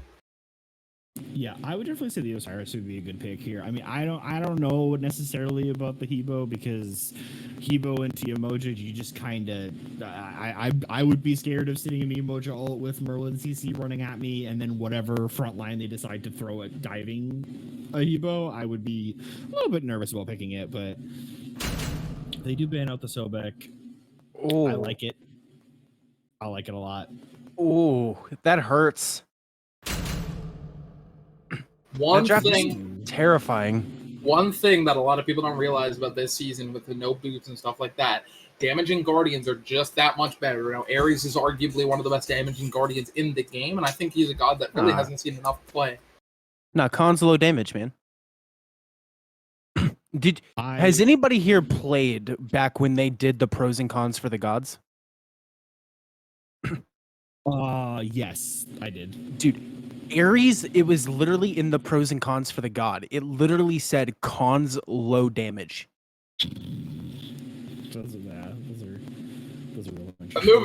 Yeah, I would definitely say the Osiris would be a good pick here. I mean, I don't know necessarily about the Hebo, because Hebo and Tiamoja, you just kind of I would be scared of sitting in Emoja ult with Merlin CC running at me, and then whatever front line they decide to throw at diving a Hebo, I would be a little bit nervous about picking it. But they do ban out the Sobek. Oh, I like it. I like it a lot. Oh, that hurts. One That draft thing is terrifying. One thing that a lot of people don't realize about this season with the no boots and stuff like that, damaging Guardians are just that much better. You know, Ares is arguably one of the best damaging Guardians in the game, and I think he's a god that really hasn't seen enough play. Nah, Khan's low damage, man. Has anybody here played back when they did the pros and cons for the gods? Yes, I did. Dude, Ares, it was literally in the pros and cons for the god. It literally said cons low damage. Those are real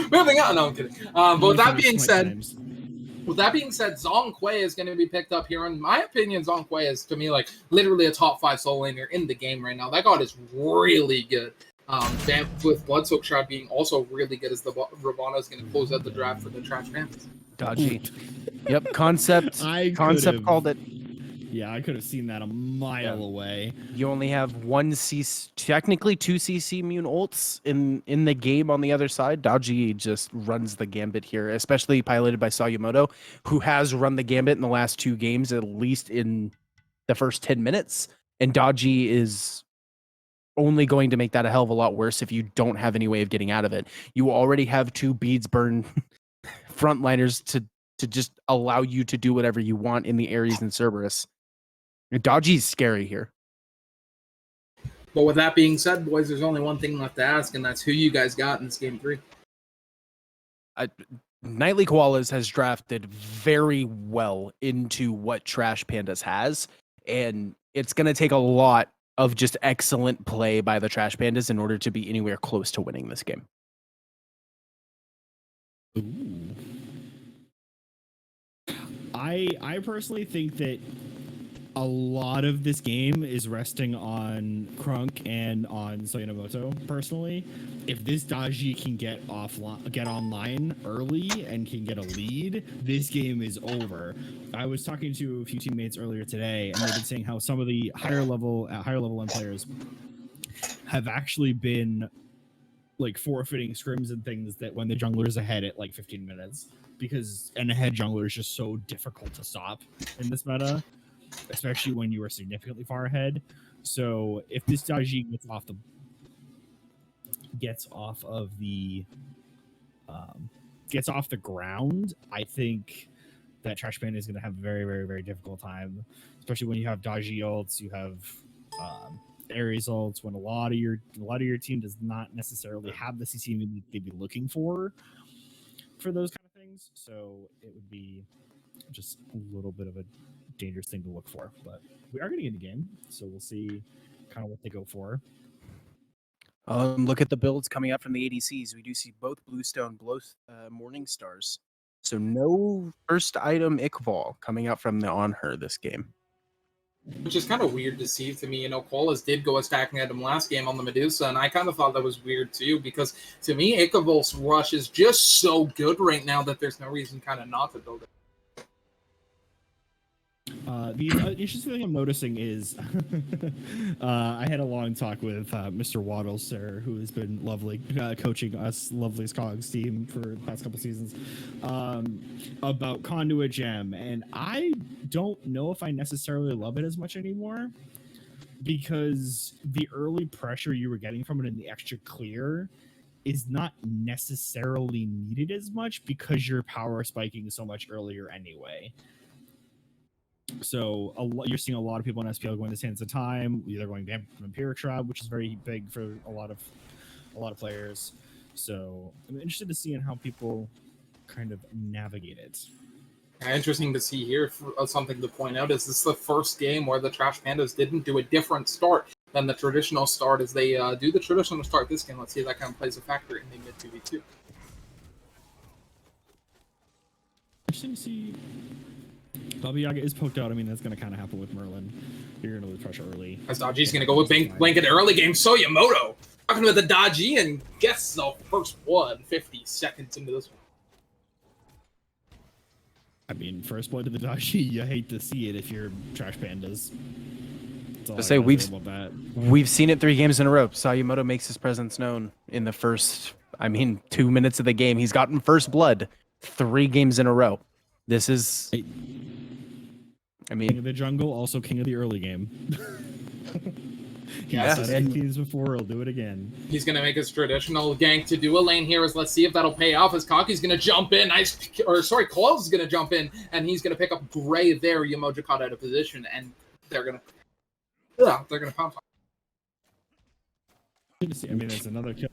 Moving on. No, I'm kidding. But with that being said, Zhong is going to be picked up here. In my opinion, Zhong is, to me, like literally a top 5 solo laner in the game right now. That god is really good. With Bloodsoak Shroud being also really good, as the Ravana is going to close out the draft for the Trash Pandas. Dodgy. Yep, concept called it. Yeah, I could have seen that a mile away. You only have technically 2 CC immune ults in the game on the other side. Dodgy just runs the gambit here, especially piloted by Sayamoto, who has run the gambit in the last 2 games, at least in the first 10 minutes. And Dodgy is only going to make that a hell of a lot worse if you don't have any way of getting out of it. You already have 2 beads burn frontliners to just allow you to do whatever you want in the Ares and Cerberus. Dodgy's scary here. But with that being said, boys, there's only one thing left to ask, and that's who you guys got in this game 3. Nightly Koalas has drafted very well into what Trash Pandas has, and it's going to take a lot of just excellent play by the Trash Pandas in order to be anywhere close to winning this game. Ooh. I personally think that a lot of this game is resting on Crunk and on Soyanomoto. Personally, if this Daji can get online early and can get a lead, this game is over. I was talking to a few teammates earlier today, and they've been saying how some of the higher level 1 players have actually been like forfeiting scrims and things that when the jungler is ahead at like 15 minutes, because an ahead jungler is just so difficult to stop in this meta, especially when you are significantly far ahead. So if this Daji gets off the ground, I think that Trash Panda is going to have a very, very, very difficult time, especially when you have Daji ults, you have Ares ults, when a lot of your team does not necessarily have the CC they'd be looking for those kind of things. So it would be just a little bit of a dangerous thing to look for. But we are getting into game, so we'll see kind of what they go for. Look at the builds coming up from the ADCs. We do see both Bluestone, both Morning Stars. So no first item Iqbal coming out from the On Her this game. Which is kind of weird to see to me. You know, Koalas did go attacking at him last game on the Medusa, and I kind of thought that was weird too, because to me, Ikavol's rush is just so good right now that there's no reason kind of not to build it. The interesting thing I'm noticing is I had a long talk with Mr. Waddles, sir, who has been lovely coaching us Lovely's Cogs team for the past couple seasons about Conduit Gem, and I don't know if I necessarily love it as much anymore because the early pressure you were getting from it in the extra clear is not necessarily needed as much because you're power spiking so much earlier anyway. So you're seeing a lot of people in SPL going to Sands of Time, either going to Vampiric Shroud, which is very big for a lot of players. So I'm interested to see in how people kind of navigate it. Interesting to see here. Something to point out is this is the first game where the Trash Pandas didn't do a different start than the traditional start as they do the traditional start this game. Let's see if that kind of plays a factor in the mid 2v2. Interesting to see. Baba Yaga is poked out. I mean, that's going to kind of happen with Merlin. You're going to lose pressure early. As Dodgy's going to go with Blanket early game. Soyamoto talking with the Dodgy and gets the first blood 50 seconds into this one. I mean, first blood to the Dodgy, you hate to see it if you're Trash Pandas. To say we've seen it 3 games in a row. Soyamoto makes his presence known in the first, 2 minutes of the game. He's gotten first blood 3 games in a row. This is... King of the jungle, also king of the early game. Yes, teams before, he'll do it again. He's going to make his traditional gank to do a lane here. Let's see if that'll pay off as Kaki's going to jump in. Koalas is going to jump in, and he's going to pick up Gray there. Yamoja caught out of position, and they're going to pounce on. That's another kill.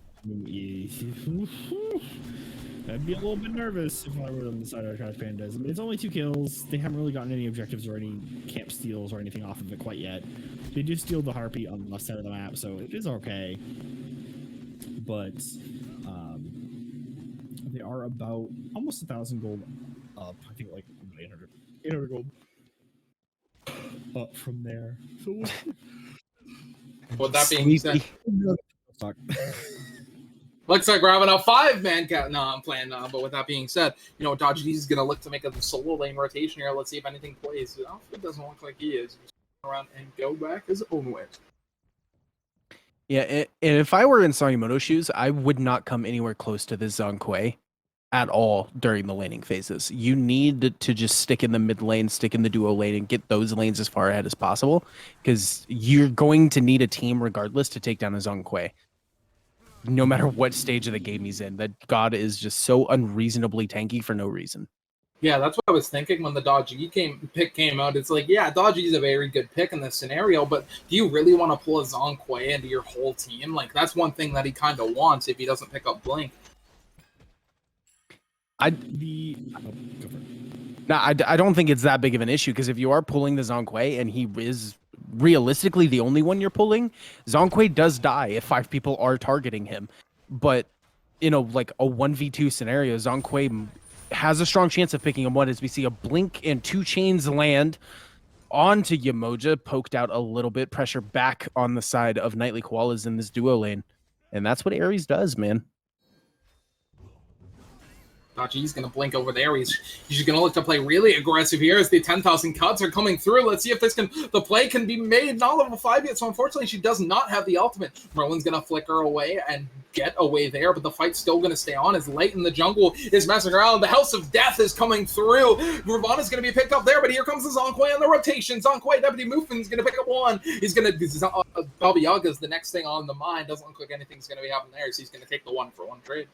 I'd be a little bit nervous if I were on the side of Trash Pandas. It's only 2 kills. They haven't really gotten any objectives or any camp steals or anything off of it quite yet. They do steal the Harpy on the left side of the map, so it is okay. But they are about almost 1,000 gold up. I think like 800 gold up from there. So with that being said, looks like we're having a 5-man count. No, I'm playing. But with that being said, Dodgy is going to look to make a solo lane rotation here. Let's see if anything plays. It doesn't look like he is. Just around and go back his own way. Yeah, and if I were in Soyamoto's shoes, I would not come anywhere close to this Zhonghui at all during the laning phases. You need to just stick in the mid lane, stick in the duo lane, and get those lanes as far ahead as possible, because you're going to need a team regardless to take down a Zhonghui. No matter what stage of the game he's in, that God is just so unreasonably tanky for no reason. Yeah, that's what I was thinking when the Dodgy pick came out. It's like, yeah, Dodgy's a very good pick in this scenario, but do you really want to pull a Zhonghui into your whole team? Like, that's one thing that he kind of wants if he doesn't pick up Blink. I don't think it's that big of an issue, because if you are pulling the Zhonghui and he is realistically the only one you're pulling, Zhonghui does die if 5 people are targeting him. But like a 1v2 scenario, Zhonghui has a strong chance of picking him one, as we see a blink and 2 chains land onto Yamoja, poked out a little bit, pressure back on the side of Nightly Koalas in this duo lane. And that's what Ares does, man. Dodgy's going to blink over there. He's going to look to play really aggressive here as the 10,000 cuts are coming through. Let's see if the play can be made. Not level 5 yet, so unfortunately she does not have the ultimate. Merlin's going to flicker away and get away there, but the fight's still going to stay on as Light in the jungle is messing around. The House of Death is coming through. Ravana's going to be picked up there, but here comes the Zhonghui on the rotation. Zhonghui, Deputy Mufin's going to pick up one. He's going to... Baba Yaga's the next thing on the mind. Doesn't look like anything's going to be happening there, so he's going to take the 1-for-1 trade.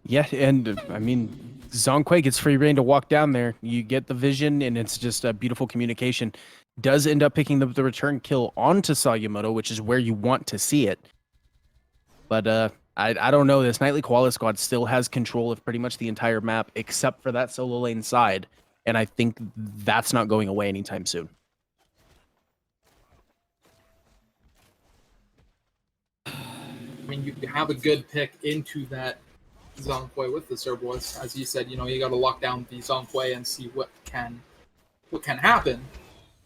Yeah, and Zhonghui gets free reign to walk down there. You get the vision, and it's just a beautiful communication. Does end up picking the return kill onto Soyamoto, which is where you want to see it. But I don't know. This Nightly Koala squad still has control of pretty much the entire map, except for that solo lane side. And I think that's not going away anytime soon. I mean, you have a good pick into that Zhonghui with the Cerberus. As you said, you got to lock down the Zhonghui and see what can happen.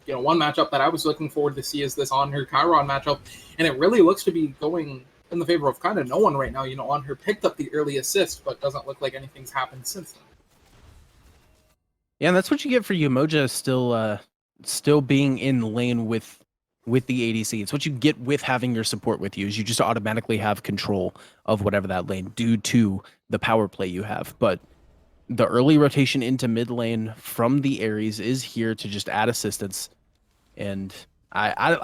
one matchup that I was looking forward to see is this Anher Chiron matchup, and it really looks to be going in the favor of kind of no one right now. Anher picked up the early assist, but doesn't look like anything's happened since then. Yeah, and that's what you get for Umoja still being in lane with the ADC. It's what you get with having your support with you, is you just automatically have control of whatever that lane due to the power play you have. But the early rotation into mid lane from the Ares is here to just add assistance. And I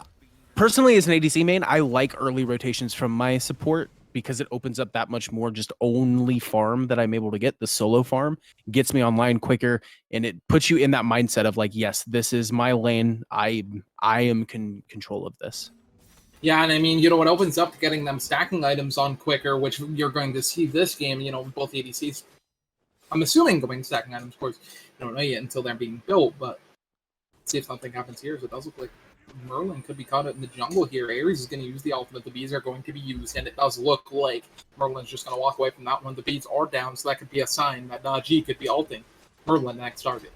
personally, as an ADC main, I like early rotations from my support because it opens up that much more just only farm that I'm able to get. The solo farm gets me online quicker, and it puts you in that mindset of like, yes, this is my lane. I am control of this. Yeah, and I mean, it opens up to getting them stacking items on quicker, which you're going to see this game, both ADCs. I'm assuming going stacking items, of course, you don't know yet until they're being built, but let's see if something happens here. So it does look like Merlin could be caught in the jungle here. Ares is going to use the ultimate. The bees are going to be used, and it does look like Merlin's just going to walk away from that one. The bees are down, so that could be a sign that G could be ulting Merlin next target.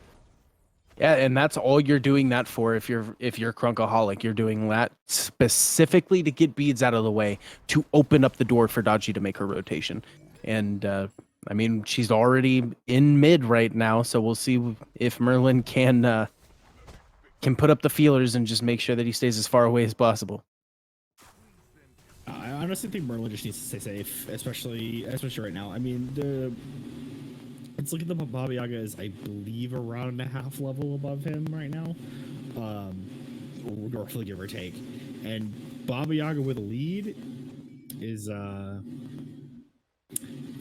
Yeah, and that's all you're doing that for. If you're Crunkaholic, you're doing that specifically to get beads out of the way, to open up the door for Daji to make her rotation. And I mean, she's already in mid right now, so we'll see if Merlin can put up the feelers and just make sure that he stays as far away as possible. I honestly think Merlin just needs to stay safe, especially right now. I mean, let's look at the Baba Yaga is, I believe, around a half level above him right now, roughly give or take. And Baba Yaga with a lead is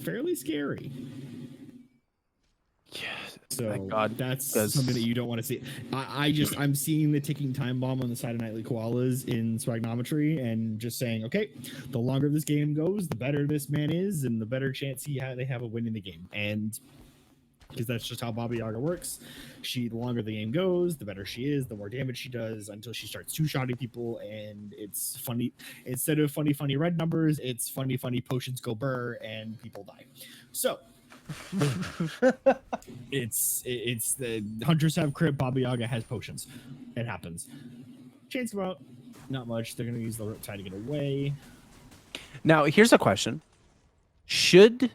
fairly scary. Yeah, so God, that's something that you don't want to see. I'm seeing the ticking time bomb on the side of Nightly Koalas in Swagnometry, and just saying, okay, the longer this game goes, the better this man is, and the better chance they have of winning the game. And because that's just how Baba Yaga works. The longer the game goes, the better she is, the more damage she does, until she starts two-shotting people, and it's funny. Instead of funny red numbers, it's funny potions go burr, and people die. So it's the hunters have crit, Baba Yaga has potions. It happens. Chance about not much. They're gonna use the Riptide to get away. Now, here's a question. Should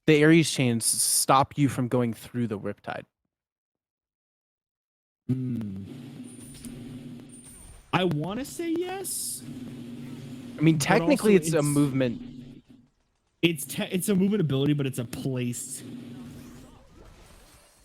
the Ares chains stop you from going through the Riptide? I want to say yes. I mean, technically, it's a movement. It's a movement ability, but it's a placed.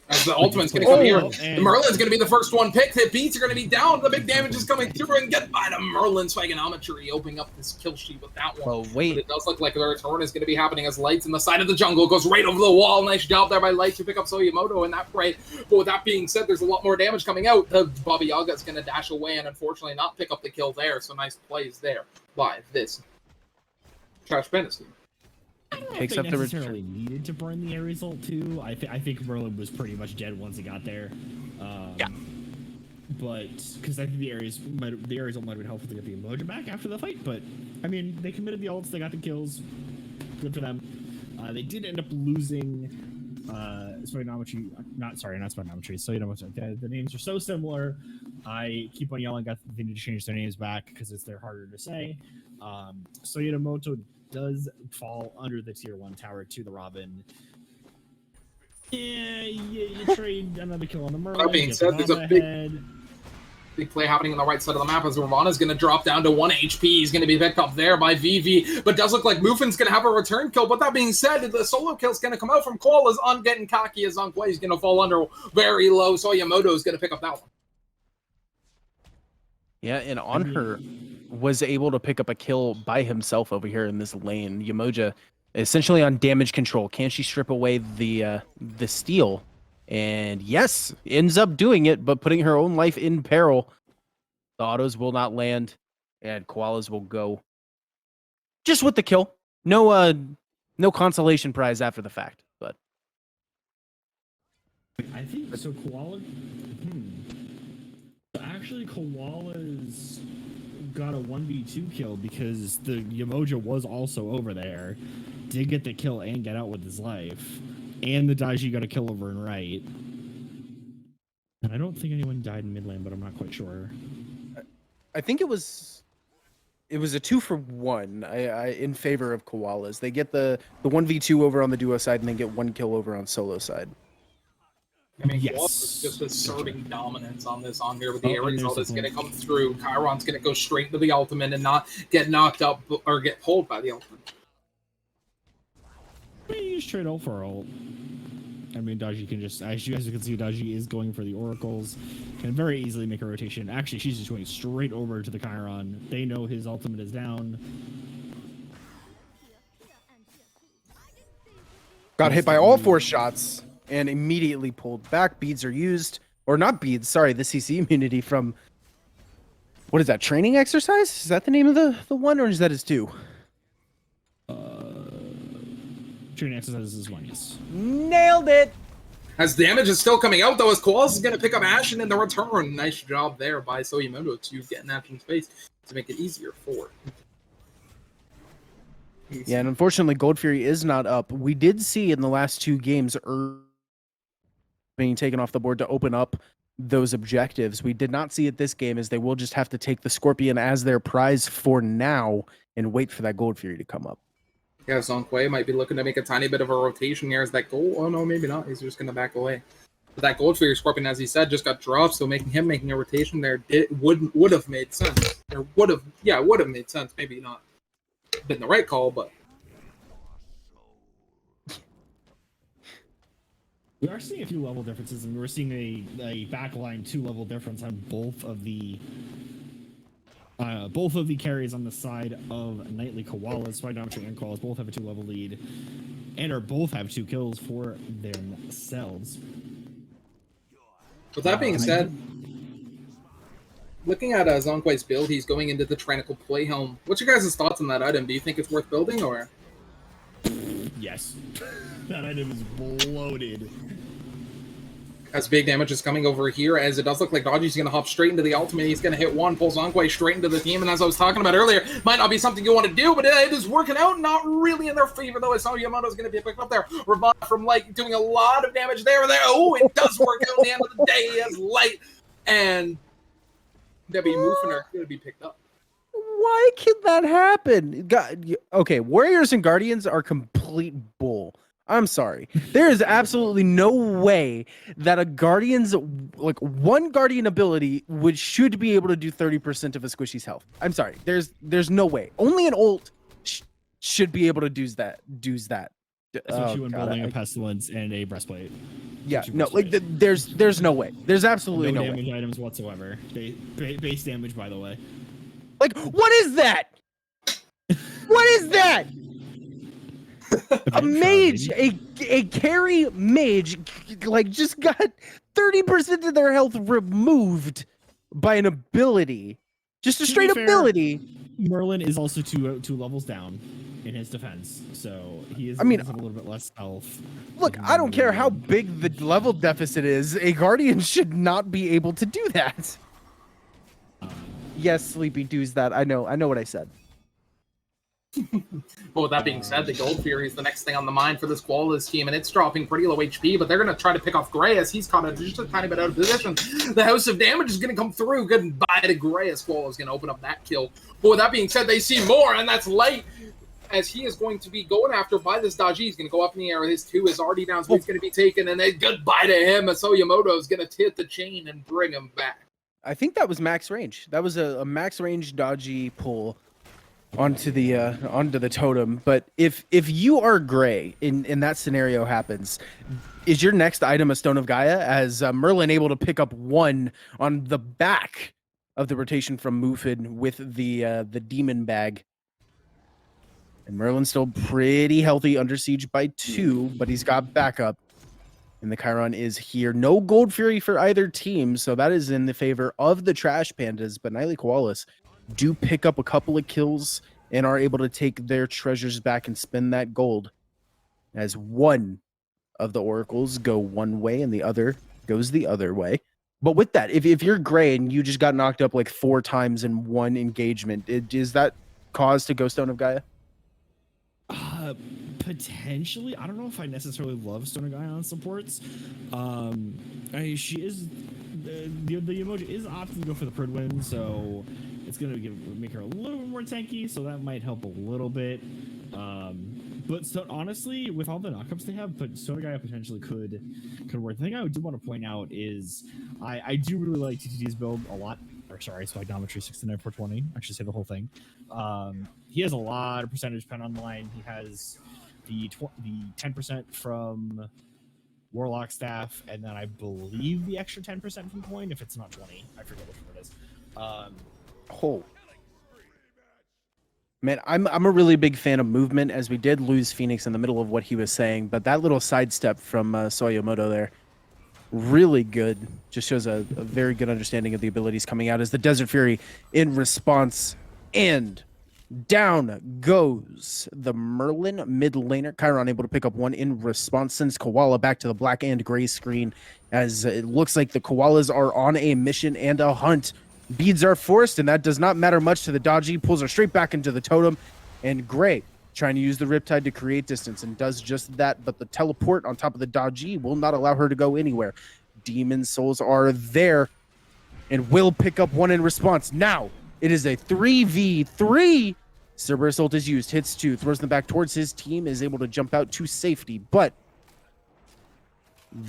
As the ultimate's going to come here, Merlin's going to be the first one picked. The beats are going to be down. The big damage is coming through, and get by to Merlin Swaganometry, opening up this kill sheet with that one. Oh, wait. But it does look like the return is going to be happening as Lights in the side of the jungle goes right over the wall. Nice job there by Lights to pick up Soyamoto in that fray. But with that being said, there's a lot more damage coming out. The Baba Yaga is going to dash away and unfortunately not pick up the kill there. So nice plays there by this Trash Pandas team. I don't know if they necessarily needed to burn the Ares ult too. I think Merlin was pretty much dead once it got there. Yeah. But because I think the Ares ult might have been helpful to get the Emoji back after the fight. But I mean, they committed the ults, they got the kills. Good for them. They did end up losing Swagnometry. Not Swagnometry. So the names are so similar. I keep on yelling at them. They need to change their names back because they're harder to say. Soyamoto does fall under the tier 1 tower to the Robin. Yeah, you trade another kill on the Merlin. That being said, there's a big play happening on the right side of the map as Ravana's going to drop down to 1 HP. He's going to be picked up there by Vivi, but does look like Mufin's going to have a return kill. But that being said, the solo kill's going to come out from Koalas on getting cocky as Zonkwe is going to fall under very low. Soyamoto is going to pick up that one. Yeah, and her was able to pick up a kill by himself over here in this lane. Yamoja essentially on damage control. Can she strip away the steal? And yes, ends up doing it, but putting her own life in peril. The autos will not land, and Koalas will go just with the kill. No consolation prize after the fact, but I think so. Actually, Koalas got a 1v2 kill because the Yamoja was also over there, did get the kill and get out with his life, and the Daiji got a kill over and right. I don't think anyone died in mid lane, but I'm not quite sure. I think it was a 2-for-1 in favor of Koalas. They get the 1v2 over on the duo side and then get 1 kill over on solo side. I mean, Yes. Koalas is just asserting dominance on this on here with the Oh, and Ares there's ult the is going to point. come through. Chiron's going to go straight into the ultimate and not get knocked up or get pulled by the ultimate. You just trade ult for ult. I mean, Daji can just, as you guys can see, Daji is going for the oracles. Can very easily make a rotation. Actually, she's just going straight over to the Chiron. They know his ultimate is down. Got hit by all 4 shots and immediately pulled back. Beads are used, or not beads, sorry, the CC immunity from, what is that, training exercise? Is that the name of the one, or is that his 2? Training exercises is 1, yes. Nailed it! As damage is still coming out, though, as Koalas is going to pick up Ashen in the return. Nice job there by Soyamoto to get an Ashen space to make it easier for him. Yeah, and unfortunately, Gold Fury is not up. We did see in the last 2 games being taken off the board to open up those objectives. We did not see it this game, as they will just have to take the Scorpion as their prize for now and wait for that Gold Fury to come up. Yeah, Zonkwe might be looking to make a tiny bit of a rotation here as that goal. Oh, no, maybe not. He's just going to back away. But that Gold Fury Scorpion, as he said, just got dropped, so making a rotation there would have made sense. Or would have made sense. Maybe not been the right call, but We are seeing a few level differences, and we're seeing a backline 2-level difference on both of the carries on the side of Knightly Koalas. Spydometry and Koalas both have a 2-level lead, and both have 2 kills for themselves. with that being said, looking at Zonkwe's build, he's going into the Tyrannical Playhelm. What's your guys' thoughts on that item? Do you think it's worth building, or? Yes. That item is bloated. As big damage is coming over here, as it does look like Dodgy's going to hop straight into the ultimate. He's going to hit 1, pulls Zonkwe straight into the team, and as I was talking about earlier, might not be something you want to do, but it is working out, not really in their favor, though, as Yamamoto's going to be picked up there. Ravana from Light doing a lot of damage there. Oh, it does work out at the end of the day as Light and Debbie Muffin are going to be picked up. Why can that happen? God, okay, Warriors and Guardians are complete bull. I'm sorry. There is absolutely no way that a Guardian's, like, one Guardian ability should be able to do 30% of a squishy's health. I'm sorry. There's no way. Only an ult should be able to do that. Especially when building a Pestilence and a Breastplate. Yeah, no, like, there's no way. There's absolutely no damage way. items whatsoever. Base damage, by the way. Like, what is that? What is that? A mage, a carry mage, like, just got 30% of their health removed by an ability. Just a straight ability. Merlin is also two levels down in his defense, so he is. a little bit less health. Look, I don't care how big the level deficit is. A Guardian should not be able to do that. Yes, Sleepy does that. I know what I said. But with that being said, the Gold Fury is the next thing on the mind for this Koalas team, and it's dropping pretty low HP, but they're going to try to pick off Gray as he's caught just a tiny bit out of position. The House of Damage is going to come through. Goodbye to Gray as Koala is going to open up that kill. But with that being said, they see more, and that's Light as he is going to be going after by this Daji. He's going to go up in the air. His 2 is already down, so he's going to be taken, and then goodbye to him as Soyamoto is going to hit the chain and bring him back. I think that was max range. That was a max range dodgy pull onto the totem. But if you are Gray in that scenario happens, is your next item a Stone of Gaia? As Merlin able to pick up 1 on the back of the rotation from Mufid with the demon bag. And Merlin's still pretty healthy, under siege by 2, but he's got backup. And the Chiron is here. No Gold Fury for either team, so that is in the favor of the Trash Pandas. But Knightly Koalas do pick up a couple of kills and are able to take their treasures back and spend that gold. As one of the oracles go one way and the other goes the other way. But with that, if you're Gray and you just got knocked up like 4 times in one engagement, is that cause to go Stone of Gaia? Potentially, I don't know if I necessarily love Stoner Guy on supports. She is the emoji is opting to go for the Pridwin, so it's gonna make her a little bit more tanky, so that might help a little bit. But so honestly, with all the knockups they have, but Stoner Guy potentially could work. The thing I do want to point out is I do really like TTD's build a lot. Or sorry, Spagnometry 69420. I should say the whole thing. He has a lot of percentage pen on the line. He has the 10% from Warlock Staff, and then I believe the extra 10% from Coin. If it's not 20, I forget which one it is. Oh. Man, I'm a really big fan of movement, as we did lose Phoenix in the middle of what he was saying, but that little sidestep from Soyomoto there, really good. Just shows a very good understanding of the abilities coming out as the Desert Fury in response, and down goes the Merlin mid laner. Chiron able to pick up one in response, sends Koala back to the black and gray screen, as it looks like the Koalas are on a mission and a hunt. Beads are forced, and that does not matter much to the Dodgy. Pulls her straight back into the totem, and Gray trying to use the Riptide to create distance, and does just that, but the teleport on top of the Dodgy will not allow her to go anywhere. Demon Souls are there, and will pick up one in response. Now, it is a 3v3. Cerberus ult is used, hits two, throws them back towards his team, is able to jump out to safety, but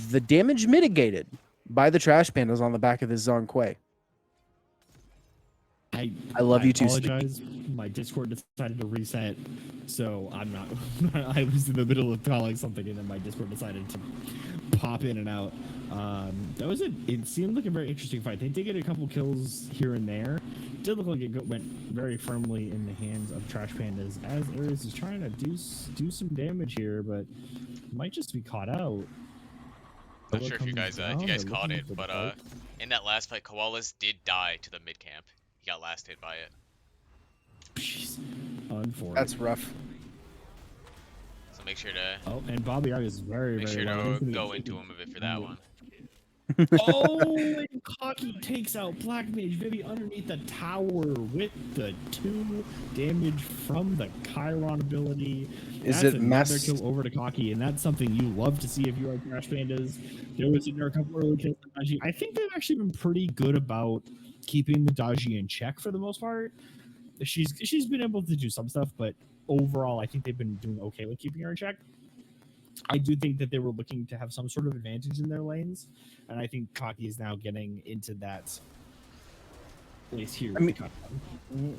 the damage mitigated by the Trash Pandas on the back of this Zonquay. I love you too. Apologize. My Discord decided to reset, so I'm not. I was in the middle of calling something, and then my Discord decided to pop in and out. That was it. It seemed like a very interesting fight. They did get a couple kills here and there. It did look like it went very firmly in the hands of Trash Pandas, as Ares is trying to do some damage here, but might just be caught out. Not sure if you guys caught it, but in that last fight, Koalas did die to the mid camp. He got last hit by it. Jeez. Unfortunate. That's rough. So make sure to. Oh, and Bobby Arg is very to go into him a bit for that one. Oh, and Cocky takes out Black Mage Vivi underneath the tower with the 2 damage from the Chiron ability. Is it another kill over to Cocky, and that's something you love to see if you are Crash Pandas. There was a couple early kills. I think they've actually been pretty good about keeping the Dodgy in check for the most part. She's been able to do some stuff, but overall, I think they've been doing okay with keeping her in check. I do think that they were looking to have some sort of advantage in their lanes, and I think Cocky is now getting into that place here. I mean,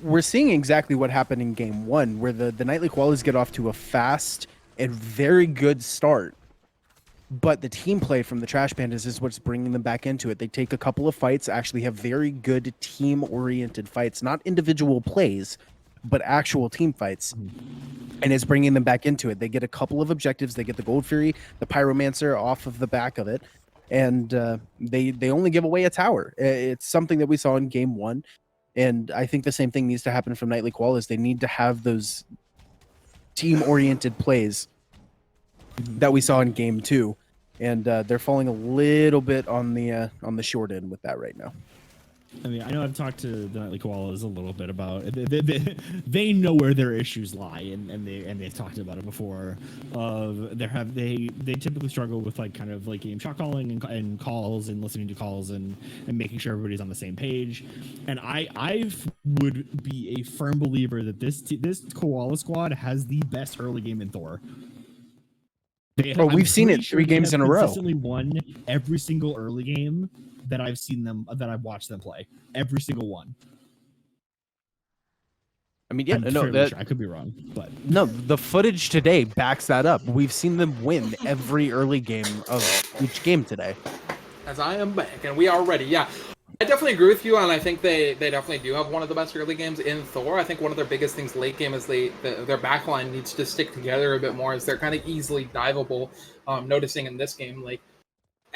we're seeing exactly what happened in game 1, where the Nightly Koalas get off to a fast and very good start. But the team play from the Trash Pandas is what's bringing them back into it. They take a couple of fights, actually have very good team-oriented fights, not individual plays, but actual team fights. And it's bringing them back into it. They get a couple of objectives. They get the Gold Fury, the Pyromancer off of the back of it, and they only give away a tower. It's something that we saw in game 1, and I think the same thing needs to happen from Nightly Koalas. They need to have those team-oriented plays that we saw in game 2, and they're falling a little bit on the short end with that right now. I mean, I know I've talked to the Nightly Koalas a little bit about it. They know where their issues lie, and they've talked about it before. They typically struggle with kind of game shot calling and calls and listening to calls and making sure everybody's on the same page. And I would be a firm believer that this Koala squad has the best early game in Thor. We've seen it 3 games in a row. Consistently won every single early game that I've seen them, that I've watched them play. Every single one. I mean, yeah, I could be wrong, but no, the footage today backs that up. We've seen them win every early game of each game today. As I am back, and we are ready. Yeah, I definitely agree with you, and I think they definitely do have one of the best early games in Thor. I think one of their biggest things late game is their backline needs to stick together a bit more, as they're kind of easily diveable. Noticing in this game,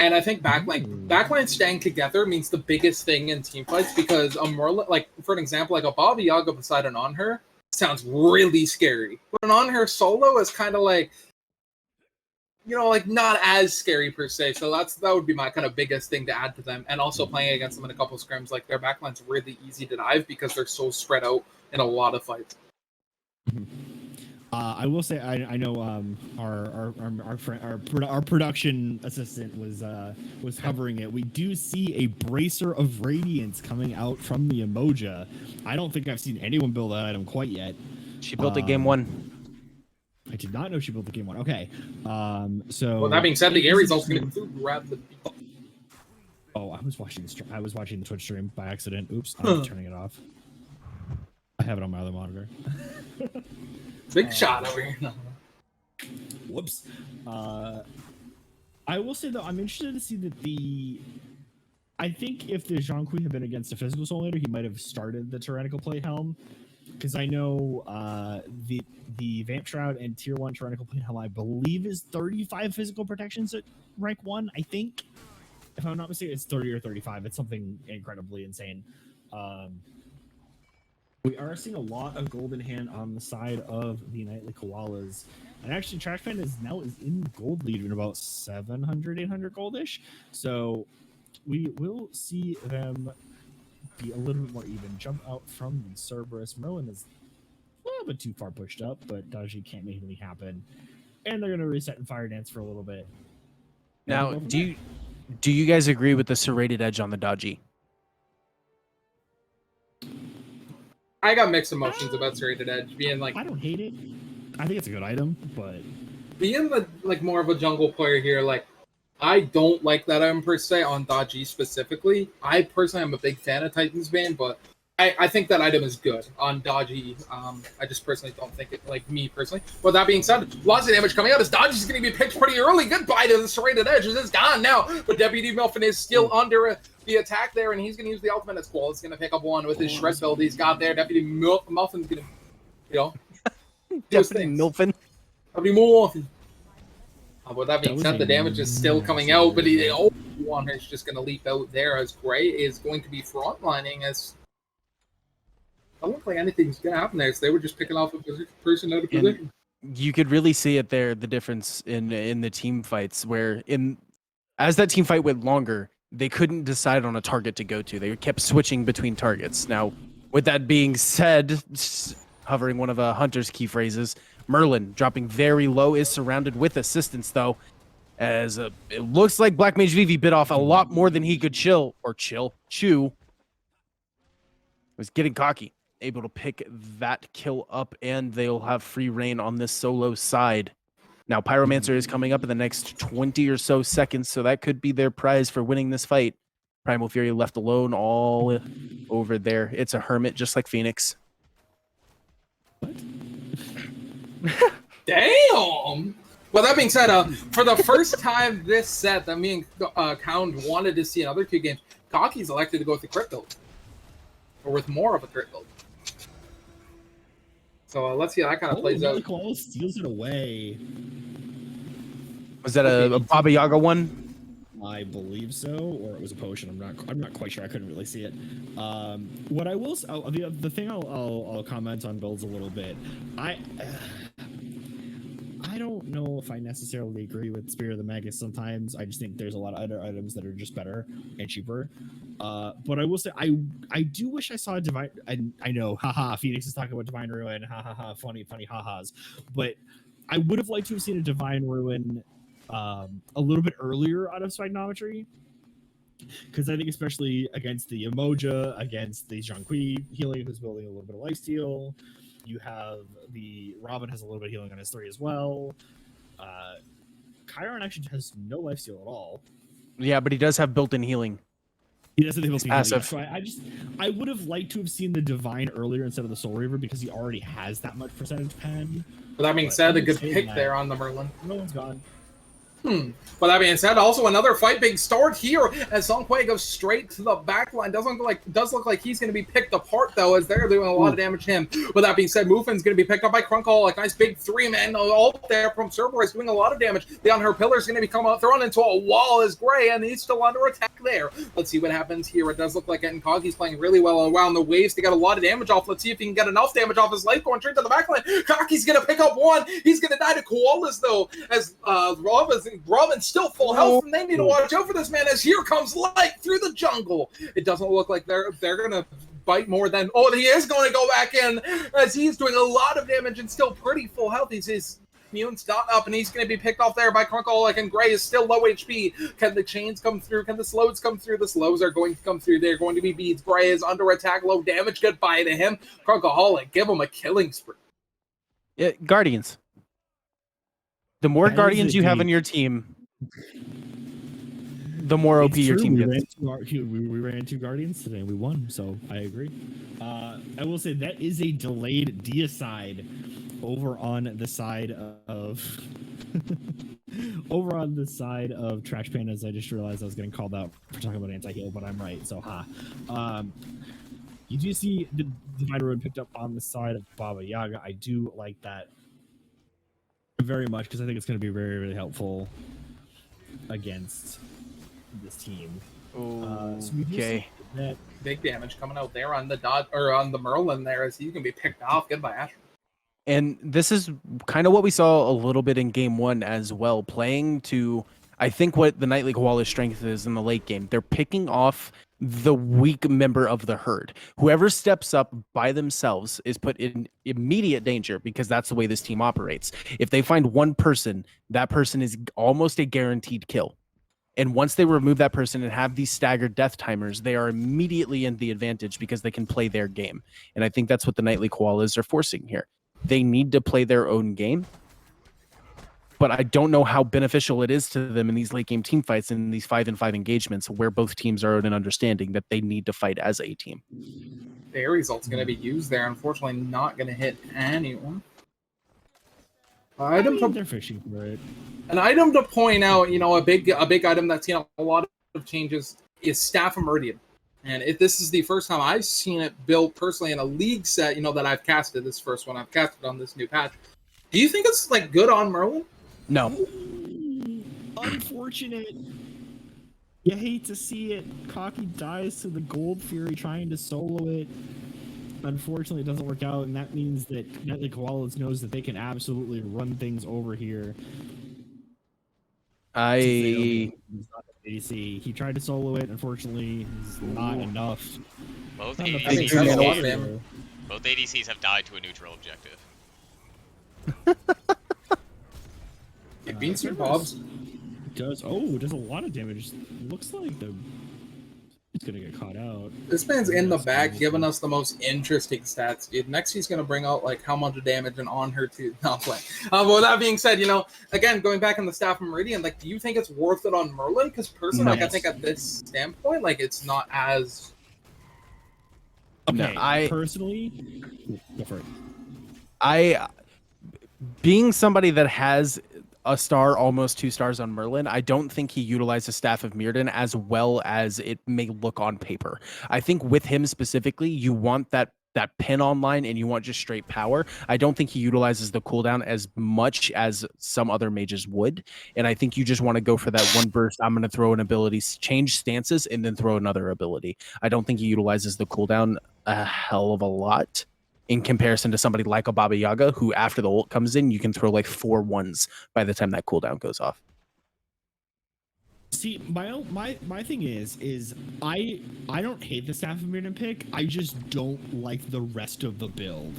and I think backline staying together means the biggest thing in team fights, because a Merlin, for an example, a Baba Yaga beside an on her sounds really scary, but an on her solo is kind of not as scary per se. So that would be my kind of biggest thing to add to them. And also playing against them in a couple of scrims, their backline's really easy to dive because they're so spread out in a lot of fights. I will say I know our production assistant was covering it. We do see a bracer of radiance coming out from the Emoja. I don't think I've seen anyone build that item quite yet. She built it game 1. I did not know she built the game 1. Okay, so. Well, that being said, the Ares also going to grab the. Oh, I was watching the Twitch stream by accident. Oops, I'm turning it off. I have it on my other monitor. Big shot over here. No. Whoops. I will say though, I'm interested to see that I think if the Zhonghui had been against a physical soul later, he might have started the tyrannical plate helm. Because I know the Vamp Shroud and Tier 1 tyrannical plate helm, I believe, is 35 physical protections at rank 1, I think. If I'm not mistaken, it's 30 or 35. It's something incredibly insane. We are seeing a lot of golden hand on the side of the Nightly Koalas. And actually, Trash Panda is in gold lead in about 700, 800 goldish. So we will see them be a little bit more even. Jump out from the Cerberus. Merlin is a little bit too far pushed up, but Daji can't make anything happen. And they're going to reset and fire dance for a little bit. Now, do you guys agree with the serrated edge on the Daji? I got mixed emotions about serrated edge being like. I don't hate it. I think it's a good item, but being like more of a jungle player here, like I don't like that item per se on Daji specifically. I personally am a big fan of Titan's Bane, but I think that item is good on Daji. I just personally don't think it, like me personally. But that being said, lots of damage coming out as Daji's going to be picked pretty early. Goodbye to the serrated edge. It's gone now. But Deputy Milfin is still under the attack there, and he's going to use the ultimate as Koalas going to pick up one with his shred build he's got there. Deputy Milfin's going to, Deputy Milfin. Deputy Milfin. With that being said, the damage is still coming out, but one is just going to leap out there as Gray is going to be frontlining as. It doesn't look like anything's going to happen there. So they were just picking off a person out of position. You could really see it there, the difference in the team fights, where as that team fight went longer, they couldn't decide on a target to go to. They kept switching between targets. Now, with that being said, hovering one of Hunter's key phrases, Merlin dropping very low, is surrounded with assistance, though, as it looks like Black Mage Vivi bit off a lot more than he could chew. Was getting cocky, able to pick that kill up, and they'll have free reign on this solo side. Now, Pyromancer is coming up in the next 20 or so seconds, so that could be their prize for winning this fight. Primal Fury left alone all over there. It's a hermit, just like Phoenix. What? Damn! Well, that being said, for the first time this set that me and Count wanted to see in other two games, Kaki's elected to go with the crit build. Or with more of a crit build. So let's see how that kind of plays out. Koala steals it away. Was that a Baba Yaga one? I believe so, or it was a potion. I'm not quite sure. I couldn't really see it. What I will the thing I'll comment on builds a little bit. I don't know if I necessarily agree with Spear of the Magus sometimes. I just think there's a lot of other items that are just better and cheaper. But I will say I do wish I saw a Divine. I know, haha, Phoenix is talking about Divine Ruin, ha, funny ha-has. But I would have liked to have seen a Divine Ruin a little bit earlier out of Spagnometry. Because I think especially against the Emoja, against the Zhonghui healing, who's building a little bit of lifesteal. You have the Robin has a little bit of healing on his 3 as well. Chiron actually has no lifesteal at all. Yeah, but he does have built-in healing. He doesn't have built-in healing. Passive. So I would have liked to have seen the Divine earlier instead of the Soul Reaver because he already has that much percentage pen. But that being said, a good pick there on the Merlin. Merlin's gone. But that being said, also another fight big start here as Song Kuei goes straight to the back line. Does look like he's going to be picked apart though, as they're doing a lot of damage to him. But that being said, Mufin's going to be picked up by Crunkle. Like nice big 3-man ult there from Cerberus doing a lot of damage. Down her pillar is going to be thrown into a wall as Gray, and he's still under attack there. Let's see what happens here. It does look like Kaki's playing really well around the waves to get a lot of damage off. Let's see if he can get enough damage off his life going straight to the back line. Kaki's going to pick up one. He's going to die to Koalas though, as Robin's still full health, and they need to watch out for this man as here comes light through the jungle. It doesn't look like they're gonna bite more than... Oh, he is going to go back in as he's doing a lot of damage and still pretty full health. His immune's not up, and he's going to be picked off there by Koalas, and Gray is still low HP. Can the chains come through? Can the slows come through? The slows are going to come through. They're going to be beads. Gray is under attack, low damage. Goodbye to him. Koalas, give him a killing spree. Guardians. The more That Guardians is you have indeed. on your team, the more OP It's your true, team we gets. we ran 2 Guardians today. We won, so I agree. I will say that is a delayed deicide over on the side of over on the side of Trash Pandas. I just realized I was getting called out for talking about anti-heal, but I'm right, so you do see the Divider Road picked up on the side of Baba Yaga. I do like that very much because I think it's going to be very, really helpful against this team. So we do Okay. see that Big damage coming out there on the on the Merlin there as he's going to be picked off. Goodbye, Asher. And this is kind of what we saw a little bit in game 1 as well, playing to, I think, what the Nightly Koala's strength is in the late game. They're picking off the weak member of the herd. Whoever steps up by themselves is put in immediate danger because that's the way this team operates. If they find one person, that person is almost a guaranteed kill. And once they remove that person and have these staggered death timers, they are immediately in the advantage because they can play their game. And I think that's what the Nightly Koalas are forcing here. They need to play their own game. But I don't know how beneficial it is to them in these late game team fights and these 5-5 engagements where both teams are in an understanding that they need to fight as a team. Their result's going to be used there. Unfortunately, not going to hit anyone. they're fishing for it. An item to point out, a big item that's seen a lot of changes is Staff of Meridian. And this is the first time I've seen it built personally in a league set, that I've casted. This first one I've casted on this new patch. Do you think it's good on Merlin? No. Unfortunate. You hate to see it. Cocky dies to the Gold Fury trying to solo it. Unfortunately, it doesn't work out, and that means that Nightly Koalas knows that they can absolutely run things over here. He tried to solo it. Unfortunately, it's not enough. Both I think that's a lot of ADCs, damage. both ADCs have died to a neutral objective. It beats your Bobs. Does a lot of damage. Looks like he's gonna get caught out. This man's in the back giving us the most interesting stats, dude. Next he's going to bring out how much damage and on her too. No, I'm playing. But with that being said, again, going back in the Staff of Meridian, do you think it's worth it on Merlin? Because personally, I think at this standpoint, it's not as... Okay, No, I personally go for it. Being somebody that has a star, almost 2 stars on Merlin, I don't think he utilizes Staff of Mirrodin as well as it may look on paper. I think with him specifically, you want that pin online and you want just straight power. I don't think he utilizes the cooldown as much as some other mages would. And I think you just want to go for that one burst. I'm going to throw an ability, change stances, and then throw another ability. I don't think he utilizes the cooldown a hell of a lot in comparison to somebody like a Baba Yaga, who after the ult comes in, you can throw 4 ones by the time that cooldown goes off. See, my thing is I don't hate the Staff of Mirrodin pick. I just don't like the rest of the build.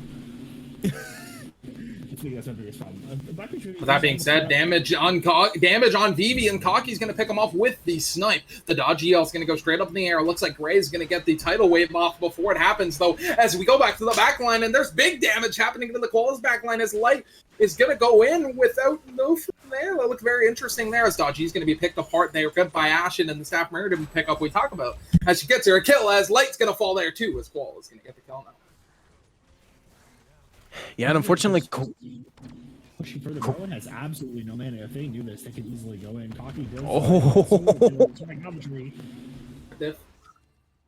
I think that's my biggest problem. With that being said, damage on Vivi, and Kaki's going to pick him off with the snipe. The dodge EL is going to go straight up in the air. It looks like Gray's going to get the tidal wave off before it happens, though, as we go back to the back line, and there's big damage happening to the Koalas back line as Light is going to go in without no there. That looked very interesting there as Dodgy's going to be picked apart there by Ashen and the Staff Meridian pickup we talk about. As she gets her a kill, as Light's going to fall there too, as Koala's going to get the kill now. Yeah, and unfortunately, pushing further. Merlin has absolutely no mana. If they knew this, they could easily go in. Cocky does.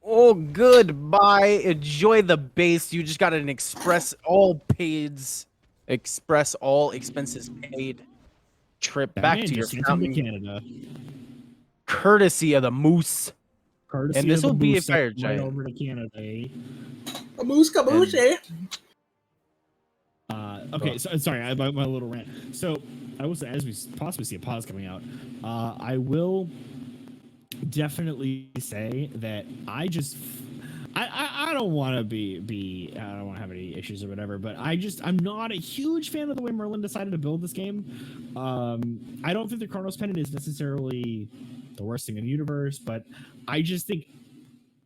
Oh, goodbye. Enjoy the base. You just got an express all expenses paid trip That back man to your just sent him fountain, to Canada. courtesy of the moose. Courtesy And this of the will be a moose fire right giant. over to Canada. Eh? Caboose, eh? Okay, so sorry, my little rant. So I will say, as we possibly see a pause coming out, I will definitely say that I I don't want to be I don't want to have any issues or whatever, but I'm not a huge fan of the way Merlin decided to build this game. I don't think the Chronos Pendant is necessarily the worst thing in the universe, but I just think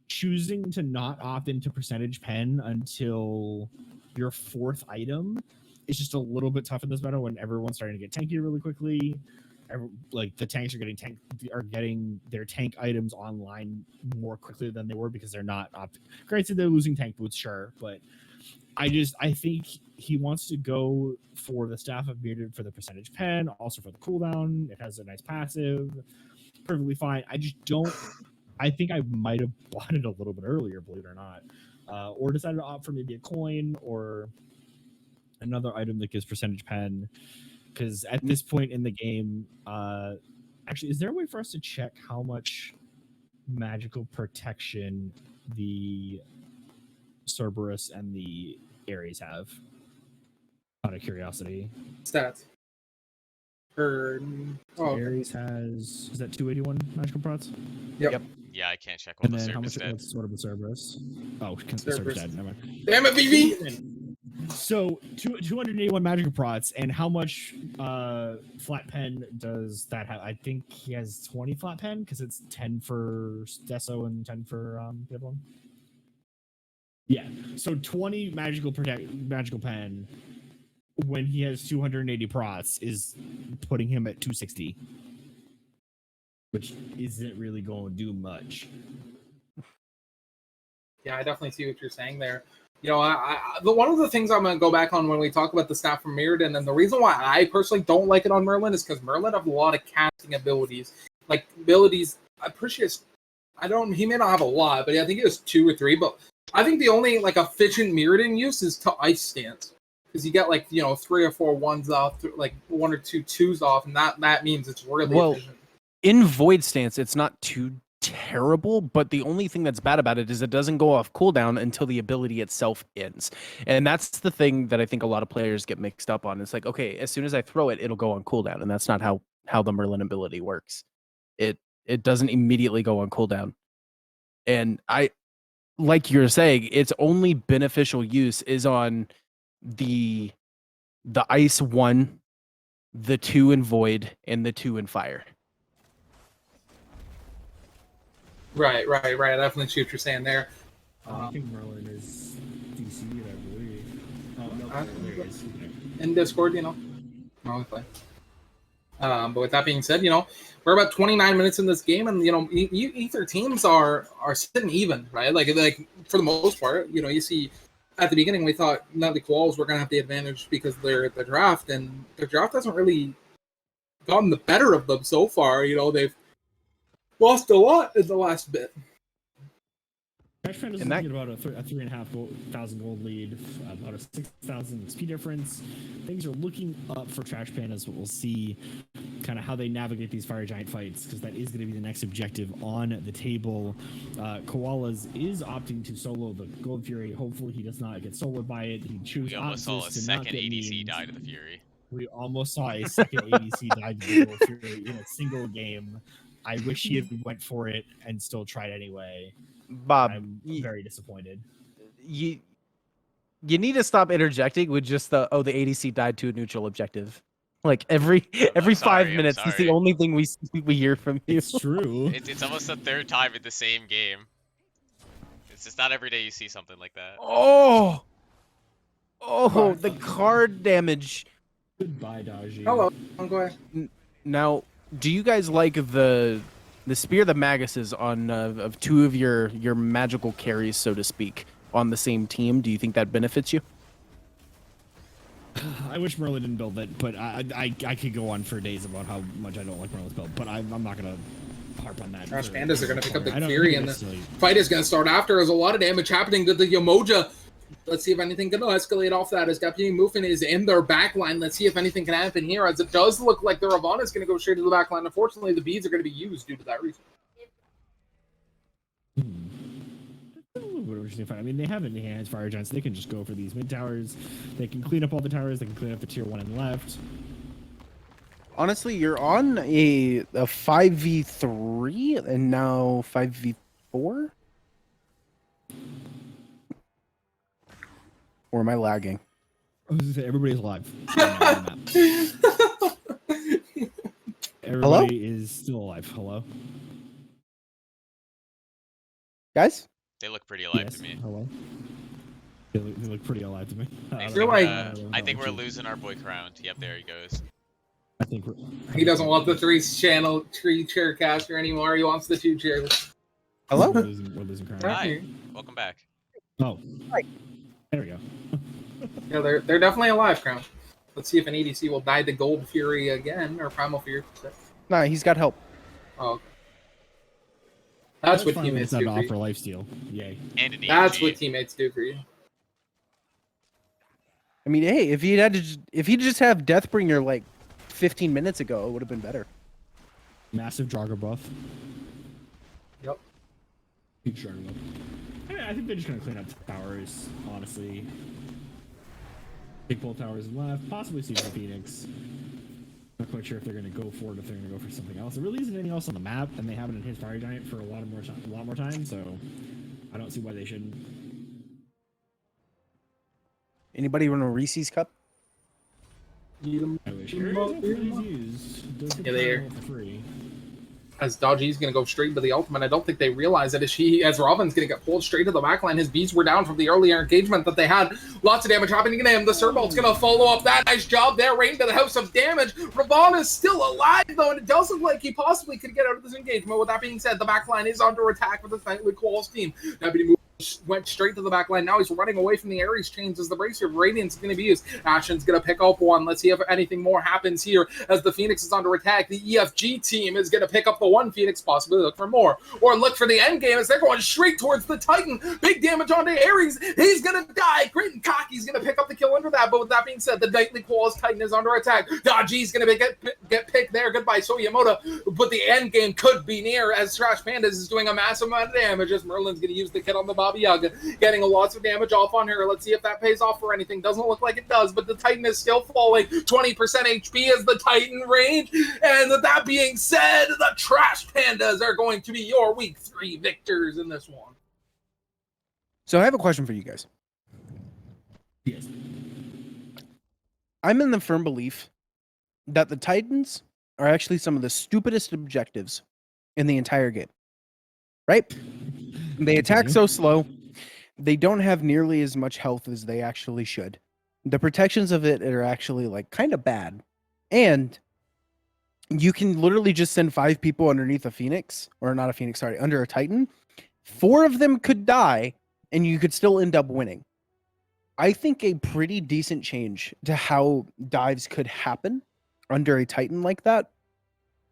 choosing to not opt into percentage pen until your 4th item is just a little bit tough in this meta when everyone's starting to get tanky really quickly. Like the tanks are getting their tank items online more quickly than they were because they're not granted they're losing tank boots, sure, but I think he wants to go for the Staff of Bearded for the percentage pen, also for the cooldown. It has a nice passive, perfectly fine. I think I might have bought it a little bit earlier, believe it or not, or decided to opt for maybe a coin or another item that gives percentage pen. Because at this point in the game, actually, is there a way for us to check how much magical protection the Cerberus and the Ares have? Out of curiosity. Stats. Ares has, is that 281 magical prots? Yep. Yeah, I can't check what And the then how Cerberus much did. what's sort of the Cerberus? Oh, Cerberus Cerberus. dead. Never mind. Damn it, BB! So 281 magical prots, and how much flat pen does that have? I think he has 20 flat pen because it's 10 for Deso and 10 for the other one. Yeah, so 20 magical pen when he has 280 prots is putting him at 260, which isn't really going to do much. Yeah, I definitely see what you're saying there. You know, one of the things I'm going to go back on when we talk about the Staff from Mirrodin, and the reason why I personally don't like it on Merlin is because Merlin have a lot of casting abilities. Like, abilities, I'm pretty sure he may not have a lot, but I think it was 2 or 3, but I think the only, like, efficient Mirrodin use is to Ice Stance. Because you get, like, 3 or 4 1s off, like 1 or 2 2s off, and that means it's really efficient. In Void Stance, it's not too terrible, but the only thing that's bad about it is it doesn't go off cooldown until the ability itself ends. And that's the thing that I think a lot of players get mixed up on. It's like, okay, as soon as I throw it, it'll go on cooldown, and that's not how the Merlin ability works. It doesn't immediately go on cooldown. And like you're saying, its only beneficial use is on the Ice 1, the 2 in Void, and the 2 in Fire. Right. I definitely see what you're saying there. I think Merlin is DC, I believe. Oh, no, there he is. In Discord, But with that being said, we're about 29 minutes in this game, and either teams are sitting even, right? Like for the most part, you see at the beginning we thought the Koalas were going to have the advantage because they're the draft, and the draft hasn't really gotten the better of them so far. They've lost a lot in the last bit. Trash Pandas is looking at about a 3,500 gold lead, about a 6,000 speed difference. Things are looking up for Trash Pandas, but we'll see kind of how they navigate these Fire Giant fights, because that is going to be the next objective on the table. Koalas is opting to solo the Gold Fury. Hopefully he does not get soloed by it. He chooses. We almost saw a second ADC die to the Fury. We almost saw a second ADC die to the Gold Fury in a single game. I wish he had went for it and still tried anyway. Bob, I'm very disappointed. You need to stop interjecting with just the ADC died to a neutral objective. Like every 5 minutes, it's the only thing we hear from you. It's true. It's almost the 3rd time in the same game. It's just not every day you see something like that. Oh, the card damage. Goodbye, Daji. Hello, go ahead. Now, do you guys like the Spear of the Maguses on of 2 of your magical carries, so to speak, on the same team? Do you think that benefits you? I wish Merlin didn't build it, but I could go on for days about how much I don't like Merlin's build, but I'm not going to harp on that. Trash Pandas are going to pick up the Fury, and the fight is going to start after. There's a lot of damage happening to the Yamoja. Let's see if anything can escalate off that, as Deputy Mufin is in their backline. Let's see if anything can happen here, as it does look like the Ravana is going to go straight to the backline. Unfortunately, the beads are going to be used due to that reason. I mean, they have it in hands, Fire Giants. They can just go for these mid towers. They can clean up all the towers. They can clean up the tier 1 and left. Honestly, you're on a 5v3 and now 5v4. Or am I lagging? I was gonna say everybody's alive. Right now on the map. Everybody is still alive. Hello? Guys? They look pretty alive Yes. to me. Hello? They look pretty alive to me. I feel like- think we're losing our boy Crowned. Yep, there he goes. I think He doesn't want the three-chair caster anymore. He wants the 2 chairs. Hello? We're losing Crown. Hi. Welcome back. Oh. Hi. There we go. Yeah, they're definitely alive, Crown. Let's see if an EDC will die to Gold Fury again, or Primal Fury. Nah, he's got help. Oh, okay. That's what finally teammates decided do to for you. offer lifesteal. Yay. And an That's EMG. what teammates do for you. I mean, hey, if he just have Deathbringer like 15 minutes ago, it would have been better. Massive Draugr buff. Yep. Huge Draugr buff. I think they're just gonna clean up towers, honestly. Big pull towers left, possibly see the Phoenix. Not quite sure if they're gonna go for it, if they're gonna go for something else. There really isn't anything else on the map, and they haven't hit Fire Giant for a lot more time, so I don't see why they shouldn't. Anybody want a Reese's cup? I wish. Areas used. Those get Yeah, they are. for free. As Dodgy's going to go straight to the ultimate, I don't think they realize that as Robin's going to get pulled straight to the backline. His bees were down from the earlier engagement that they had. Lots of damage happening to him. The Serbolt's going to follow up that. Nice job there, right into the house of damage. Ravon is still alive, though, and it does look like he possibly could get out of this engagement. With that being said, the backline is under attack with the Nightly Koalas team. Deputy went straight to the back line. Now he's running away from the Ares chains as the Bracer of Radiance is going to be used. Ashen's going to pick up one. Let's see if anything more happens here as the Phoenix is under attack. The EFG team is going to pick up the one Phoenix, possibly look for more. Or look for the end game as they're going straight towards the Titan. Big damage onto Ares. He's going to die. Great and Cocky's going to pick up the kill under that. But with that being said, the Nightly Koalas Titan is under attack. Dodgy's going to get picked there. Goodbye, Soyamoto. But the end game could be near as Trash Pandas is doing a massive amount of damage as Merlin's going to use the kit on the Baba Yaga, getting lots of damage off on her. Let's see if that pays off for anything. Doesn't look like it does, but the Titan is still falling. 20% HP is the Titan range. And with that being said, the Trash Pandas are going to be your week 3 victors in this one. So I have a question for you guys. Yes. I'm in the firm belief that the Titans are actually some of the stupidest objectives in the entire game. Right? They attack so slow. They don't have nearly as much health as they actually should. The protections of it are actually like kind of bad. And you can literally just send 5 people underneath a Phoenix, or not a Phoenix, sorry, under a Titan. 4 of them could die and you could still end up winning. I think a pretty decent change to how dives could happen under a Titan like that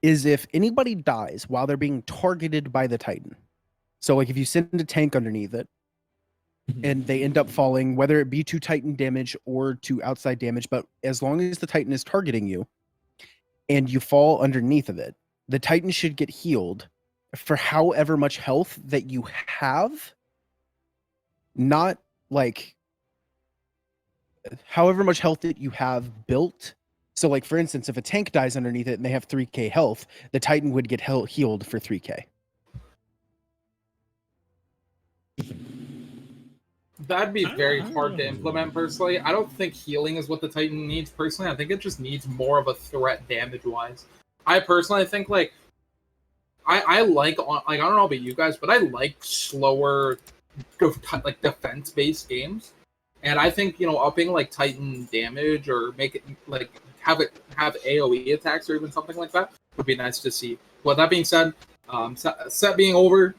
is if anybody dies while they're being targeted by the Titan. So like if you send a tank underneath it and they end up falling, whether it be to Titan damage or to outside damage, but as long as the Titan is targeting you and you fall underneath of it, the Titan should get healed for however much health that you have, not like however much health that you have built. So like for instance, if a tank dies underneath it and they have 3k health, the Titan would get healed for 3k. That'd be very hard to implement personally. I don't think healing is what the Titan needs personally. I think it just needs more of a threat damage-wise. I personally think like I like I don't know about you guys, but I like slower like defense-based games. And I think, you know, upping like Titan damage or make it like have AoE attacks or even something like that would be nice to see. Well, that being said, set being over,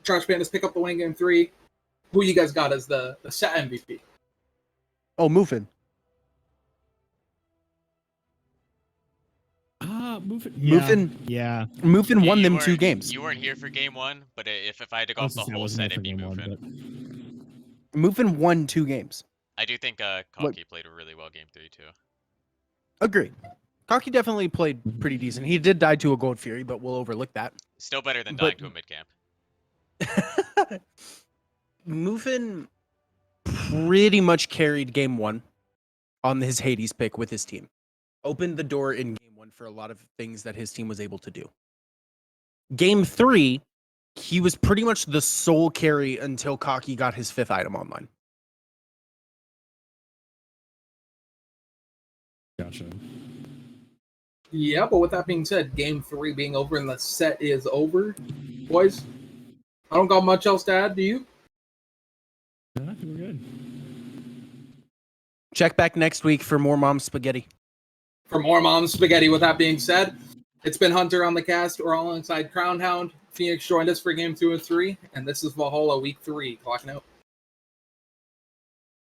Trash Pandas pick up the win game 3. Who you guys got as the set MVP? Oh, Mufin. Mufin. Mufin. Yeah. Mufin won You them weren't- 2 games. You weren't here for game 1, but if I had to go I off was the gonna say I whole wasn't set, here it'd be for game Mufin. one, Mufin won 2 games. I do think Cocky played a really well game 3 too. Agreed. Cocky definitely played pretty decent. He did die to a Gold Fury, but we'll overlook that. Still better than But- dying to a mid camp. Mufin pretty much carried game 1 on his Hades pick with his team. Opened the door in game 1 for a lot of things that his team was able to do. Game 3, he was pretty much the sole carry until Cocky got his 5th item online. Gotcha. Yeah, but with that being said, game 3 being over and the set is over, boys. I don't got much else to add. Do you? I think we're good. Check back next week for more Mom's Spaghetti. For more Mom's Spaghetti. With that being said, it's been Hunter on the cast. We're all inside Crown Hound. Phoenix joined us for game 2 and 3, and this is Valhalla week 3. Clocking out.